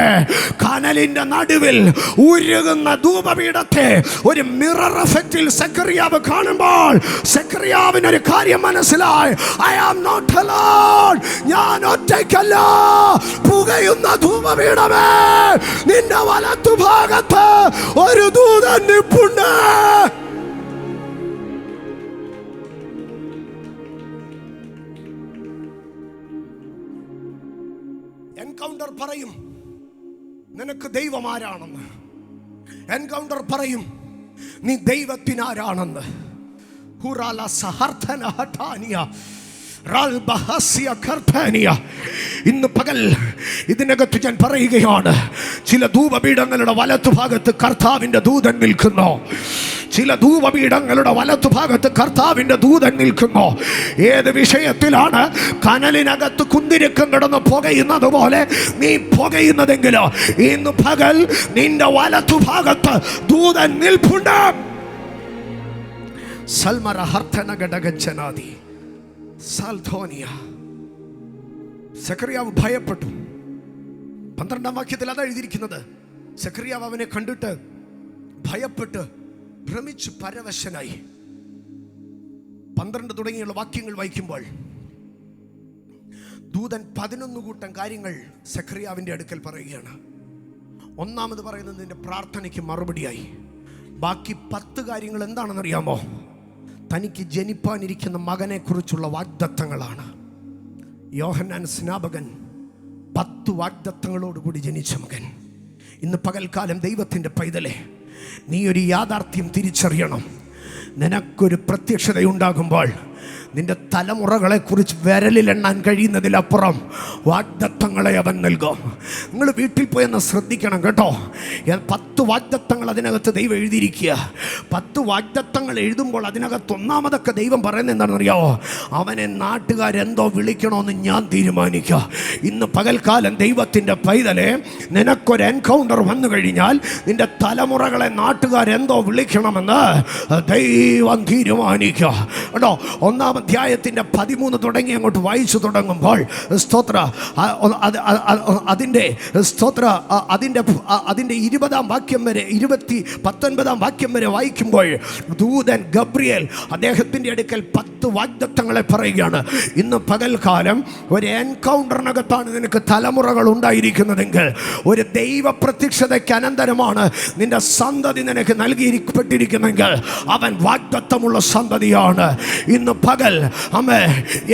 കനലിന്റെ നടുവിൽ ഉരുകുന്ന ധൂപപീഠത്തെ ഒരു മിറർ എഫക്റ്റിൽ സെക്കറിയാവ് കാണുമ്പോൾ സെക്കറിയാവിനൊരു കാര്യം മനസ്സിലായി. I am not alone. ഞാൻ ഒറ്റയ്ക്കല്ല. പുകയുന്ന ധൂപപീഠമേ, നിന്റെ വലത്തു ഭാഗത്ത് ഒരു ദൂതൻ നിൽപ്പുണ്ട്. എൻകൗണ്ടർ പറയും നിനക്ക് ദൈവം ആരാണെന്ന്. എൻകൗണ്ടർ പറയും നീ ദൈവത്തിനാരാണെന്ന്. ഹുറാല സഹർഥന ഹഠാനിയ ഇന്ന് പകൽ ഇതിനകത്ത് ഞാൻ പറയുകയാണ്, ചില ധൂപപീഠങ്ങളുടെ വലത്തുഭാഗത്ത് കർത്താവിൻ്റെ ദൂതൻ നിൽക്കുന്നു. ചില ധൂപപീഠങ്ങളുടെ വലത്തുഭാഗത്ത് കർത്താവിൻ്റെ ദൂതൻ നിൽക്കുന്നു. ഏത് വിഷയത്തിലാണ്? കനലിനകത്ത് കുന്തിരിക്കം കിടന്ന് പുകയുന്നത് പോലെ നീ പുകയുന്നതെങ്കിലോ ഇന്ന് പകൽ നിന്റെ വലത്തുഭാഗത്ത് ദൂതൻ നിൽപ്പുണ്ട്. സൽമര ഹർത്തന ഘടകജനാദി സാൽധോനിയ. സെക്കറിയാവ് ഭയപ്പെട്ടു. 12-ാം വാക്യത്തിൽ അതാ എഴുതിയിരിക്കുന്നത്. സെക്കറിയാവ് അവനെ കണ്ടിട്ട് ഭയപ്പെട്ട് ഭ്രമിച്ച് പരവശനായി. 12 തുടങ്ങിയുള്ള വാക്യങ്ങൾ വായിക്കുമ്പോൾ ദൂതൻ 11 കൂട്ടം കാര്യങ്ങൾ സെക്കറിയാവിൻ്റെ അടുക്കൽ പറയുകയാണ്. ഒന്നാമത് പറയുന്നത് നിന്റെ പ്രാർത്ഥനയ്ക്ക് മറുപടിയായി. ബാക്കി 10 കാര്യങ്ങൾ എന്താണെന്നറിയാമോ? തനിക്ക് ജനിപ്പാനിരിക്കുന്ന മകനെ കുറിച്ചുള്ള വാഗ്ദത്തങ്ങളാണ്. യോഹന്നാൻ സ്നാപകൻ 10 വാഗ്ദത്തങ്ങളോടുകൂടി ജനിച്ച മകൻ. ഇന്ന് പകൽക്കാലം ദൈവത്തിൻ്റെ പൈതലെ, നീ ഒരു യാഥാർത്ഥ്യം തിരിച്ചറിയണം. നിനക്കൊരു പ്രത്യക്ഷതയുണ്ടാകുമ്പോൾ നിന്റെ തലമുറകളെ കുറിച്ച് വിരലിലെണ്ണാൻ കഴിയുന്നതിലപ്പുറം വാഗ്ദത്തങ്ങളെ അവൻ നൽകും. നിങ്ങൾ വീട്ടിൽ പോയി ഒന്ന് ശ്രദ്ധിക്കണം കേട്ടോ. 10 വാഗ്ദത്തങ്ങൾ അതിനകത്ത് ദൈവം എഴുതിയിരിക്കുക. 10 വാഗ്ദത്തങ്ങൾ എഴുതുമ്പോൾ അതിനകത്ത് ഒന്നാമതൊക്കെ ദൈവം പറയുന്നത് എന്താണെന്നറിയാമോ? അവനെ നാട്ടുകാരെന്തോ വിളിക്കണമെന്ന് ഞാൻ തീരുമാനിക്കുക. ഇന്ന് പകൽക്കാലം ദൈവത്തിൻ്റെ പൈതലെ, നിനക്കൊരു എൻകൗണ്ടർ വന്നു കഴിഞ്ഞാൽ നിന്റെ തലമുറകളെ നാട്ടുകാരെന്തോ വിളിക്കണമെന്ന് ദൈവം തീരുമാനിക്കുക കേട്ടോ. 1-ാം അധ്യായത്തിൻ്റെ 13 തുടങ്ങി അങ്ങോട്ട് വായിച്ചു തുടങ്ങുമ്പോൾ സ്തോത്ര അതിൻ്റെ 20-ാം വാക്യം വരെ 19-ാം വാക്യം വരെ വായിക്കുമ്പോൾ ദൂതൻ ഗബ്രിയേൽ അദ്ദേഹത്തിൻ്റെ അടുക്കൽ 10 വാഗ്ദത്തങ്ങളെ പറയുകയാണ്. ഇന്ന് പകൽക്കാലം ഒരു എൻകൗണ്ടറിനകത്താണ് നിനക്ക് തലമുറകൾ ഉണ്ടായിരിക്കുന്നതെങ്കിൽ, ഒരു ദൈവ പ്രത്യക്ഷതയ്ക്ക് അനന്തരമാണ് നിന്റെ സന്തതി നിനക്ക് നൽകിപ്പെട്ടിരിക്കുന്നെങ്കിൽ, അവൻ വാഗ്ദത്തമുള്ള സന്തതിയാണ്. ഇന്ന് പകൽ അമ്മേ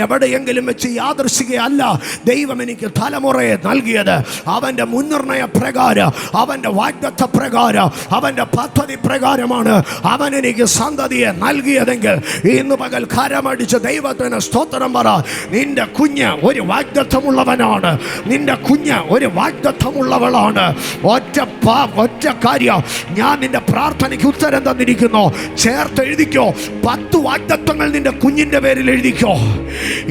എവിടെയെങ്കിലും വെച്ച് യാദൃശ്ചികയല്ല ദൈവം എനിക്ക് തലമുറയെ നൽകിയത്. അവൻ്റെ മുൻനിർണയ പ്രകാരം, അവൻ്റെ വാഗ്ദത്ത പ്രകാരം, അവൻ്റെ പദ്ധതി പ്രകാരമാണ് അവൻ എനിക്ക് സന്തതിയെ നൽകിയതെങ്കിൽ, ഇന്ന് പകൽ കരമടിച്ച് ദൈവത്തിന് സ്തോത്രം പറ. നിന്റെ കുഞ്ഞ് ഒരു വാഗ്ദത്തമുള്ളവനാണ്. നിന്റെ കുഞ്ഞ് ഒരു വാഗ്ദത്തമുള്ളവളാണ്. ഒറ്റ കാര്യം, ഞാൻ നിന്റെ പ്രാർത്ഥനയ്ക്ക് ഉത്തരം തന്നിരിക്കുന്നു. ചേർത്ത് എഴുതിക്കോ. 10 വാഗ്ദത്തങ്ങൾ നിന്റെ കുഞ്ഞിൻ്റെ പേരിൽ എഴുതിക്കോ.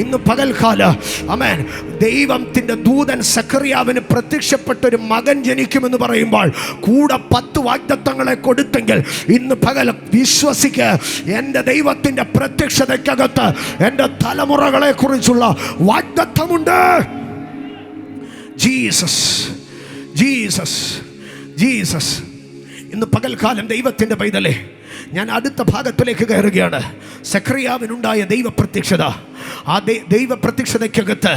ഇന്ന് പകൽക്കാലം ആമേൻ, ദൈവത്തിൻ്റെ ദൂതൻ സക്കറിയാവിന് പ്രത്യക്ഷപ്പെട്ടൊരു മകൻ ജനിക്കുമെന്ന് പറയുമ്പോൾ കൂടെ 10 വാഗ്ദത്തങ്ങളെ കൊടുത്തെങ്കിൽ, ഇന്ന് പകൽ വിശ്വസിക്ക്, എൻ്റെ ദൈവത്തിൻ്റെ പ്രത്യക്ഷതയ്ക്കകത്ത് എൻ്റെ തലമുറകളെ കുറിച്ചുള്ള വാഗ്ദത്തമുണ്ട്. Jesus, Jesus, Jesus. ഇന്ന് പകൽക്കാലം ദൈവത്തിൻ്റെ പൈതലേ, ഞാൻ അടുത്ത ഭാഗത്തിലേക്ക് കയറുകയാണ്. സക്കറിയാവിനുണ്ടായ ദൈവപ്രത്യക്ഷത, ആ ദൈവപ്രത്യക്ഷതയ്ക്കകത്ത്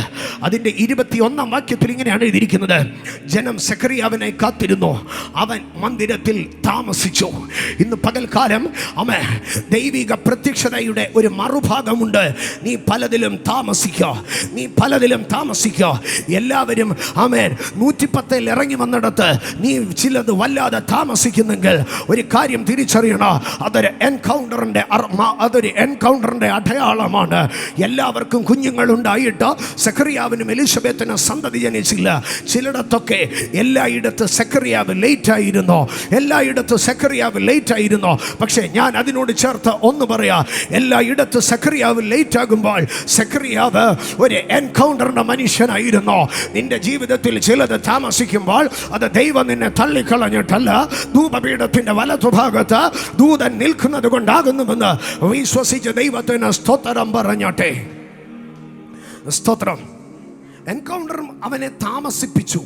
അതിൻ്റെ 21-ാം വാക്യത്തിൽ ഇങ്ങനെയാണ് എഴുതിയിരിക്കുന്നത്: ജനം സക്കറിയാവിനെ കാത്തിരുന്നു, അവൻ മന്ദിരത്തിൽ താമസിച്ചു. ഇന്ന് പകൽക്കാലം ദൈവിക പ്രത്യക്ഷതയുടെ ഒരു മറുഭാഗമുണ്ട്. നീ പലതിലും താമസിക്കുക. എല്ലാവരും 110 ഇറങ്ങി വന്നിടത്ത് നീ ചിലത് വല്ലാതെ താമസിക്കുന്നെങ്കിൽ ഒരു കാര്യം തിരിച്ചറിയണം, അതൊരു എൻകൗണ്ടറിൻ്റെ അടയാളമാണ്. എല്ലാവർക്കും കുഞ്ഞുങ്ങളുണ്ടായിട്ട് സക്കറിയാവിനും എലിസബത്തിനും സന്തതി ജനിച്ചില്ല. ചിലയിടത്തൊക്കെ എല്ലായിടത്തും സക്കറിയാവ് ലേറ്റ് ആയിരുന്നു. പക്ഷേ ഞാൻ അതിനോട് ചേർത്ത് ഒന്ന് പറയാം, എല്ലായിടത്തും സക്കറിയാവ് ലേറ്റ് ആകുമ്പോൾ സക്കറിയാവ് ഒരു എൻകൗണ്ടറിൻ്റെ മനുഷ്യനായിരുന്നു. നിന്റെ ജീവിതത്തിൽ ചിലത് താമസിക്കുമ്പോൾ അത് ദൈവം നിന്നെ തള്ളിക്കളഞ്ഞിട്ടല്ല, ധൂപപീഠത്തിൻ്റെ വലതുഭാഗത്ത് ദൂതൻ നിൽക്കുന്നത് കൊണ്ടാകുന്നുവെന്ന് വിശ്വസിച്ച് ദൈവത്തിന് സ്തോത്രം പറഞ്ഞോട്ടെ. സ്തോത്രം. എൻകൗണ്ടർ അവനെ താമസിപ്പിച്ചു.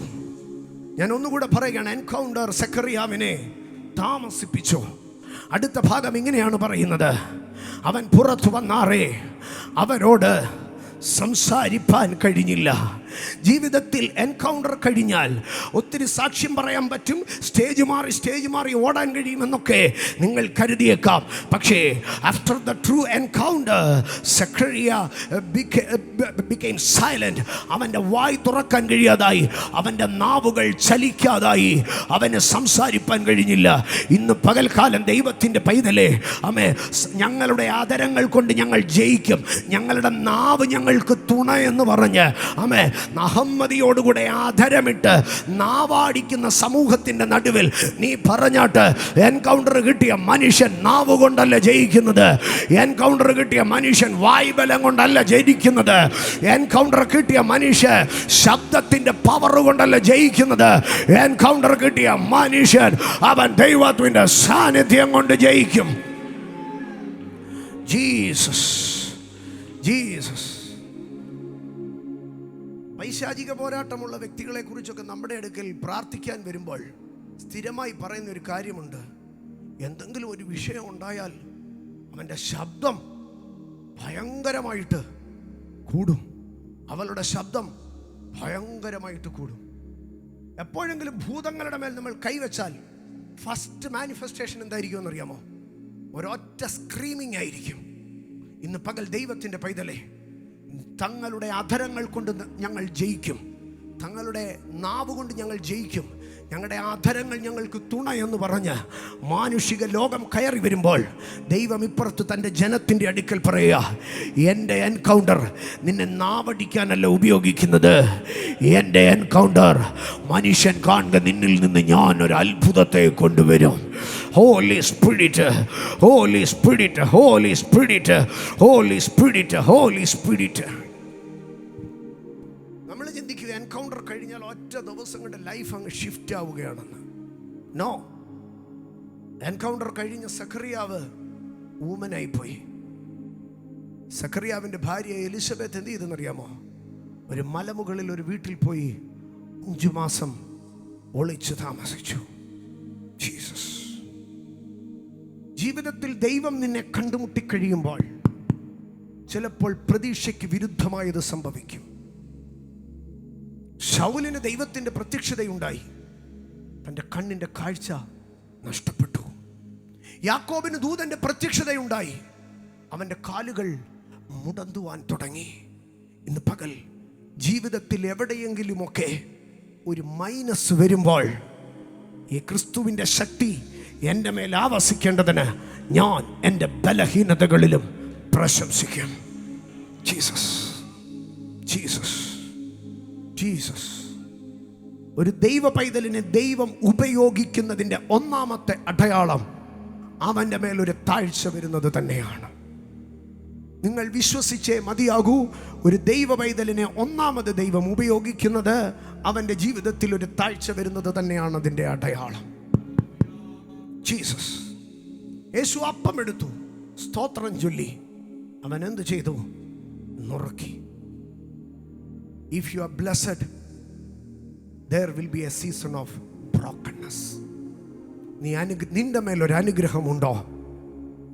ഞാൻ ഒന്നുകൂടെ പറയുകയാണ്, എൻകൗണ്ടർ സക്കറിയാവിനെ താമസിപ്പിച്ചു. അടുത്ത ഭാഗം ഇങ്ങനെയാണ് പറയുന്നത്: അവൻ പുറത്തു വന്നാറേ അവരോട് സംസാരിപ്പാൻ കഴിഞ്ഞില്ല. ജീവിതത്തിൽ എൻകൗണ്ടർ കഴിഞ്ഞാൽ ഒത്തിരി സാക്ഷ്യം പറയാൻ പറ്റും, സ്റ്റേജ് മാറി ഓടാൻ കഴിയുമെന്നൊക്കെ നിങ്ങൾ കരുതിയേക്കാം. പക്ഷേ after the true encounter Zechariah became silent. അവൻ്റെ വായ് തുറക്കാൻ കഴിയാതായി, അവൻ്റെ നാവുകൾ ചലിക്കാതായി, അവന് സംസാരിപ്പാൻ കഴിഞ്ഞില്ല. ഇന്ന് പകൽക്കാലം ദൈവത്തിൻ്റെ പൈതലേ, ഞങ്ങളുടെ ആദരങ്ങൾ കൊണ്ട് ഞങ്ങൾ ജയിക്കും, ഞങ്ങളുടെ നാവ് ഞങ്ങൾക്ക് തുണ എന്ന് പറഞ്ഞ് അഹമ്മദിയോടുകൂടെ ആദരമിട്ട് നാവാടിക്കുന്ന സമൂഹത്തിൻ്റെ നടുവിൽ നീ പറഞ്ഞാട്ട്, എൻകൗണ്ടർ കിട്ടിയ മനുഷ്യൻ നാവ് കൊണ്ടല്ല ജയിക്കുന്നത്, എൻകൗണ്ടർ കിട്ടിയ മനുഷ്യൻ വായ്ബലം കൊണ്ടല്ല ജയിക്കുന്നത്, എൻകൗണ്ടർ കിട്ടിയ മനുഷ്യൻ ശബ്ദത്തിൻ്റെ പവർ കൊണ്ടല്ല ജയിക്കുന്നത്, എൻകൗണ്ടർ കിട്ടിയ മനുഷ്യൻ അവൻ ദൈവത്തിൻ്റെ സാന്നിധ്യം കൊണ്ട് ജയിക്കും. Jesus, Jesus. പൈശാചിക പോരാട്ടമുള്ള വ്യക്തികളെ കുറിച്ചൊക്കെ നമ്മുടെ അടുക്കൽ പ്രാർത്ഥിക്കാൻ വരുമ്പോൾ സ്ഥിരമായി പറയുന്ന ഒരു കാര്യമുണ്ട്: എന്തെങ്കിലും ഒരു വിഷയം ഉണ്ടായാൽ അവൻ്റെ ശബ്ദം ഭയങ്കരമായിട്ട് കൂടും, അവളുടെ ശബ്ദം ഭയങ്കരമായിട്ട് കൂടും. എപ്പോഴെങ്കിലും ഭൂതങ്ങളുടെ മേൽ നമ്മൾ കൈവച്ചാൽ ഫസ്റ്റ് മാനിഫെസ്റ്റേഷൻ എന്തായിരിക്കും എന്നറിയാമോ? ഒരൊറ്റ സ്ക്രീമിംഗ് ആയിരിക്കും. ഇന്ന് പകൽ ദൈവത്തിൻ്റെ പൈതലേ, തങ്ങളുടെ അധരങ്ങൾ കൊണ്ട് ഞങ്ങൾ ജയിക്കും, തങ്ങളുടെ നാവ് കൊണ്ട് ഞങ്ങൾ ജയിക്കും. ഞങ്ങളുടെ ആധരങ്ങൾ ഞങ്ങൾക്ക് തുണയെന്ന് പറഞ്ഞ് മാനുഷിക ലോകം കയറി വരുമ്പോൾ ദൈവം ഇപ്പുറത്ത് തൻ്റെ ജനത്തിൻ്റെ അടുക്കൽ പറയുക, എൻ്റെ എൻകൗണ്ടർ നിന്നെ നാവടിക്കാനല്ല ഉപയോഗിക്കുന്നത്. എൻ്റെ എൻകൗണ്ടർ മനുഷ്യൻ കാണുക നിന്നിൽ നിന്ന് ഞാൻ ഒരു അത്ഭുതത്തെ കൊണ്ടുവരും. Holy Spirit, Holy Spirit, Holy Spirit, Holy Spirit, Holy Spirit. നമ്മൾ ചിന്തിക്കുക എൻകൗണ്ടർ കഴിഞ്ഞാൽ ഒറ്റ ദിവസം കൊണ്ട് ലൈഫ് അങ്ങ് ഷിഫ്റ്റ് ആവുകയാണെന്ന്. നോ, എൻകൗണ്ടർ കഴിഞ്ഞ സഖറിയാവ് ഊമനായിപ്പോയി. സഖറിയാവിൻ്റെ ഭാര്യ എലിസബത്ത് എന്ത് ചെയ്തെന്നറിയാമോ? ഒരു മലമുകളിൽ ഒരു വീട്ടിൽ പോയി 5 മാസം ഒളിച്ചു താമസിച്ചു. ജീസസ്. ജീവിതത്തിൽ ദൈവം നിന്നെ കണ്ടുമുട്ടിക്കഴിയുമ്പോൾ ചിലപ്പോൾ പ്രതീക്ഷയ്ക്ക് വിരുദ്ധമായത് സംഭവിക്കും. ശൗലിന് ദൈവത്തിൻ്റെ പ്രത്യക്ഷതയുണ്ടായി, തൻ്റെ കണ്ണിൻ്റെ കാഴ്ച നഷ്ടപ്പെട്ടു. യാക്കോബിന് ദൂതൻ്റെ പ്രത്യക്ഷതയുണ്ടായി, അവൻ്റെ കാലുകൾ മുടന്തുവാൻ തുടങ്ങി. ഇന്ന് പകൽ ജീവിതത്തിൽ എവിടെയെങ്കിലുമൊക്കെ ഒരു മൈനസ് വരുമ്പോൾ ഈ ക്രിസ്തുവിൻ്റെ ശക്തി എൻ്റെ മേൽ ആവസിക്കേണ്ടതിന് ഞാൻ എൻ്റെ ബലഹീനതകളിലും പ്രശംസിക്കും. Jesus, Jesus, Jesus. ഒരു ദൈവ പൈതലിനെ ദൈവം ഉപയോഗിക്കുന്നതിൻ്റെ ഒന്നാമത്തെ അടയാളം അവൻ്റെ മേലൊരു താഴ്ച വരുന്നത് തന്നെയാണ്. നിങ്ങൾ വിശ്വസിച്ചേ മതിയാകൂ. ഒരു ദൈവ പൈതലിനെ ഒന്നാമത് ദൈവം ഉപയോഗിക്കുന്നത് അവൻ്റെ ജീവിതത്തിൽ ഒരു താഴ്ച വരുന്നത് തന്നെയാണ് അതിൻ്റെ അടയാളം. ജീസസ്. യേശു അപ്പം എടുത്തു, സ്തോത്രം ചൊല്ലി, അവൻ എന്ത് ചെയ്തു? നുറുക്കി. If you R blessed, there will be a season of brokenness. നിന്റെ മേൽ ഒരു അനുഗ്രഹമുണ്ടോ?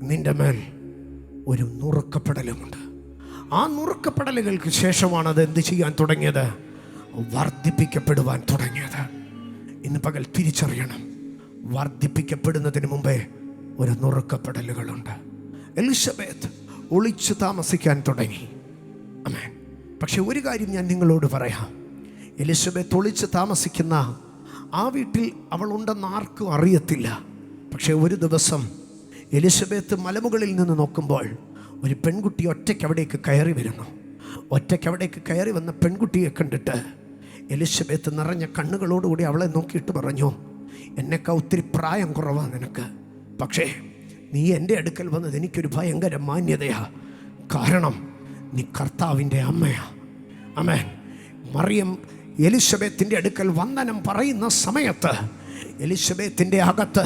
നിന്റെ മേൽ ഒരു നുറുക്കപ്പെടലുമുണ്ട്. ആ നുറുക്കപ്പെടലുകൾക്ക് ശേഷമാണ് അത് എന്ത് ചെയ്യാൻ തുടങ്ങിയത്? വർദ്ധിപ്പിക്കപ്പെടുവാൻ തുടങ്ങിയത്. ഇന്ന് പകൽ തിരിച്ചറിയണം, വർദ്ധിപ്പിക്കപ്പെടുന്നതിന് മുമ്പേ ഒരു നുറുക്കപ്പെടലുകളുണ്ട്. എലിസബത്ത് ഒളിച്ചു താമസിക്കാൻ തുടങ്ങി. ആമേൻ. പക്ഷെ ഒരു കാര്യം ഞാൻ നിങ്ങളോട് പറയാം, എലിസബത്ത് ഒളിച്ച് താമസിക്കുന്ന ആ വീട്ടിൽ അവൾ ഉണ്ടെന്ന് ആർക്കും അറിയത്തില്ല. പക്ഷേ ഒരു ദിവസം എലിസബത്ത് മലമുകളിൽ നിന്ന് നോക്കുമ്പോൾ ഒരു പെൺകുട്ടി ഒറ്റയ്ക്ക് അവിടേക്ക് കയറി വരുന്നു. ഒറ്റയ്ക്ക് അവിടേക്ക് കയറി വന്ന പെൺകുട്ടിയെ കണ്ടിട്ട് എലിസബത്ത് നിറഞ്ഞ കണ്ണുകളോടുകൂടി അവളെ നോക്കിയിട്ട് പറഞ്ഞു, എന്നെക്കാൾ ഒത്തിരി പ്രായം കുറവാണ് നിനക്ക്, പക്ഷേ നീ എൻ്റെ അടുക്കൽ വന്നത് എനിക്കൊരു ഭയങ്കര മാന്യതയാണ്. കാരണം നീ കർത്താവിൻ്റെ അമ്മയാ. ആമേൻ. മറിയം എലിസബത്തിൻ്റെ അടുക്കൽ വന്ദനം പറയുന്ന സമയത്ത് എലിസബത്തിൻ്റെ അകത്ത്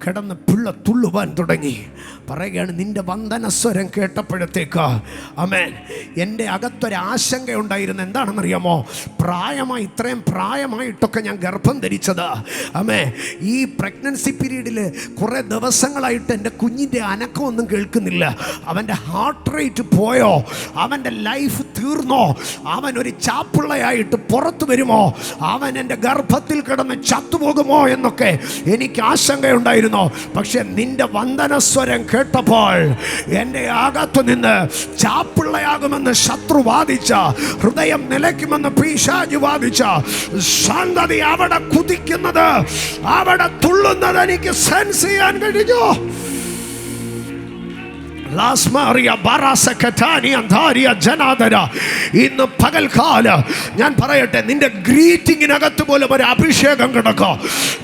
കിടന്ന് പിള്ള തുള്ളുവാൻ തുടങ്ങി. പറയുകയാണ്, നിന്റെ വന്ദനസ്വരം കേട്ടപ്പോഴത്തേക്ക് ആമേൻ എൻ്റെ അകത്തൊരാശങ്കയുണ്ടായിരുന്നു. എന്താണെന്നറിയാമോ? ഇത്രയും പ്രായമായിട്ടൊക്കെ ഞാൻ ഗർഭം ധരിച്ചത്. ആമേ, ഈ പ്രഗ്നൻസി പീരീഡിൽ കുറേ ദിവസങ്ങളായിട്ട് എൻ്റെ കുഞ്ഞിൻ്റെ അനക്കമൊന്നും കേൾക്കുന്നില്ല. അവൻ്റെ ഹാർട്ട് റേറ്റ് പോയോ? അവൻ്റെ ലൈഫ് തീർന്നോ? അവൻ ഒരു ചാപ്പിള്ളയായിട്ട് പുറത്തു വരുമോ? അവൻ എൻ്റെ ഗർഭത്തിൽ കിടന്ന് ചത്തുപോകുമോ എന്നൊക്കെ എനിക്ക് ആശങ്കയുണ്ടായിരുന്നു. പക്ഷെ നിന്റെ വന്ദനസ്വരം കേട്ടപ്പോൾ എൻ്റെ അകത്തു നിന്ന് ചാപ്പിള്ളയാകുമെന്ന് ശത്രു വാദിച്ച, ഹൃദയം നിലയ്ക്കുമെന്ന് പിശാച് വാദിച്ച സന്തതി അവിടെ കുതിക്കുന്നത്, അവിടെ തുള്ളുന്നത് എനിക്ക് സെൻസ് ചെയ്യാൻ കഴിഞ്ഞു. ഇന്ന് പകൽക്കാല ഞാൻ പറയട്ടെ, നിന്റെ ഗ്രീറ്റിങ്ങിനകത്ത് പോലും ഒരു അഭിഷേകം കിടക്കും.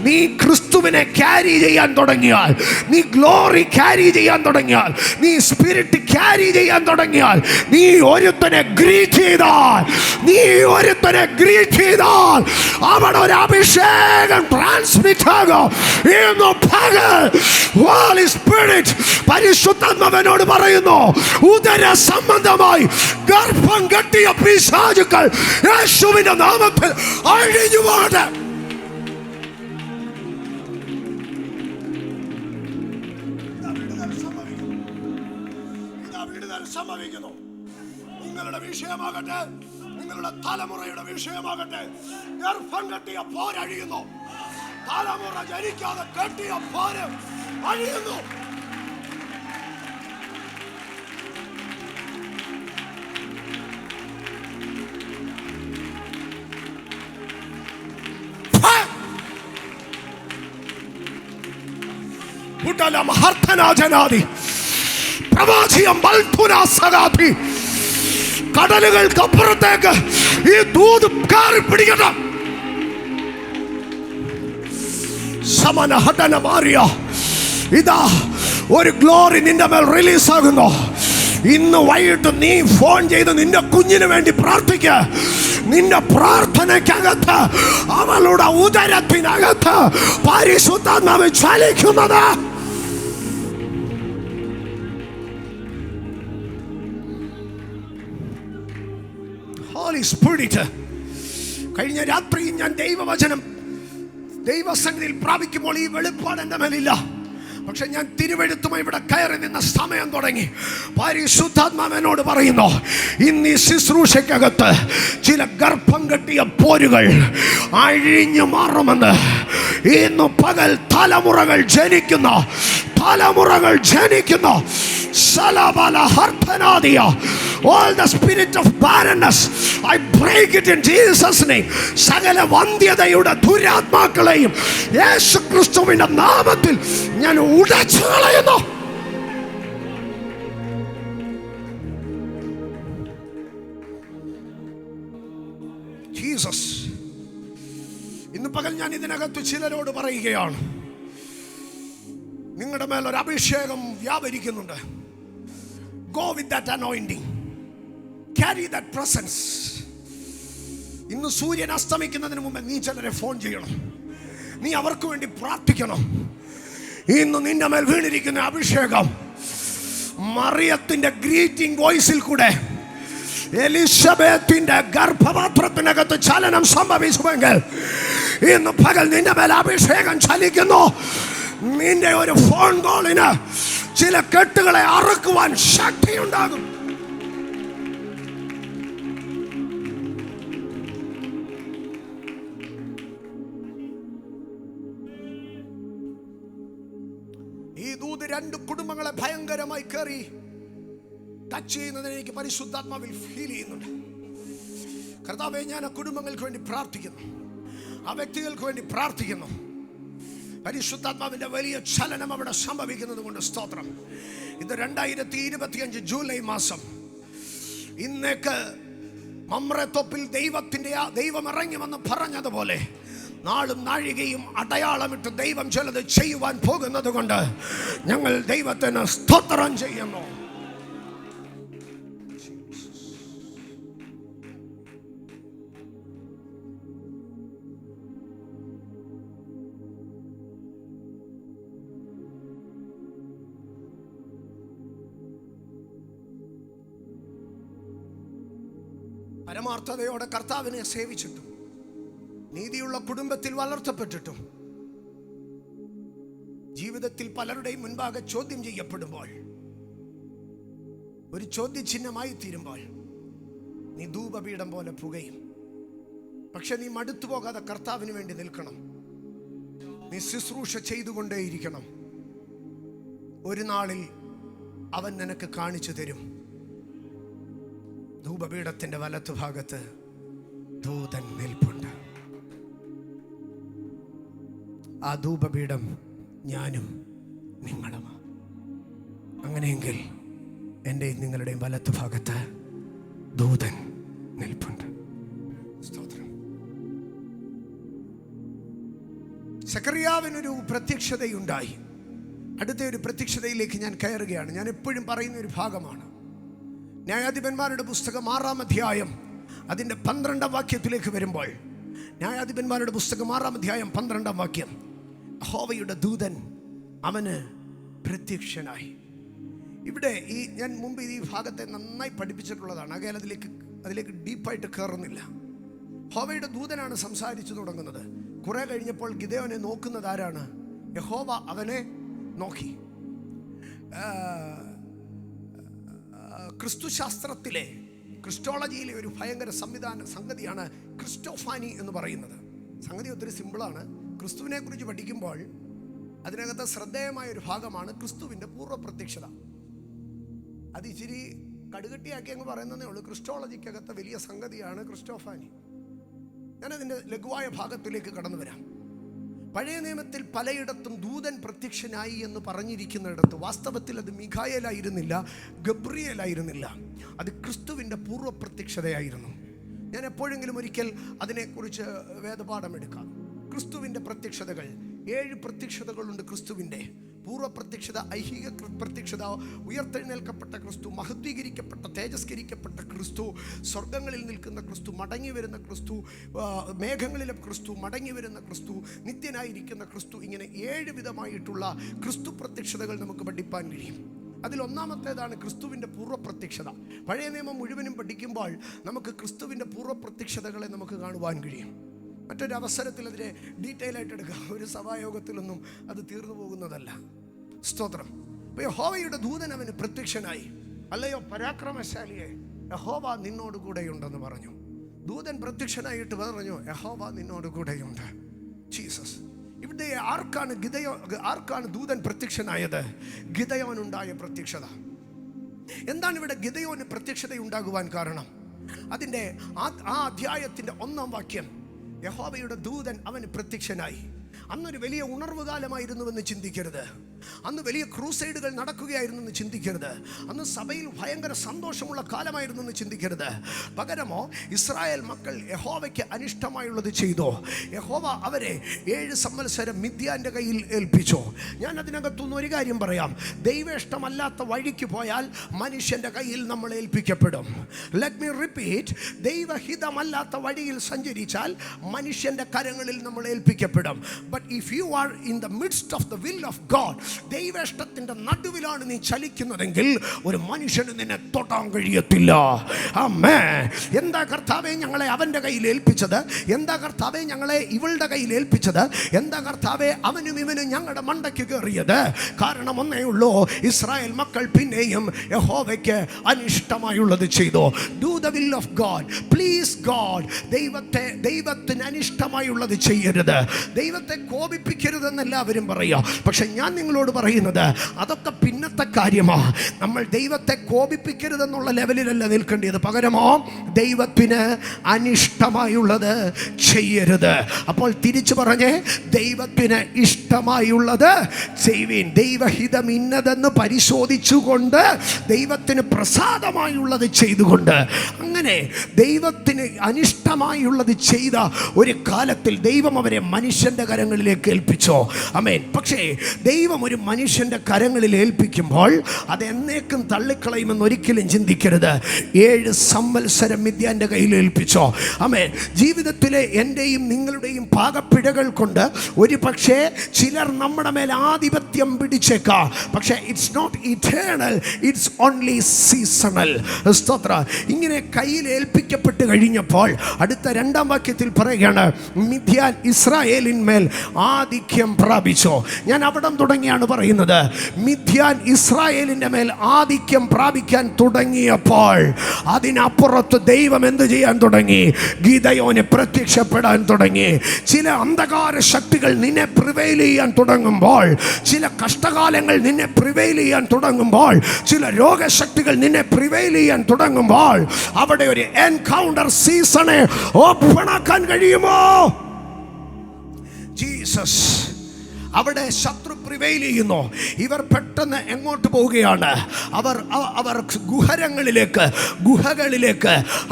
നീ ക്രിസ്തുവിനെ ക്യാരി ചെയ്യാൻ തുടങ്ങിയാൽ, നീ ഗ്ലോറി ക്യാരി ചെയ്യാൻ തുടങ്ങിയാൽ, നീ സ്പിരിറ്റ് ക്യാരി ചെയ്യാൻ തുടങ്ങിയാൽ, നീ ഒരുത്തനെ ഗ്രീറ്റ് ചെയ്താൽ അവിടെ ഒരു അഭിഷേകം ട്രാൻസ്മിറ്റ് ആകും. ഇന്ന് പകൽ ഹോളി സ്പിരിറ്റ് പരിശുദ്ധാത്മാവിനോട് പറയുന്നു, ഉദര സംബന്ധമായി ഗർഭം കെട്ടിയ പിശാചുക്കൾ യേശുവിന്റെ നാമത്തിൽ അഴിഞ്ഞു പോകട്ടെ. സംഭവിക്കുന്നു. നിങ്ങളുടെ വിഷയമാകട്ടെ, നിങ്ങളുടെ തലമുറയുടെ വിഷയമാകട്ടെ, ഗർഭം കെട്ടിയ പോരഴിയുന്നു. തലമുറ ജനിക്കാതെ കെട്ടിയ പോര് അഴിയുന്നു. മണ്ടലം ഹർത്തനാജനാദി പ്രവാചിയം ബൽതുനാസഗാധി. കടലുകൾക്കപ്പുറത്തേക്ക് ഈ ദൂത് കയറി പിടിക്കണം. സമന ഹടന മാറിയ ഇതാ ഒരു ഗ്ലോറി നിന്റെ മേൽ റിലീസ് ആകുന്നു. ഇന്ന് വൈകിട്ട് നീ ഫോൺ ചെയ്ത് നിന്റെ കുഞ്ഞിന് വേണ്ടി പ്രാർത്ഥിക്ക. നിന്റെ പ്രാർത്ഥനയ്ക്കകത്ത് അവളുടെ ഉദരത്തിനകത്ത് പരിശുദ്ധാത്മാവ് ചലിക്കുന്നത്. Holy spirit. കഴിഞ്ഞ രാത്രി ഞാൻ ദൈവവചനം ദൈവസന്നിധിയിൽ പ്രാപിക്കുമ്പോൾ ഈ വെളിപ്പാട് എൻ്റെ മേലില്ല. പക്ഷെ ഞാൻ തിരുവെഴുത്തുമായി ഇവിടെ കയറി നിന്ന സമയം തുടങ്ങി പരിശുദ്ധാത്മാവനോട് പറയുന്നു, ഇന്ന് ഈ ശുശ്രൂഷയ്ക്കകത്ത് ചില ഗർഭം കെട്ടിയ പോരുകൾ അഴിഞ്ഞു മാറുമെന്ന്. ഇന്ന് പകൽ തലമുറകൾ ജനിക്കുന്നു. All the spirit of barrenness, I break it in Jesus' name. സകല വന്ധ്യതയുടെ ദുരാത്മാക്കളെയും യേശു ക്രിസ്തുവിന്റെ നാമത്തിൽ ഞാൻ ഉടച്ചു കളയുന്നു. ജീസസ്. ഇന്ന് പകൽ ഞാൻ ഇതിനകത്ത് ചിലരോട് പറയുകയാണ്, നിങ്ങളുടെ മേലൊരു അഭിഷേകം വ്യാപരിക്കുന്നുണ്ട്. Go with that anointing. Carry that presence. ഇന്ന് സൂര്യൻ അസ്തമിക്കുന്നതിന് മുമ്പ് നീ ചിലരെ ഫോൺ ചെയ്യണം. നീ അവർക്ക് വേണ്ടി പ്രാർത്ഥിക്കണം. ഇന്ന് നിന്റെ മേൽ വീണിരിക്കുന്ന അഭിഷേകം മറിയത്തിന്റെ ഗ്രീറ്റിംഗ് വോയിസിൽ കൂടെ എലിസബത്തിന്റെ ഗർഭപാത്രത്തിനകത്ത് ചലനം സംഭവിച്ചുവെങ്കിൽ ഇന്ന് പകൽ നിന്റെ മേൽ അഭിഷേകം ചലിക്കുന്നു. നിന്റെ ഒരു ഫോൺ കോളിന് ചില കെട്ടുകളെ അറുക്കുവാൻ ശക്തിയുണ്ടാകും. ഈ ദൂത് രണ്ട് കുടുംബങ്ങളെ ഭയങ്കരമായി കയറി ടച്ച് ചെയ്യുന്നതിന് എനിക്ക് പരിശുദ്ധാത്മാവിൽ ഫീൽ ചെയ്യുന്നുണ്ട്. കർത്താവേ, ഞാൻ ആ കുടുംബങ്ങൾക്ക് വേണ്ടി പ്രാർത്ഥിക്കുന്നു, ആ വ്യക്തികൾക്ക് വേണ്ടി പ്രാർത്ഥിക്കുന്നു. പരിശുദ്ധാത്മാവിന്റെ വലിയ ചലനം അവിടെ സംഭവിക്കുന്നത് കൊണ്ട് സ്തോത്രം. ഇത് 2025 ജൂലൈ മാസം. ഇന്നേക്ക് മമ്രത്തൊപ്പിൽ ദൈവം ഇറങ്ങി വന്ന് പറഞ്ഞതുപോലെ നാളും നാഴികയും അടയാളമിട്ട് ദൈവം ചിലത് ചെയ്യുവാൻ പോകുന്നത് കൊണ്ട് ഞങ്ങൾ ദൈവത്തിന് സ്തോത്രം ചെയ്യുന്നു. പരമാർത്ഥതയോടെ കർത്താവിനെ സേവിച്ചിട്ടും നീതിയുള്ള കുടുംബത്തിൽ വളർത്തപ്പെട്ടിട്ടും ജീവിതത്തിൽ പലരുടെയും മുൻപാകെ ചോദ്യം ചെയ്യപ്പെടുമ്പോൾ, ഒരു ചോദ്യചിഹ്നമായി തീരുമ്പോൾ നീ ധൂപപീഠം പോലെ പുകയും. പക്ഷെ നീ മടുത്തു പോകാതെ കർത്താവിന് വേണ്ടി നിൽക്കണം. നീ ശുശ്രൂഷ ചെയ്തുകൊണ്ടേയിരിക്കണം. ഒരു നാളിൽ അവൻ നിനക്ക് കാണിച്ചു തരും. ധൂപപീഠത്തിന്റെ വലത്തു ഭാഗത്ത് ദൂതൻ നിൽപ്പുണ്ട്. ആ ധൂപപീഠം ഞാനും നിങ്ങളുമാണ്. അങ്ങനെയെങ്കിൽ എൻ്റെയും നിങ്ങളുടെയും വലത്തു ഭാഗത്ത് ദൂതൻ നിൽപ്പുണ്ട്. സ്തോത്രം. സെക്കറിയാവിനൊരു പ്രത്യക്ഷതയുണ്ടായി. അടുത്ത ഒരു പ്രത്യക്ഷതയിലേക്ക് ഞാൻ കയറുകയാണ്. ഞാൻ എപ്പോഴും പറയുന്ന ഒരു ഭാഗമാണ്. ന്യായാധിപന്മാരുടെ പുസ്തകം 6-ാം അധ്യായം അതിൻ്റെ 12-ാം വാക്യത്തിലേക്ക് വരുമ്പോൾ, ന്യായാധിപന്മാരുടെ പുസ്തകം 6-ാം അധ്യായം 12-ാം വാക്യം, യഹോവയുടെ ദൂതൻ അവന് പ്രത്യക്ഷനായി. ഇവിടെ ഞാൻ മുമ്പ് ഈ ഭാഗത്തെ നന്നായി പഠിപ്പിച്ചിട്ടുള്ളതാണ്. അതിലേക്ക് ഡീപ്പായിട്ട് കയറുന്നില്ല. യഹോവയുടെ ദൂതനാണ് സംസാരിച്ചു തുടങ്ങുന്നത്. കുറെ കഴിഞ്ഞപ്പോൾ ഗിദെയോനെ നോക്കുന്നത് ആരാണ്? യഹോവ അവനെ നോക്കി. ക്രിസ്തുശാസ്ത്രത്തിലെ ക്രിസ്റ്റോളജിയിലെ ഒരു ഭയങ്കര സംഗതിയാണ് ക്രിസ്റ്റോഫാനി എന്ന് പറയുന്നത്. സംഗതി ഒത്തിരി സിമ്പിളാണ്. ക്രിസ്തുവിനെ കുറിച്ച് പഠിക്കുമ്പോൾ അതിനകത്ത് ശ്രദ്ധേയമായ ഒരു ഭാഗമാണ് ക്രിസ്തുവിൻ്റെ പൂർവ്വപ്രത്യക്ഷത. അത് ഇച്ചിരി കടുകട്ടിയാക്കി അങ്ങ് പറയുന്നതേ ഉള്ളൂ. ക്രിസ്റ്റോളജിക്കകത്ത് വലിയ സംഗതിയാണ് ക്രിസ്റ്റോഫാനി. ഞാനതിൻ്റെ ലഘുവായ ഭാഗത്തിലേക്ക് കടന്നു വരാം. പഴയ നിയമത്തിൽ പലയിടത്തും ദൂതൻ പ്രത്യക്ഷനായി എന്ന് പറഞ്ഞിരിക്കുന്നിടത്ത് വാസ്തവത്തിൽ അത് മിഖായേലായിരുന്നില്ല, ഗബ്രിയേലായിരുന്നില്ല, അത് ക്രിസ്തുവിൻ്റെ പൂർവ്വ പ്രത്യക്ഷതയായിരുന്നു. ഞാൻ എപ്പോഴെങ്കിലും ഒരിക്കൽ അതിനെക്കുറിച്ച് വേദപാഠം എടുക്കാം. ക്രിസ്തുവിൻ്റെ പ്രത്യക്ഷതകൾ 7 പ്രത്യക്ഷതകളുണ്ട്. ക്രിസ്തുവിൻ്റെ പൂർവ്വ പ്രത്യക്ഷത, ഐഹിക പ്രത്യക്ഷത, ഉയർത്തെഴുന്നേൽക്കപ്പെട്ട ക്രിസ്തു, മഹത്വീകരിക്കപ്പെട്ട തേജസ്കരിക്കപ്പെട്ട ക്രിസ്തു, സ്വർഗങ്ങളിൽ നിൽക്കുന്ന ക്രിസ്തു, മടങ്ങി വരുന്ന ക്രിസ്തു, മേഘങ്ങളിലെ ക്രിസ്തു, മടങ്ങി വരുന്ന ക്രിസ്തു, നിത്യനായിരിക്കുന്ന ക്രിസ്തു. ഇങ്ങനെ 7 വിധമായിട്ടുള്ള ക്രിസ്തു പ്രത്യക്ഷതകൾ നമുക്ക് പഠിപ്പാൻ കഴിയും. അതിലൊന്നാമത്തേതാണ് ക്രിസ്തുവിൻ്റെ പൂർവ്വ പ്രത്യക്ഷത. പഴയ നിയമം മുഴുവനും പഠിക്കുമ്പോൾ നമുക്ക് ക്രിസ്തുവിൻ്റെ പൂർവ്വ പ്രത്യക്ഷതകളെ നമുക്ക് കാണുവാൻ കഴിയും. മറ്റൊരു അവസരത്തിൽ അതിനെ ഡീറ്റെയിൽ ആയിട്ട് എടുക്കാം. ഒരു സഭായോഗത്തിലൊന്നും അത് തീർന്നു പോകുന്നതല്ല. സ്തോത്രം. അപ്പോൾ യഹോവയുടെ ദൂതൻ അവന് പ്രത്യക്ഷനായി. അല്ലയോ പരാക്രമശാലിയെ, യഹോവ നിന്നോട് കൂടെയുണ്ടെന്ന് പറഞ്ഞു. ദൂതൻ പ്രത്യക്ഷനായിട്ട് പറഞ്ഞു, യഹോവ നിന്നോട് കൂടെയുണ്ട്. ജീസസ്. ഇവിടെ ആർക്കാണ് ദൂതൻ പ്രത്യക്ഷനായത്? ഗിദെയോനുണ്ടായ പ്രത്യക്ഷത. എന്താണ് ഇവിടെ ഗിദെയോന് പ്രത്യക്ഷത ഉണ്ടാകുവാൻ കാരണം? അതിൻ്റെ ആ അധ്യായത്തിൻ്റെ 1-ാം വാക്യം, യഹോവയുടെ ദൂതൻ അവന് പ്രത്യക്ഷനായി. അന്നൊരു വലിയ ഉണർവ് കാലമായിരുന്നുവെന്ന് ചിന്തിക്കരുത്. അന്ന് വലിയ ക്രൂസൈഡുകൾ നടക്കുകയായിരുന്നു എന്ന് ചിന്തിക്കരുത്. അന്ന് സഭയിൽ ഭയങ്കര സന്തോഷമുള്ള കാലമായിരുന്നു എന്ന് ചിന്തിക്കരുത്. പകരമോ ഇസ്രായേൽ മക്കൾ യഹോവയ്ക്ക് അനിഷ്ടമായുള്ളത് ചെയ്തു. യഹോവ അവരെ 7 സംവത്സരം മിദ്യാന്റെ കയ്യിൽ ഏൽപ്പിച്ചു. ഞാൻ അതിനകത്തുനിന്ന് ഒരു കാര്യം പറയാം. ദൈവ ഇഷ്ടമല്ലാത്ത വഴിക്ക് പോയാൽ മനുഷ്യന്റെ കയ്യിൽ നമ്മൾ ഏൽപ്പിക്കപ്പെടും. Let me repeat. ദൈവഹിതമല്ലാത്ത വഴിയിൽ സഞ്ചരിച്ചാൽ മനുഷ്യന്റെ കരങ്ങളിൽ നമ്മൾ ഏൽപ്പിക്കപ്പെടും. But if you are in the midst of the will of God, ദൈവേഷ്ടത്തിന്റെ നടുവിലാണ് നീ ചലിക്കുന്നതെങ്കിൽ ഒരു മനുഷ്യന് നിന്നെ തൊടാൻ കഴിയത്തില്ല. ആമേൻ. എന്താ കർത്താവേ ഞങ്ങളെ അവന്റെ കയ്യിൽ ഏൽപ്പിച്ചത്? എന്താ കർത്താവേ ഞങ്ങളെ ഇവളുടെ കയ്യിൽ ഏൽപ്പിച്ചത്? എന്താ കർത്താവേ അവനും ഇവനും ഞങ്ങളുടെ മണ്ടയ്ക്ക് കയറിയത്? കാരണം ഒന്നേ ഉള്ളൂ, ഇസ്രായേൽ മക്കൾ പിന്നെയും യഹോവയ്ക്ക് അനിഷ്ടമായുള്ളത് ചെയ്തു. Do the will of God. Please God. ദൈവത്തിന് അനിഷ്ടമായുള്ളത് ചെയ്യരുത്. ദൈവത്തെ കോപിപ്പിക്കരുതെന്ന് എല്ലാവരും പറയുക. പക്ഷെ ഞാൻ നിങ്ങളോട് പറയുന്നത് അതൊക്കെ പിന്നത്തെ കാര്യമാ. നമ്മൾ ദൈവത്തെ കോപിപ്പിക്കരുതെന്നുള്ള ലെവലിലല്ല നിൽക്കേണ്ടത്. പകരമോ ദൈവത്തിന് അനിഷ്ടമായുള്ളത് ചെയ്യരുത്. അപ്പോൾ തിരിച്ചു പറഞ്ഞേ, ദൈവത്തിന് ഇഷ്ടമായുള്ളത് ചെയ്യുവിൻ. ദൈവഹിതം ഇന്നതെന്ന് പരിശോധിച്ചുകൊണ്ട് ദൈവത്തിന് പ്രസാദമായുള്ളത് ചെയ്തുകൊണ്ട്, അങ്ങനെ ദൈവത്തിന് അനിഷ്ടമായുള്ളത് ചെയ്ത ഒരു കാലത്തിൽ ദൈവം അവരെ മനുഷ്യന്റെ കരങ്ങളിലേക്ക് ഏൽപ്പിച്ചോ. ആമേൻ. പക്ഷേ ദൈവം ഒരു മനുഷ്യന്റെ കരങ്ങളിൽ ഏൽപ്പിക്കുമ്പോൾ അത് എന്നേക്കും തള്ളിക്കളയുമെന്ന് ഒരിക്കലും ചിന്തിക്കരുത്. 7 സംവത്സരം മിദ്യാന്റെ കയ്യിൽ ഏൽപ്പിച്ചോ. ആമേൻ. ജീവിതത്തിലെ എൻ്റെയും നിങ്ങളുടെയും പാകപ്പിഴകൾ കൊണ്ട് ഒരു പക്ഷേ ചിലർ നമ്മുടെ മേൽ ആധിപത്യം പിടിച്ചേക്കാം. പക്ഷേ it's not eternal, it's only seasonal. സ്തോത്ര. ഇങ്ങനെ കയ്യിൽ ഏൽപ്പിക്കപ്പെട്ട് കഴിഞ്ഞപ്പോൾ അടുത്ത 2-ാം വാക്യത്തിൽ പറയുകയാണ്, മിദ്യാൻ ഇസ്രായേലിന്മേൽ ആധിക്യം പ്രാപിച്ചോ. ഞാൻ അവിടം തുടങ്ങിയാണ് പറയുന്നത്. മിദ്യാൻ ഇസ്രായേലിന്റെ മേൽ ആധിക്യം പ്രാപിക്കാൻ തുടങ്ങിയപ്പോൾ അതിനപ്പുറത്ത് ദൈവം എന്ത് ചെയ്യാൻ തുടങ്ങി? ഗിദെയോന് പ്രത്യക്ഷപ്പെടാൻ തുടങ്ങി. ചില അന്ധകാര ശക്തികൾ നിന്നെ പ്രിവെയിൽ ചെയ്യാൻ തുടങ്ങുമ്പോൾ, ചില കഷ്ടകാലങ്ങൾ നിന്നെ പ്രിവെയിൽ ചെയ്യാൻ തുടങ്ങുമ്പോൾ, ചില രോഗശക്തികൾ നിന്നെ പ്രിവെയിൽ ചെയ്യാൻ തുടങ്ങുമ്പോൾ അവിടെ ഒരു എൻകൗണ്ടർ സീസണെ ഓപ്പൺ ആക്കാൻ കഴിയുമോ? ജീസസ്. അവിടെ ശത്രു പ്രിവെയിൽ ചെയ്യുന്നു. ഇവർ പെട്ടെന്ന് എങ്ങോട്ട് പോവുകയാണ്? അവർ ഗുഹകളിലേക്ക്,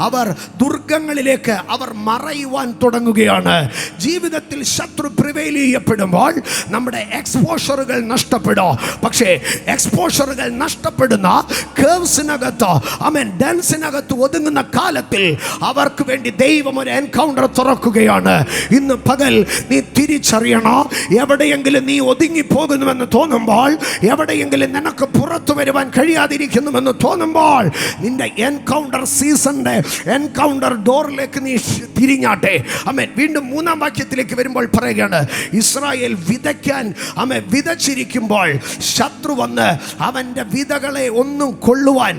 അവർ ദുർഗങ്ങളിലേക്ക് അവർ മറയുവാൻ തുടങ്ങുകയാണ്. ജീവിതത്തിൽ ശത്രു പ്രിവെയിൽ ചെയ്യപ്പെടുമ്പോൾ നമ്മുടെ എക്സ്പോഷറുകൾ നഷ്ടപ്പെടും. പക്ഷേ എക്സ്പോഷറുകൾ നഷ്ടപ്പെടുന്ന കേവ്സിനകത്ത്, ഡെൻസിനകത്ത് ഒതുങ്ങുന്ന കാലത്തിൽ അവർക്ക് വേണ്ടി ദൈവം ഒരു എൻകൗണ്ടർ തുറക്കുകയാണ്. ഇന്ന് പകൽ നീ തിരിച്ചറിയണോ, എവിടെയെങ്കിലും നീ ഒതുങ്ങിപ്പോകുന്നുവെന്ന് തോന്നുമ്പോൾ, എവിടെയെങ്കിലും നിനക്ക് പുറത്തു വരുവാൻ കഴിയാതിരിക്കുന്നുവെന്ന് തോന്നുമ്പോൾ, നിന്റെ എൻകൗണ്ടർ സീസണിന്റെ എൻകൗണ്ടർ ഡോറിലേക്ക് നീ തിരിഞ്ഞാട്ടെ. ആമേൻ. വീണ്ടും 3-ാം വാക്യത്തിലേക്ക് വരുമ്പോൾ പറയുകയാണ്, ഇസ്രായേൽ വിതച്ചിരിക്കുമ്പോൾ ശത്രു വന്ന് അവന്റെ വിതകളെ ഒന്നും കൊള്ളുവാൻ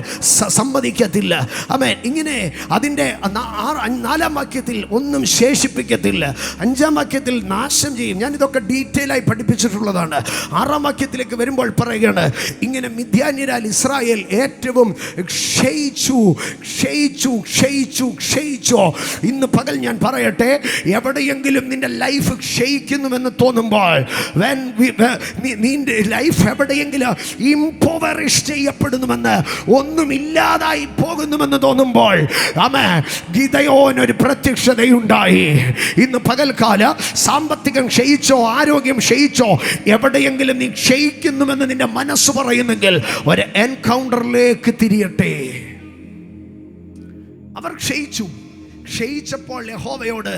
സമ്മതിക്കത്തില്ല. ആമേൻ. ഇങ്ങനെ അതിൻ്റെ 4-ാം വാക്യത്തിൽ ഒന്നും ശേഷിപ്പിക്കത്തില്ല. 5-ാം വാക്യത്തിൽ നാശം ചെയ്യും. ഞാൻ ഇതൊക്കെ ഡീറ്റെയിൽ ആയി പഠിപ്പിച്ചിട്ടുള്ളതാണ്. 6-ാം വാക്യത്തിലേക്ക് വരുമ്പോൾ പറയുകയാണ്, ഇങ്ങനെ മിദ്യാന്യരാൽ ഇസ്രായേൽ ഏറ്റവും ക്ഷയിച്ചു. ഇന്ന് പകൽ ഞാൻ പറയട്ടെ, എവിടെയെങ്കിലും നിന്റെ ലൈഫ് ക്ഷയിക്കുന്നുവെന്ന് തോന്നുമ്പോൾ, നിന്റെ ലൈഫ് എവിടെയെങ്കിലും ഇംപൊവറിഷ് ചെയ്യപ്പെടുന്നുവെന്ന്, ഒന്നുമില്ലാതായി പോകുന്നുവെന്ന് തോന്നുമ്പോൾ, ഗിദെയോന് ഒരു പ്രത്യക്ഷതയുണ്ടായി. ഇന്ന് പകൽക്കാല സാമ്പത്തികം ക്ഷയിച്ചോ, ആരോഗ്യം ക്ഷയിച്ചോ, എവിടെയെങ്കിലും നീ ക്ഷയിക്കുന്നുവെന്ന് നിന്റെ മനസ്സ് പറയുന്നെങ്കിൽ ഒരു എൻകൗണ്ടറിലേക്ക് തിരിയട്ടെ. അവർ ക്ഷയിച്ചപ്പോൾ യഹോവയോട്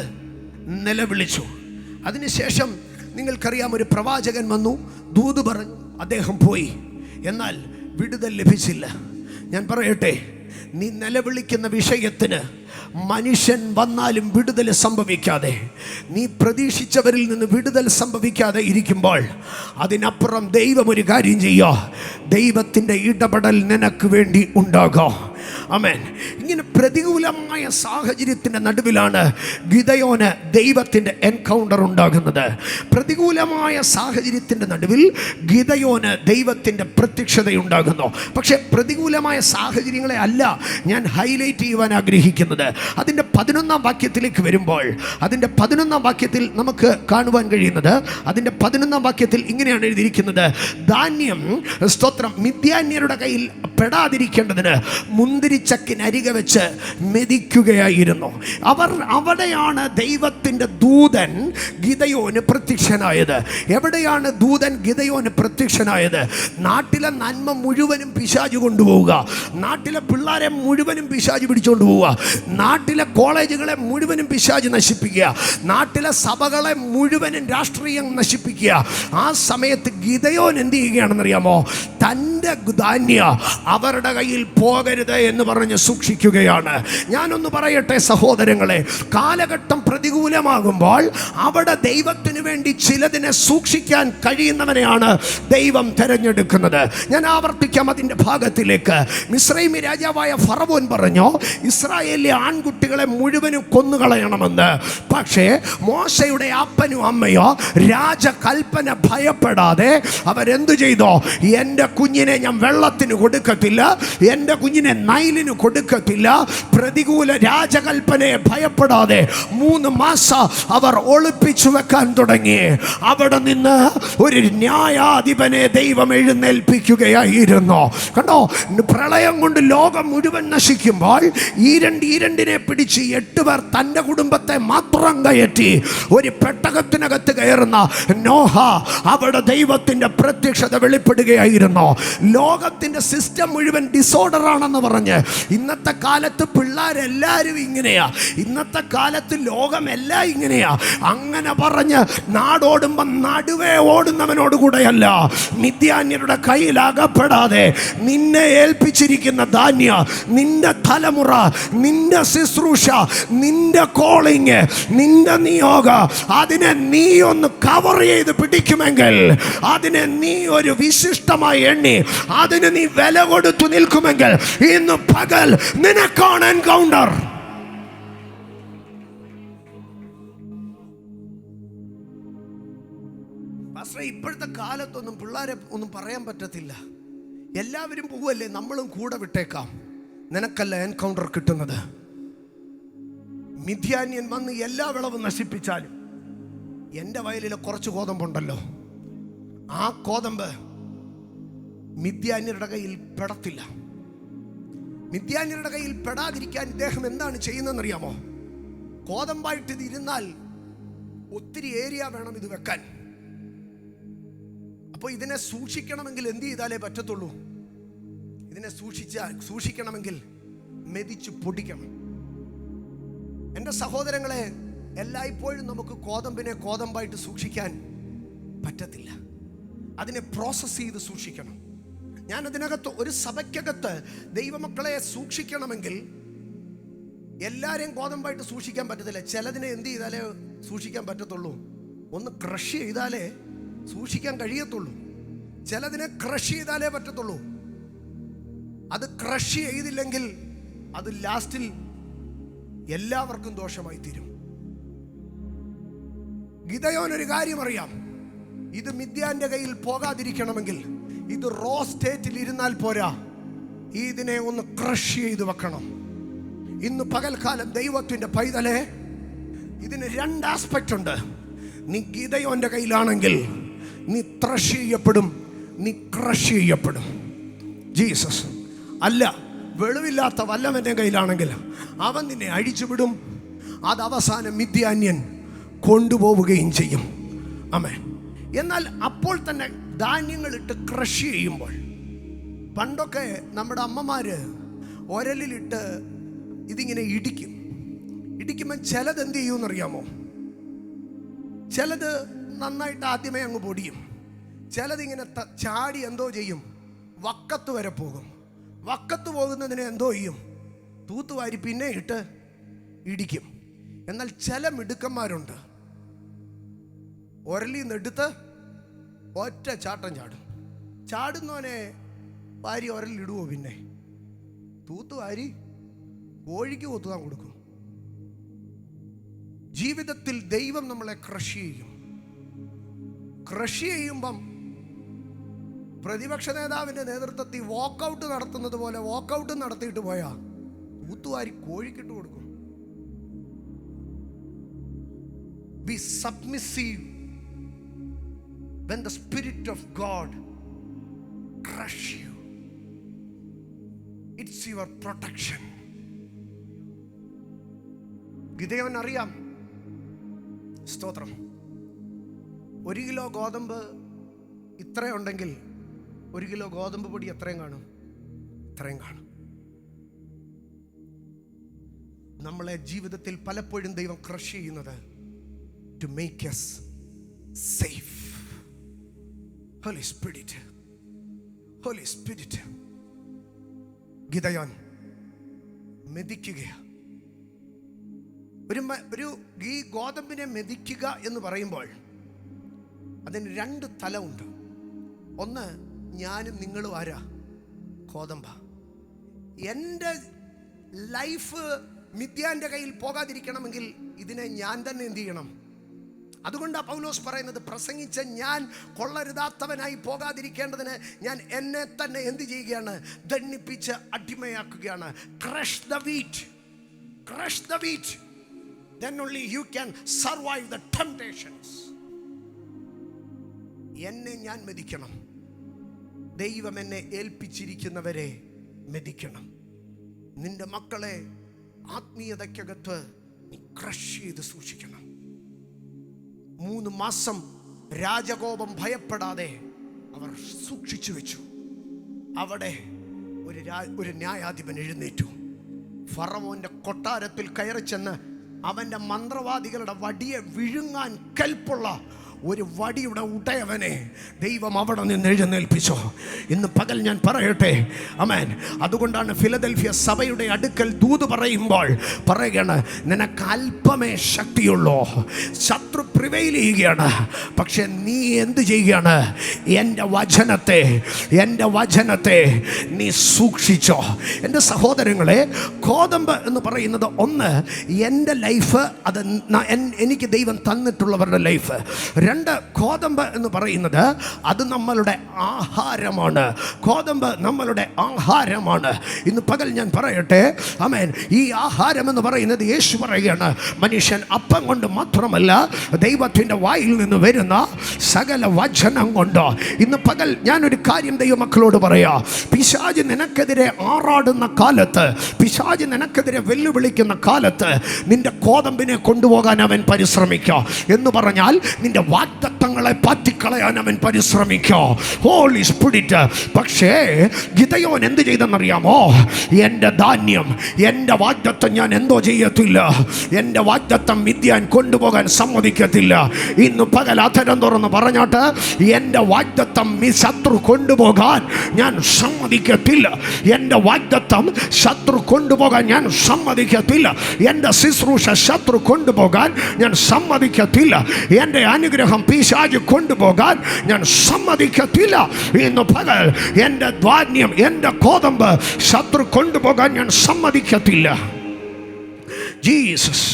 നിലവിളിച്ചു. അതിനുശേഷം നിങ്ങൾക്കറിയാം, ഒരു പ്രവാചകൻ വന്നു, ദൂത് പറഞ്ഞു, അദ്ദേഹം പോയി. എന്നാൽ വിടുതൽ ലഭിച്ചില്ല. ഞാൻ പറയട്ടെ, നീ നിലവിളിക്കുന്ന വിഷയത്തിന് മനുഷ്യൻ വന്നാലും വിടുതൽ സംഭവിക്കാതെ, നീ പ്രതീക്ഷിച്ചവരിൽ നിന്ന് വിടുതൽ സംഭവിക്കാതെ ഇരിക്കുമ്പോൾ, അതിനപ്പുറം ദൈവം ഒരു കാര്യം ചെയ്യുക, ദൈവത്തിൻ്റെ ഇടപെടൽ നിനക്ക് വേണ്ടി ഉണ്ടാകാം. ആമേൻ. ഇങ്ങനെ പ്രതികൂലമായ സാഹചര്യത്തിൻ്റെ നടുവിലാണ് ഗിദെയോന് ദൈവത്തിൻ്റെ എൻകൗണ്ടർ ഉണ്ടാകുന്നത്. പ്രതികൂലമായ സാഹചര്യത്തിൻ്റെ നടുവിൽ ഗിദെയോന് ദൈവത്തിൻ്റെ പ്രത്യക്ഷതയുണ്ടാകുന്നു. പക്ഷേ പ്രതികൂലമായ സാഹചര്യങ്ങളെ അല്ല ഞാൻ ഹൈലൈറ്റ് ചെയ്യുവാൻ ആഗ്രഹിക്കുന്നത്. അതിൻ്റെ 11-ാം വാക്യത്തിലേക്ക് വരുമ്പോൾ, അതിൻ്റെ 11-ാം വാക്യത്തിൽ നമുക്ക് കാണുവാൻ കഴിയുന്നത്, അതിൻ്റെ 11-ാം വാക്യത്തിൽ ഇങ്ങനെയാണ് എഴുതിയിരിക്കുന്നത്, ധാന്യം, സ്തോത്രം, മിദ്യാന്യരുടെ കയ്യിൽ പെടാതിരിക്കേണ്ടതിന് മുന്തിരിച്ചക്കിനരികെ വെച്ച് മെതിക്കുകയായിരുന്നു. അവിടെയാണ് ദൈവത്തിൻ്റെ ദൂതൻ ഗിദെയോന് പ്രത്യക്ഷനായത്. എവിടെയാണ് ദൂതൻ ഗിദെയോന് പ്രത്യക്ഷനായത്? നാട്ടിലെ നന്മ മുഴുവനും പിശാച് കൊണ്ടുപോവുക, നാട്ടിലെ പിള്ളേരെ മുഴുവനും പിശാച് പിടിച്ചുകൊണ്ട് പോവുക, നാട്ടിലെ കോളേജുകളെ മുഴുവനും പിശാച് നശിപ്പിക്കുക, നാട്ടിലെ സഭകളെ മുഴുവനും രാഷ്ട്രീയം നശിപ്പിക്കുക. ആ സമയത്ത് ഗിദെയോൻ എന്ത് ചെയ്യുകയാണെന്നറിയാമോ? തൻ്റെ ധാന്യ അവരുടെ കയ്യിൽ പോകരുത് എന്ന് പറഞ്ഞ് സൂക്ഷിക്കുകയാണ്. ഞാനൊന്ന് പറയട്ടെ സഹോദരങ്ങളെ, കാലഘട്ടം പ്രതികൂലമാകുമ്പോൾ അവിടെ ദൈവത്തിന് വേണ്ടി ചിലതിനെ സൂക്ഷിക്കാൻ കഴിയുന്നവനെയാണ് ദൈവം തിരഞ്ഞെടുക്കുന്നത്. ഞാൻ ആവർത്തിക്കാം അതിൻ്റെ ഭാഗത്തിലേക്ക്. മിസ്രൈമി രാജാവായ ഫറവോൻ പറഞ്ഞു, ഇസ്രായേലിലെ ആൺകുട്ടികളെ മുഴുവനും കൊന്നുകളയണമെന്ന്. പക്ഷേ മോശയുടെ അപ്പനും അമ്മയോ രാജകൽപ്പന ഭയപ്പെടാതെ അവരെന്തു ചെയ്തോ? എൻ്റെ കുഞ്ഞിനെ ഞാൻ വെള്ളത്തിന് കൊടുക്കത്തില്ല, എൻ്റെ കുഞ്ഞിനെ നൈലിന് കൊടുക്കത്തില്ല. പ്രതികൂല രാജകൽപ്പനയെ ഭയപ്പെടാതെ 3 മാസം അവർ ഒളിപ്പിച്ചു വെക്കാൻ തുടങ്ങി. അവിടെ നിന്ന് ഒരു ന്യായാധിപനെ ദൈവം എഴുന്നേൽപ്പിക്കുകയായിരുന്നു. കണ്ടോ, പ്രളയം കൊണ്ട് ലോകം മുഴുവൻ നശിക്കുമ്പോൾ ഈരണ്ടിനെ പിടിച്ച് 8 പേർ തൻ്റെ കുടുംബത്തെ മാത്രം കയറ്റി ഒരു പെട്ടകത്തിനകത്ത് കയറുന്ന നോഹ, അവിടെ ദൈവത്തിൻ്റെ പ്രത്യക്ഷത വെളിപ്പെടുകയായിരുന്നു. ലോകത്തിൻ്റെ സിസ്റ്റം മുഴുവൻ ഡിസോർഡർ ആണെന്ന് പറഞ്ഞ് ഇന്നത്തെ കാലത്ത് പിള്ളേരെല്ലാവരും ഇങ്ങനെയാ, ഇന്നത്തെ കാലത്ത് ലോകമെല്ലാം ഇങ്ങനെയാ, അങ്ങനെ പറഞ്ഞ് നാടോടുമ്പോൾ നടുവേ ഓടുന്നവനോട് കൂടെയല്ല, മിദ്യാന്യരുടെ കയ്യിൽ അകപ്പെടാതെ നിന്നെ ഏൽപ്പിച്ചിരിക്കുന്ന ധാന്യ, നിന്റെ തലമുറ, നിന്റെ ശുശ്രൂഷ, നിന്റെ കോളിങ്, നിന്റെ നിയോഗ, അതിനെ നീ ഒന്ന് കവർ ചെയ്ത് പിടിക്കുമെങ്കിൽ, അതിനെ നീ ഒരു വിശിഷ്ടമായി എണ്ണി അതിന് നീ വില കൊടുത്തു നിൽക്കുമെങ്കിൽ, ഇന്ന് പകൽ നിനക്കാണ് എൻകൗണ്ടർ. ഇപ്പോഴത്തെ കാലത്തൊന്നും പിള്ളേരെ ഒന്നും പറയാൻ പറ്റത്തില്ല. എല്ലാവരും പോവല്ലേ, നമ്മളും കൂടെ വിട്ടേക്കാം. നിനക്കല്ല എൻകൗണ്ടർ കിട്ടുന്നത്. മിദ്യാന്യൻ വന്ന് എല്ലാ വിളവും നശിപ്പിച്ചാലും എൻ്റെ വയലിലെ കുറച്ച് കോതമ്പുണ്ടല്ലോ, ആ കോതമ്പ് മിദ്യാന്യരുടെ കയ്യിൽ പെടത്തില്ല. മിദ്യാന്യരുടെ കയ്യിൽ പെടാതിരിക്കാൻ ഇദ്ദേഹം എന്താണ് ചെയ്യുന്നതെന്നറിയാമോ? കോതമ്പായിട്ട് ഇത് ഇരുന്നാൽ ഒത്തിരി ഏരിയ വേണം ഇത് വെക്കാൻ. അപ്പോൾ ഇതിനെ സൂക്ഷിക്കണമെങ്കിൽ എന്ത് ചെയ്താലേ പറ്റത്തുള്ളൂ? ഇതിനെ സൂക്ഷിക്കണമെങ്കിൽ മെതിച്ച് പൊടിക്കണം. എൻ്റെ സഹോദരങ്ങളെ, എല്ലായ്പ്പോഴും നമുക്ക് കോതമ്പിനെ കോതമ്പായിട്ട് സൂക്ഷിക്കാൻ പറ്റത്തില്ല. അതിനെ പ്രോസസ് ചെയ്ത് സൂക്ഷിക്കണം. ഞാനതിനകത്ത് ഒരു സഭയ്ക്കകത്ത് ദൈവമക്കളെ സൂക്ഷിക്കണമെങ്കിൽ എല്ലാവരെയും കോതമ്പായിട്ട് സൂക്ഷിക്കാൻ പറ്റത്തില്ല. ചിലതിനെ എന്ത് ചെയ്താലേ സൂക്ഷിക്കാൻ പറ്റത്തുള്ളൂ? ഒന്ന് ക്രഷ് ചെയ്താലേ സൂക്ഷിക്കാൻ കഴിയത്തുള്ളൂ. ചിലതിനെ ക്രഷ് ചെയ്താലേ പറ്റത്തുള്ളൂ. അത് ക്രഷ് ചെയ്തില്ലെങ്കിൽ അത് ലാസ്റ്റിൽ എല്ലാവർക്കും ദോഷമായി തീരും. ഗിദെയോൻ ഒരു കാര്യം അറിയാം, ഇത് മിദ്യാന്റെ കയ്യിൽ പോകാതിരിക്കണമെങ്കിൽ ഇത് റോ സ്റ്റേറ്റിൽ ഇരുന്നാൽ പോരാ, ഇതിനെ ഒന്ന് ക്രഷ് ചെയ്ത് വെക്കണം. ഇന്ന് പകൽക്കാലം ദൈവത്തിന്റെ പൈതലേ, ഇതിന് 2 ആസ്പെക്റ്റ് ഉണ്ട്. നീ ഗിദെയോന്റെ കയ്യിലാണെങ്കിൽ നീ ത്രഷ് ചെയ്യപ്പെടും, നീ ക്രഷ് ചെയ്യപ്പെടും. ജീസസ്. അല്ല, വെളിവില്ലാത്ത വല്ലവന്റെ കയ്യിലാണെങ്കിൽ അവൻ നിന്നെ അഴിച്ചുവിടും. അത് അവസാനം മിദ്യാന്യൻ കൊണ്ടുപോവുകയും ചെയ്യും. ആമേൻ. എന്നാൽ അപ്പോൾ തന്നെ ധാന്യങ്ങളിട്ട് ക്രഷ് ചെയ്യുമ്പോൾ, പണ്ടൊക്കെ നമ്മുടെ അമ്മമാര് ഒരലിലിട്ട് ഇതിങ്ങനെ ഇടിക്കുമ്പോൾ ചിലത് എന്ത് ചെയ്യുമെന്നറിയാമോ? ചിലത് നന്നായിട്ട് ആദ്യമേ അങ്ങ് പൊടിയും, ചിലതിങ്ങനെ ചാടി എന്തോ ചെയ്യും, വക്കത്ത് വരെ പോകും. വക്കത്ത് പോകുന്നതിനെ എന്തോ ചെയ്യും, തൂത്തുവാരി പിന്നെ ഇട്ട് ഇടിക്കും. എന്നാൽ ചില മിടുക്കന്മാരുണ്ട്, ഒരലിൽ നിന്ന് എടുത്ത് ഒറ്റ ചാട്ടം ചാടും. ചാടുന്നവനെ വാരി ഒരലിടുവോ? പിന്നെ തൂത്തുവാരി കോഴിക്ക് കൊത്തുവാൻ കൊടുക്കും. ജീവിതത്തിൽ ദൈവം നമ്മളെ ക്രഷ് ചെയ്യും. ക്രഷ് ചെയ്യുമ്പം പ്രതിപക്ഷ നേതാവിന്റെ നേതൃത്വത്തിൽ വാക്കൗട്ട് നടത്തുന്നത് പോലെ വാക്കൗട്ട് നടത്തിയിട്ട് പോയാ തൂത്തുവാരി കോഴിക്കിട്ട് കൊടുക്കും. Be submissive when the Spirit of God crush you. It's your protection. Gideon അറിയാം. സ്തോത്രം. 1 കിലോ ഗോതമ്പ് ഇത്രയുണ്ടെങ്കിൽ 1 കിലോ ഗോതമ്പ് പൊടി എത്രയും കാണും? ഇത്രയും കാണും. നമ്മളെ ജീവിതത്തിൽ പലപ്പോഴും ദൈവം ക്രഷ് ചെയ്യുന്നത് to make us safe. Holy Spirit, Holy Spirit. Gideon മെതിക്കുകയാ. ഒരു ഈ ഗോതമ്പിനെ മെതിക്കുക എന്ന് പറയുമ്പോൾ അതിന് 2 തലമുണ്ട്. ഒന്ന്, ഞാനും നിങ്ങളും ആരാ? ഗോതമ്പ. എൻ്റെ ലൈഫ് മിദ്യാന്റെ കയ്യിൽ പോകാതിരിക്കണമെങ്കിൽ ഇതിനെ ഞാൻ തന്നെ എന്ത് ചെയ്യണം? അതുകൊണ്ടാണ് പൗലോസ് പറയുന്നത്, പ്രസംഗിച്ച ഞാൻ കൊള്ളരുതാത്തവനായി പോകാതിരിക്കേണ്ടതിന് ഞാൻ എന്നെ തന്നെ എന്ത് ചെയ്യുകയാണ്? ദണ്ണിപ്പിച്ച് അടിമയാക്കുകയാണ്. Crush the wheat, crush the wheat. Then only you can survive the temptations. എന്നെ ഞാൻ മെതിക്കണം. ദൈവം എന്നെ ഏൽപ്പിച്ചിരിക്കുന്നവരെ മെതിക്കണം. നിന്റെ മക്കളെ ആത്മീയതയ്ക്കകത്ത് നീ ക്രഷ് ചെയ്ത് സൂക്ഷിക്കണം. 3 മാസം രാജകോപം ഭയപ്പെടാതെ അവർ സൂക്ഷിച്ചു വെച്ചു. അവിടെ ഒരു ന്യായാധിപൻ എഴുന്നേറ്റു. ഫറവോന്റെ കൊട്ടാരത്തിൽ കയറി ചെന്ന് അവന്റെ മന്ത്രവാദികളുടെ വടിയെ വിഴുങ്ങാൻ കൽപ്പുള്ള ഒരു വടിയുടെ ഉടയവനെ ദൈവം അവിടെ നിന്ന് എഴുന്നേൽപ്പിച്ചു. ഇന്ന് പകൽ ഞാൻ പറയട്ടെ, ആമേൻ. അതുകൊണ്ടാണ് ഫിലദൽഫിയ സഭയുടെ അടുക്കൽ ദൂത് പറയുമ്പോൾ പറയുകയാണ്, നിനക്ക് അല്പമേ ശക്തിയുള്ളൂ. ശത്രു പ്രിവെയിൽ ചെയ്യുകയാണ്, പക്ഷെ നീ എന്ത് ചെയ്യുകയാണ്? എൻ്റെ വചനത്തെ നീ സൂക്ഷിച്ചോ. എൻ്റെ സഹോദരങ്ങളെ, ഗോതമ്പ് എന്ന് പറയുന്നത് ഒന്ന്, എൻ്റെ ലൈഫ്, അത് എനിക്ക് ദൈവം തന്നിട്ടുള്ളവരുടെ ലൈഫ്. 2, ഗോതമ്പ് എന്ന് പറയുന്നത് അത് നമ്മളുടെ ആഹാരമാണ്. ഗോതമ്പ് നമ്മളുടെ ആഹാരമാണ്. ഇന്ന് പകൽ ഞാൻ പറയട്ടെ, ആമേൻ. ഈ ആഹാരം എന്ന് പറയുന്നത് യേശു പറയുകയാണ്, മനുഷ്യൻ അപ്പം കൊണ്ട് മാത്രമല്ല ദൈവത്തിൻ്റെ വായിൽ നിന്ന് വരുന്ന സകല വചനം കൊണ്ട്. ഇന്ന് പകൽ ഞാനൊരു കാര്യം ദൈവമക്കളോട് പറയാം. പിശാച് നിനക്കെതിരെ ആറാടുന്ന കാലത്ത്, പിശാച് നിനക്കെതിരെ വെല്ലുവിളിക്കുന്ന കാലത്ത് നിന്റെ ഗോതമ്പിനെ കൊണ്ടുപോകാൻ അവൻ പരിശ്രമിക്കുക. എന്ന് പറഞ്ഞാൽ നിന്റെ വാഗ്ദത്തങ്ങളെ പാറ്റിക്കളയാൻ അവൻ പരിശ്രമിക്കുക. Holy spirit. പക്ഷേ ഗിദെയോൻ എന്ത് ചെയ്തെന്നറിയാമോ? എൻ്റെ ധാന്യം, എൻ്റെ വാഗ്ദത്തം ഞാൻ എന്തോ ചെയ്യത്തില്ല. എൻ്റെ വാഗ്ദത്തം മിദ്യാൻ കൊണ്ടുപോകാൻ സമ്മതിക്കത്തില്ല. ഇന്ന് പകൽ അധരം തുറന്ന് പറഞ്ഞാട്ട്, എൻ്റെ വാഗ്ദത്തം ശത്രു കൊണ്ടുപോകാൻ ഞാൻ സമ്മതിക്കത്തില്ല. എൻ്റെ വാഗ്ദത്തം ശത്രു കൊണ്ടുപോകാൻ ഞാൻ സമ്മതിക്കത്തില്ല. എൻ്റെ ശുശ്രൂഷ ശത്രു കൊണ്ടുപോകാൻ ഞാൻ സമ്മതിക്കത്തില്ല. എൻ്റെ അനുഗ്രഹം പിശാച് കൊണ്ടുപോകാൻ ഞാൻ സമ്മതിക്കത്തില്ല. ഇന്ന് പകൽ എൻ്റെ ധാന്യം, എൻ്റെ ഗോതമ്പ് ശത്രു കൊണ്ടുപോകാൻ ഞാൻ സമ്മതിക്കത്തില്ല. ജീസസ്,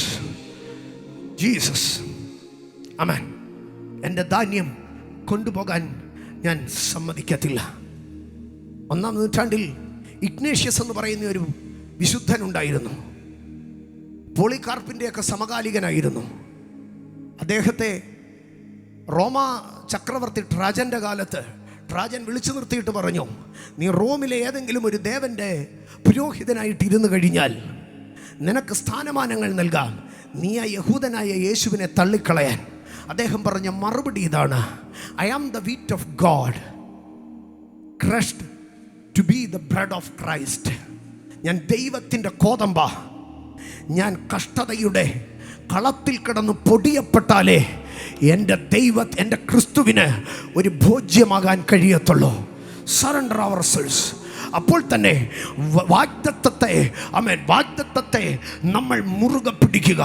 ജീസസ്, ആമേൻ. എൻ്റെ ധാന്യം കൊണ്ടുപോകാൻ ഞാൻ സമ്മതിക്കത്തില്ല. 1-ാം നൂറ്റാണ്ടിൽ ഇഗ്നേഷ്യസ് എന്ന് പറയുന്ന ഒരു വിശുദ്ധനുണ്ടായിരുന്നു. പോളികാർപ്പിൻ്റെയൊക്കെ സമകാലികനായിരുന്നു. അദ്ദേഹത്തെ റോമ ചക്രവർത്തി ട്രാജൻ്റെ കാലത്ത് ട്രാജൻ വിളിച്ചു നിർത്തിയിട്ട് പറഞ്ഞു, നീ റോമിലെ ഏതെങ്കിലും ഒരു ദേവൻ്റെ പുരോഹിതനായിട്ട് ഇരുന്ന് കഴിഞ്ഞാൽ നിനക്ക് സ്ഥാനമാനങ്ങൾ നൽകാം, നീ ആ യഹൂദനായ യേശുവിനെ തള്ളിക്കളയാൻ. അദ്ദേഹം പറഞ്ഞ മറുപടി ഇതാണ്: I am the wheat of God crushed to be the bread of Christ. ഞാൻ ദൈവത്തിൻ്റെ കോതമ്പ. ഞാൻ കഷ്ടതയുടെ കളത്തിൽ കിടന്ന് പൊടിയപ്പെട്ടാലേ എൻ്റെ ക്രിസ്തുവിന് ഒരു ഭോജ്യമാകാൻ കഴിയത്തുള്ളൂ. Surrender ourselves. അപ്പോൾ തന്നെ വാഗ്ദത്തത്തെ നമ്മൾ മുറുകെ പിടിക്കുക.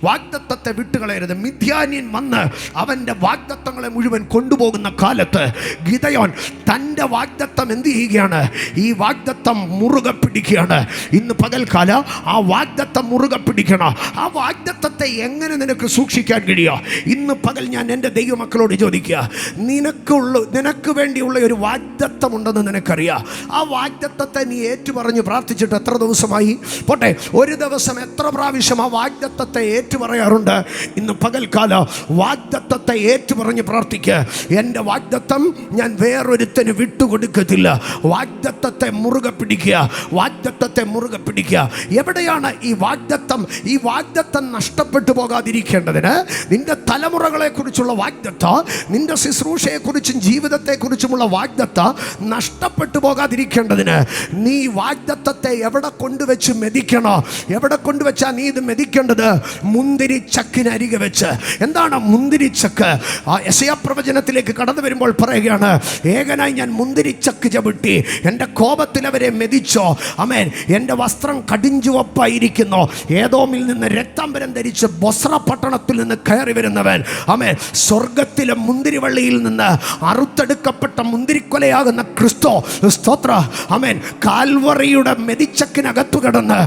വാഗ്ദത്തത്തെ വിട്ടുകളയരുത്. മിദ്യാന്യൻ വന്ന് അവൻ്റെ വാഗ്ദത്തങ്ങളെ മുഴുവൻ കൊണ്ടുപോകുന്ന കാലത്ത് ഗിദെയോൻ തൻ്റെ വാഗ്ദത്തം എന്ത് ചെയ്യുകയാണ്? ഈ വാഗ്ദത്തം മുറുകെ പിടിക്കുകയാണ്. ഇന്ന് പകൽക്കാല ആ വാഗ്ദത്തം മുറുകെ പിടിക്കണം. ആ വാഗ്ദത്തത്തെ എങ്ങനെ നിനക്ക് സൂക്ഷിക്കാൻ കഴിയുക? ഇന്ന് പകൽ ഞാൻ എൻ്റെ ദൈവമക്കളോട് ചോദിക്കുക, നിനക്ക് വേണ്ടിയുള്ള ഒരു വാഗ്ദത്തമുണ്ടെന്ന് നിനക്കറിയാം. ആ വാഗ്ദത്തത്തെ നീ ഏറ്റുപറഞ്ഞ് പ്രാർത്ഥിച്ചിട്ട് എത്ര ദിവസമായി? പോട്ടെ, ഒരു ദിവസം എത്ര പ്രാവശ്യം ആ വാഗ്ദത്തത്തെ ഏറ്റുപറയാറുണ്ട്? ഇന്ന് പകൽക്കാല വാഗ്ദത്തത്തെ ഏറ്റുപറഞ്ഞ് പ്രാർത്ഥിക്കുക. എൻ്റെ വാഗ്ദത്തം ഞാൻ വേറൊരുത്തന് വിട്ടുകൊടുക്കത്തില്ല. വാഗ്ദത്തത്തെ മുറുകെ പിടിക്കുക. വാഗ്ദത്തത്തെ മുറുകെ പിടിക്കുക. എവിടെയാണ് ഈ വാഗ്ദത്തം? ഈ വാഗ്ദത്തം നഷ്ടപ്പെട്ടു പോകാതിരിക്കേണ്ടതിന് നിന്റെ തലമുറകളെ കുറിച്ചുള്ള വാഗ്ദത്തം, നിന്റെ ശുശ്രൂഷയെക്കുറിച്ചും ജീവിതത്തെക്കുറിച്ചുമുള്ള വാഗ്ദത്തം നഷ്ടപ്പെട്ടു പോകാതിരിക്കേണ്ടതിന് നീ വാഗ്ദത്തത്തെ എവിടെ കൊണ്ടുവച്ച് മെതിക്കണോ? എവിടെ കൊണ്ടുവച്ചാ നീ ഇത് മെതിക്കേണ്ടത്? മുന്തിരിച്ചക്കിനരികെ വെച്ച്. എന്താണ് മുന്തിരിച്ചക്ക്? യെശയ്യാ പ്രവചനത്തിലേക്ക് കടന്നു വരുമ്പോൾ പറയുകയാണ്, ഏകനായി ഞാൻ മുന്തിരിച്ചക്ക് ചവിട്ടി, എൻ്റെ കോപത്തിൽ അവരെ മെതിച്ചോ. ആമേൻ. എൻ്റെ വസ്ത്രം കടിഞ്ചുവപ്പായിരിക്കുന്നു. ഏദോമിൽ നിന്ന് രക്താംബരം ധരിച്ച് ബൊസ്ര പട്ടണത്തിൽ നിന്ന് കയറി വരുന്നവൻ, ആമേൻ, സ്വർഗത്തിലെ മുന്തിരിവള്ളിയിൽ നിന്ന് അറുത്തെടുക്കപ്പെട്ട മുന്തിരിക്കൊലയാകുന്ന ക്രിസ്തു, സ്തോത്ര, ആമേൻ, കാൽവറിയുടെ മെതിച്ചക്കിനകത്തു കിടന്ന്,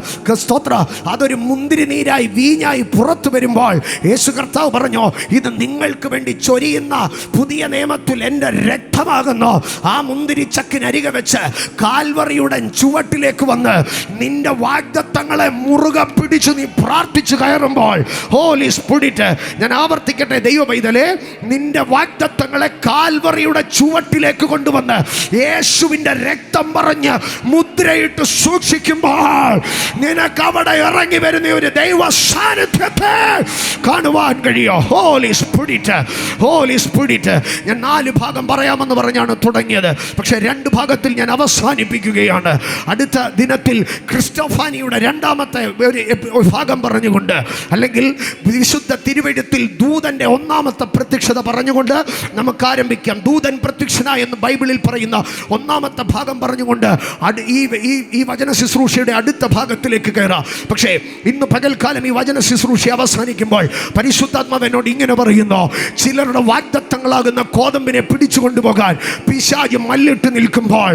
സ്തോത്ര, അതൊരു മുന്തിരി നീരായി വീഞ്ഞായി പുറത്തു വരുമ്പോൾ യേശു കർത്താവ് പറഞ്ഞു, ഇത് നിങ്ങൾക്ക് വേണ്ടി ചൊരിയുന്ന പുതിയ നിയമത്തിൽ എൻ്റെ രക്തമാകുന്നു. ആ മുന്തിരിച്ചക്കിനരികെ വെച്ച് കാൽവറിയുടെ ചുവട്ടിലേക്ക് വന്ന് നിന്റെ വാഗ്ദത്തങ്ങളെ മുറുകെ പിടിച്ചു നീ പ്രാർത്ഥിച്ചു കയറുമ്പോൾ, ഹോലി സ്പിരിറ്റ്, ഞാൻ ആവർത്തിക്കട്ടെ ദൈവ പൈതലേ, നിന്റെ വാഗ്ദത്തങ്ങളെ കാൽവറിയുടെ ചുവട്ടിലേക്ക് കൊണ്ടുവന്ന് യേശുവിൻ്റെ രക്തം പറഞ്ഞ് മുദ്രയിട്ട് സൂക്ഷിക്കുമ്പോൾ നിനക്ക് അവിടെ ഇറങ്ങി വരുന്ന ഒരു ദൈവ സാന്നിധ്യത്തെ കാണുവാൻ കഴിയോ? Holy spirit, holy spirit. ഞാൻ 4 ഭാഗം പറയാമെന്ന് പറഞ്ഞാണ് തുടങ്ങിയത്. പക്ഷെ 2 ഭാഗത്തിൽ ഞാൻ അവസാനിപ്പിക്കുകയാണ്. അടുത്ത ദിനത്തിൽ ക്രിസ്റ്റോഫാനിയുടെ 2ാമത്തെ ഒരു ഭാഗം പറഞ്ഞുകൊണ്ട്, അല്ലെങ്കിൽ വിശുദ്ധ തിരുവെഴുത്തിൽ ദൂതന്റെ 1ാമത്തെ പ്രത്യക്ഷത പറഞ്ഞുകൊണ്ട് നമുക്ക് ആരംഭിക്കാം. ദൂതൻ പ്രത്യക്ഷനായി എന്ന് ബൈബിളിൽ പറയുന്ന 1ാമത്തെ ഭാഗം പറഞ്ഞുകൊണ്ട് ഈ വചന ശുശ്രൂഷയുടെ അടുത്ത ഭാഗത്തിലേക്ക് കയറാം. പക്ഷേ ഇന്ന് പകൽക്കാലം ഈ വചന ശുശ്രൂഷ അവസാനിക്കുമ്പോൾ പരിശുദ്ധാത്മാവ് എന്നോട് ഇങ്ങനെ പറയുന്നു, ചിലരുടെ വാഗ്ദത്തങ്ങളാകുന്ന കോതമ്പിനെ പിടിച്ചു കൊണ്ടുപോകാൻ പിശാച് മല്ലിട്ട് നിൽക്കുമ്പോൾ,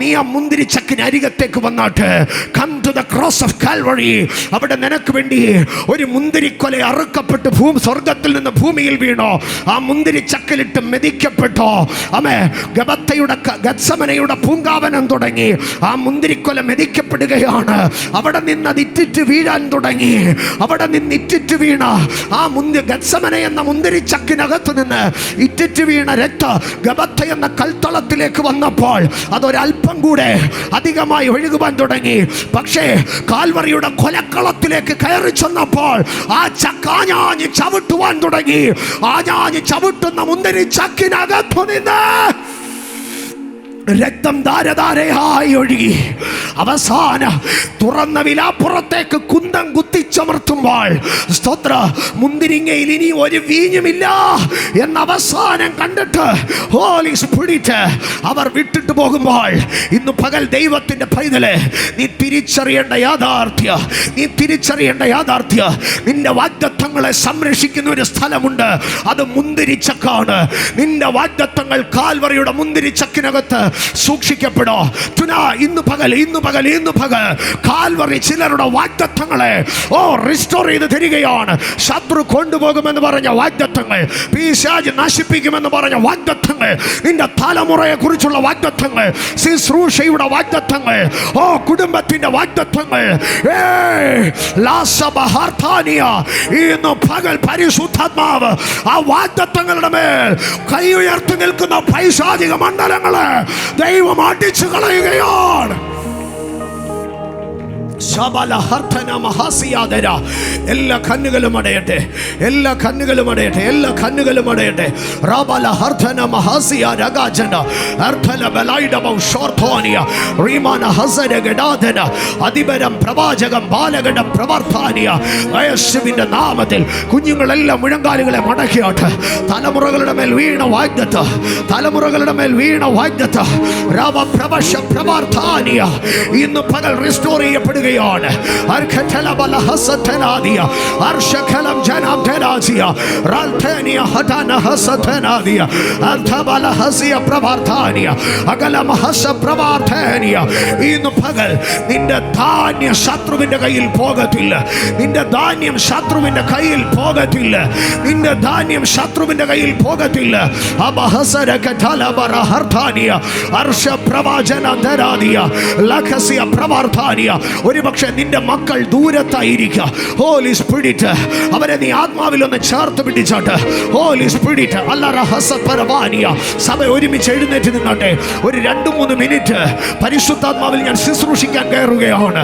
നീ ആ മുന്തിരിച്ചക്കിന് അരികത്തേക്ക് വന്നാട്ട്, come to the cross of Calvary. അവിടെ നിനക്ക് വേണ്ടി ഒരു മുന്തിരിക്കൊല അറുക്കപ്പെട്ട് സ്വർഗത്തിൽ നിന്ന് ഭൂമിയിൽ വീണോ, ആ മുന്തിരിച്ചക്കിലിട്ട് മെതിക്കപ്പെട്ടോ. ആമേ, ഗത്സമനയുടെ പൂങ്കാവനം തുടങ്ങി. ആ മുന്തിരിക്കൊല മെതിക്കപ്പെടുകയാണ്. അവിടെ നിന്ന് അത് ഇറ്റിറ്റ് വീഴാൻ തുടങ്ങി. അവിടെ നിന്ന് ഇറ്റിറ്റ് വീണ ആ ഗത്സമന എന്ന മുന്തിരിച്ചക്കിനകത്ത് നിന്ന് ഇറ്റിറ്റ് വീണ രക്ത ഗബത്ത എന്ന കൽത്തളത്തിലേക്ക് വന്നപ്പോൾ അതൊരൽപ്പം കൂടെ അധികമായി ഒഴുകുവാൻ തുടങ്ങി. പക്ഷേ കാൽവറിയുടെ കൊലക്കളത്തിലേക്ക് കയറി ചെന്നപ്പോൾ ആ ചക്കാഞ്ഞാഞ്ഞ് ചവിട്ടുവാൻ തുടങ്ങി. ആഞ്ഞാഞ്ഞ് ചവിട്ടുന്ന മുന്തിരിച്ചക്കിനകത്തു നിന്ന് രക്തം ധാരധാരയായി ഒഴുകി അവസാന തുറന്ന വിലാപ്പുറത്തേക്ക് കുന്തം കുത്തിച്ചമർത്തുമ്പോൾ, സ്തോത്ര, മുന്തിരിങ്ങയിൽ ഇനി ഒരു വീഞ്ഞുമില്ല എന്ന അവസാനം കണ്ടിട്ട് ഹോലി സ്പിരിറ്റ് അവർ വിട്ടിട്ട് പോകുമ്പോൾ, ഇന്ന് പകൽ ദൈവത്തിന്റെ പൈതലെ, നീ തിരിച്ചറിയേണ്ട യാഥാർത്ഥ്യം, നിന്റെ വാഗ്ദത്തങ്ങളെ സംരക്ഷിക്കുന്ന ഒരു സ്ഥലമുണ്ട്. അത് മുന്തിരിച്ചക്കാണ്. നിന്റെ വാഗ്ദത്തങ്ങൾ കാൽവറിയുടെ മുന്തിരിച്ചക്കിനകത്ത് സൂക്ഷിക്കപ്പെടോ. ഇന്ന് പകൽ കാൽവറി ചിലരുടെ വാഗ്ദത്തങ്ങളെ റിസ്റ്റോർ ചെയ്ത് തരികയാണ്. ശത്രു കൊണ്ടുപോകുമെന്ന് പറഞ്ഞ വാഗ്ദത്തങ്ങൾ, പിശാച് നശിപ്പിക്കുമെന്ന് പറഞ്ഞ വാഗ്ദത്തങ്ങൾ, നിന്റെ തലമുറയെ കുറിച്ചുള്ള വാഗ്ദത്തങ്ങൾ, ശുശ്രൂഷയുടെ വാഗ്ദത്തങ്ങൾ, കുടുംബത്തിന്റെ വാഗ്ദത്തങ്ങൾ, ഇന്ന് പകൽ പരിശുദ്ധാത്മാവ് ആ വാഗ്ദത്തങ്ങളുടെ മേൽ കൈ ഉയർത്തി നിൽക്കുന്ന പൈശാചിക മണ്ഡലങ്ങളെ ദൈവം അടിച്ചു കളയുകയാണ്. എല്ലാ കണ്ണുകളും അടയട്ടെ, എല്ലാ കണ്ണുകളും അടയട്ടെ, എല്ലാ കണ്ണുകളും അടയട്ടെ. അതിപരം പ്രവാചകം ബാലകട പ്രവർത്താനിയ യേശുവിന്റെ നാമത്തിൽ കുഞ്ഞുങ്ങളെല്ലാം മുഴങ്കാലുകളെ മടക്കിയാട്ട്. തലമുറകളുടെ മേൽ വീണ വാഗ്ദത്ത, തലമുറകളുടെ മേൽ വീണ വാഗ്ദത്ത ഇന്ന് പകൽ റിസ്റ്റോർ ചെയ്യപ്പെടുക. നിന്റെ ധാന്യം ശത്രുവിന്റെ കയ്യിൽ പോകത്തില്ല, നിന്റെ ധാന്യം ശത്രുവിന്റെ കയ്യിൽ പോകത്തില്ല, നിന്റെ ധാന്യം ശത്രുവിന്റെ കയ്യിൽ പോകത്തില്ല. ഒരു പക്ഷേ നിന്റെ മക്കൾ ദൂരത്തായിരിക്കാം. ഹോലി സ്പിരിറ്റ് അവരെ നീ ആത്മാവിലൊന്ന് ചേർത്ത് പിടിച്ചോട്ട്. ഹോലി സ്പിരിറ്റ് അല്ലറഹസപരവാനിയ സഭ ഒരുമിച്ച് എഴുന്നേറ്റ് നിന്നോട്ടെ. ഒരു 2-3 മിനിറ്റ് പരിശുദ്ധാത്മാവിൽ ഞാൻ ശുശ്രൂഷിക്കാൻ കയറുകയാണ്.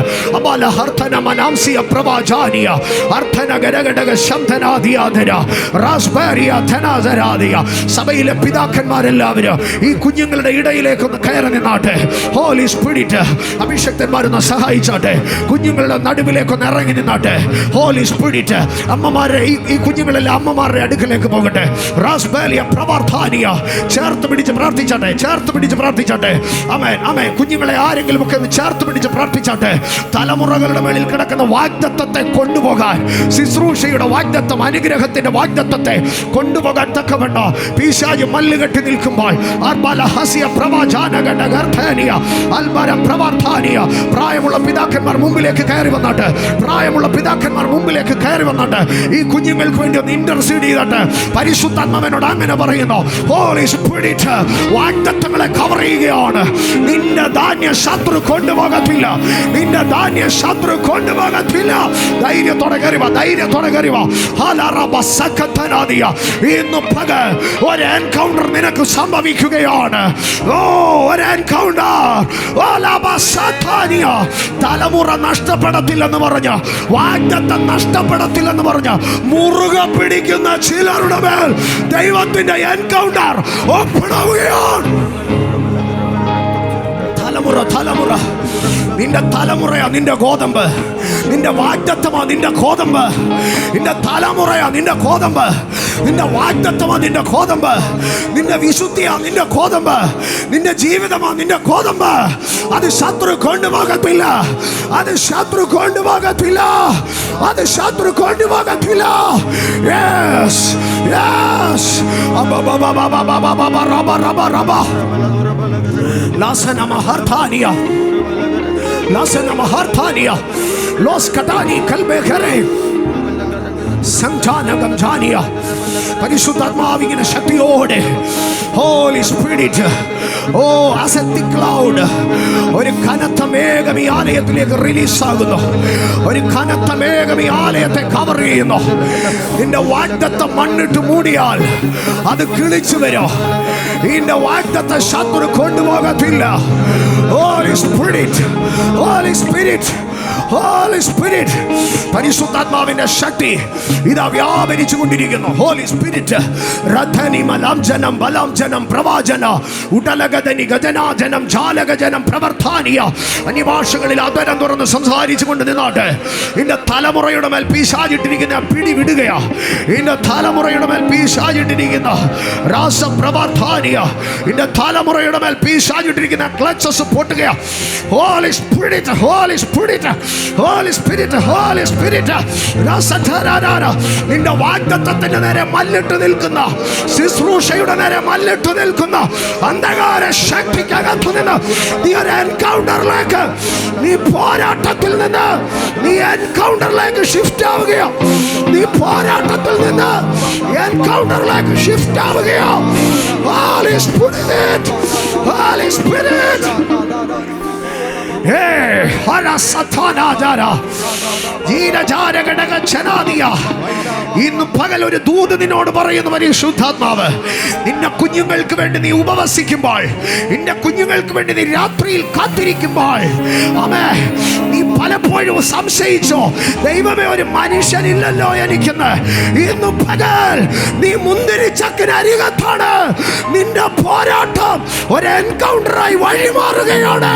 സഭയിലെ പിതാക്കന്മാരെല്ലാവരും ഈ കുഞ്ഞുങ്ങളുടെ ഇടയിലേക്കൊന്ന് കയറി നിന്നാട്ടെ. Holy spirit അഭിഷക്തന്മാരൊന്ന് സഹായിച്ചാട്ടെ. കുഞ്ഞുങ്ങളുടെ നടുവിലേക്കൊന്ന് ഇറങ്ങി നിന്നാട്ടെ. ഹോലി സ്പിരിറ്റ് അമ്മമാരെ ഈ കുഞ്ഞുങ്ങളെല്ലാം അമ്മമാരുടെ അടുക്കലേക്ക് പോകട്ടെ. റാസ്ബേലിയ പ്രവർത്താനിയ ചേർത്ത് പിടിച്ച് പ്രാർത്ഥിച്ചാട്ടെ, ചേർത്ത് പിടിച്ച് പ്രാർത്ഥിച്ചാട്ടെ. ആമേൻ, ആമേൻ. കുഞ്ഞുങ്ങളെ ആരെങ്കിലും ഒക്കെ ചേർത്ത് പിടിച്ച് പ്രാർത്ഥിച്ചാട്ടെ. തലമുറകളുടെ മേളിൽ കിടക്കുന്ന വാഗ്ദത്തത്തെ കൊണ്ടുപോകാൻ, ശുശ്രൂഷയുടെ വാഗ്ദത്തം, അനുഗ്രഹത്തിന്റെ വാഗ്ദത്തത്തെ കൊണ്ടുപോകാൻ തക്കവണ്ണം പിശാച് മല്ലുകെട്ടി നിൽക്കുമ്പോൾ പ്രായമുള്ള പിതാക്കന്മാർ മുമ്പിലേക്ക് കയറി വന്നിട്ട്, പ്രായമുള്ള പിതാക്കന്മാർ മുമ്പിലേക്ക് കയറി വന്നിട്ട് ഈ കുഞ്ഞുങ്ങൾക്ക് വേണ്ടി ഒന്ന് ഇന്റർസീഡ് ചെയ്തിട്ട് പരിശുദ്ധാത്മാവിനോട് അങ്ങനെ പറയുന്നു. ഹോളി സ്പിരിറ്റ് വാഗ്ദത്തങ്ങളെ കവർ ചെയ്യുകയാണ്. നിന്റെ ധാന്യം ശത്രു കൊണ്ടുപോകത്തില്ല, നിന്റെ ധാന്യം ശത്രു കൊണ്ടുപോകത്തില്ല. ധൈര്യത്തോടെ കയറിവാ, ധൈര്യത്തോടെ കയറിവാ. ഇന്ന് പകൽ ഒരു എൻകൗണ്ടർ നിനക്ക് സംഭവിക്കുകയാണ്. ഒരു എൻകൗണ്ടർ. തലമുറ നഷ്ടപ്പെടത്തില്ലെന്ന് പറഞ്ഞ, വാഗ്ദത്തം നഷ്ടപ്പെടത്തില്ലെന്ന് പറഞ്ഞ മുറുകെ പിടിക്കുന്ന ചിലരുടെ മേൽ ദൈവത്തിന്റെ എൻകൗണ്ടർ ഒപ്പിടുകയാണ്. തലമുറ, തലമുറ, നിന്റെ തലമുറയാ നിന്റെ ഗോതമ്പ്, നിന്റെ വാഗ്ദത്തമാ നിന്റെ ഗോതമ്പ്, നിന്റെ തലമുറയാ നിന്റെ ഗോതമ്പ്, നിന്റെ വാഗ്ദത്തമാ നിന്റെ ഗോതമ്പ്, നിന്റെ വിശുദ്ധിയാ നിന്റെ ഗോതമ്പ്, നിന്റെ ജീവിതമാ നിന്റെ ഗോതമ്പ്. അത് ശത്രു കൊണ്ടുപോകത്തില്ല, അത് ശത്രു കൊണ്ടുപോകത്തില്ല, അത് ശത്രു കൊണ്ടുപോകത്തില്ല. Yes, yes. ലാസനമഹർഥാനിയ, ലാസനമഹർഥാനിയ, ലോസ് കടാനി കൽബേഖരെ സംജാനഗംജാനിയ. പരിശുദ്ധാത്മാവിങ്ങനെ ശക്തിയോടെ Holy Spirit, as a thick cloud, ഒരു കനത്ത മേഘം ഈ ആലയത്തിലേക്ക് റിലീസ് ആകുന്നു. ഒരു കനത്ത മേഘം ഈ ആലയത്തെ കവർ ചെയ്യുന്നു. നിന്റെ വാഗ്ദത്തം മണ്ണിട്ട് മൂടിയാൽ അത് കിളിച്ചു വരും. നിന്റെ വാഗ്ദത്തം ശത്രു കൊണ്ടുപോകത്തില്ല. Holy Spirit, Holy Spirit, Holy Spirit. പരിശുദ്ധാത്മാവിന്റെ ശക്തി ഇതാ വ്യാപരിച്ചു കൊണ്ടിരിക്കുന്നു. Holy spirit രഥനി മലാംജനം ബലാംജനം പ്രവാചന ഉടലഗതനി ഗജനാജനം ജാലഗജനം പ്രവർത്താനിയ. അന്യഭാഷകളിൽ അതരം തുറന്ന് സംസാരിച്ചു കൊണ്ട് നിന്നാട്ടെ. നിന്റെ തലമുറയുടെ മേൽ പിശാചിട്ടിരിക്കുന്ന പിടി വിടുകയാ. നിന്റെ തലമുറയുടെ മേൽ പിശാചിട്ടിരിക്കുന്ന രാസപ്രവർത്താനിയ, നിന്റെ തലമുറയുടെ മേൽ പിശാചിട്ടിരിക്കുന്ന ക്ലച്ചസ് പൊട്ടുകയാ. Holy Spirit, Holy Spirit Holy Spirit, Holy Spirit. നിന്റെ വാഗ്ദത്തത്തിന്റെ നേരെ മല്ലിട്ട് നിൽക്കുന്ന, ശുശ്രൂഷയുടെ നേരെ മല്ലിട്ട് നിൽക്കുന്ന അന്ധകാര ശക്തിക്കകത്തു നിന്ന് നീ ഒരു എൻകൗണ്ടറിലേക്ക്, നീ പോരാട്ടത്തിൽ നിന്ന് നീ എൻകൗണ്ടറിലേക്ക് ഷിഫ്റ്റ് ആവുകയോ, നീ പോരാട്ടത്തിൽ നിന്ന് എൻകൗണ്ടറിലേക്ക് shift ആവുകയോ. Holy Spirit, Holy Spirit. ഇന്ന് പകൽ ഒരു ദൂത് നിന്നോട് പറയുന്നു, പരിശുദ്ധാത്മാവ്, നിന്റെ കുഞ്ഞുങ്ങൾക്ക് വേണ്ടി നീ ഉപവസിക്കുമ്പോൾ, നിന്റെ കുഞ്ഞുങ്ങൾക്ക് വേണ്ടി നീ രാത്രിയിൽ കാത്തിരിക്കുമ്പോൾ, ആമേ, നീ പലപ്പോഴും സംശയിച്ചോ, ദൈവമേ ഒരു മനുഷ്യനില്ലല്ലോ എനിക്കെന്ന്. ഇന്ന് പകൽ നീ മുന്തിരിച്ചക്കിനരികത്താണ്. നിന്റെ പോരാട്ടം ഒരു എൻകൗണ്ടറായി വഴിമാറുകയാണ്.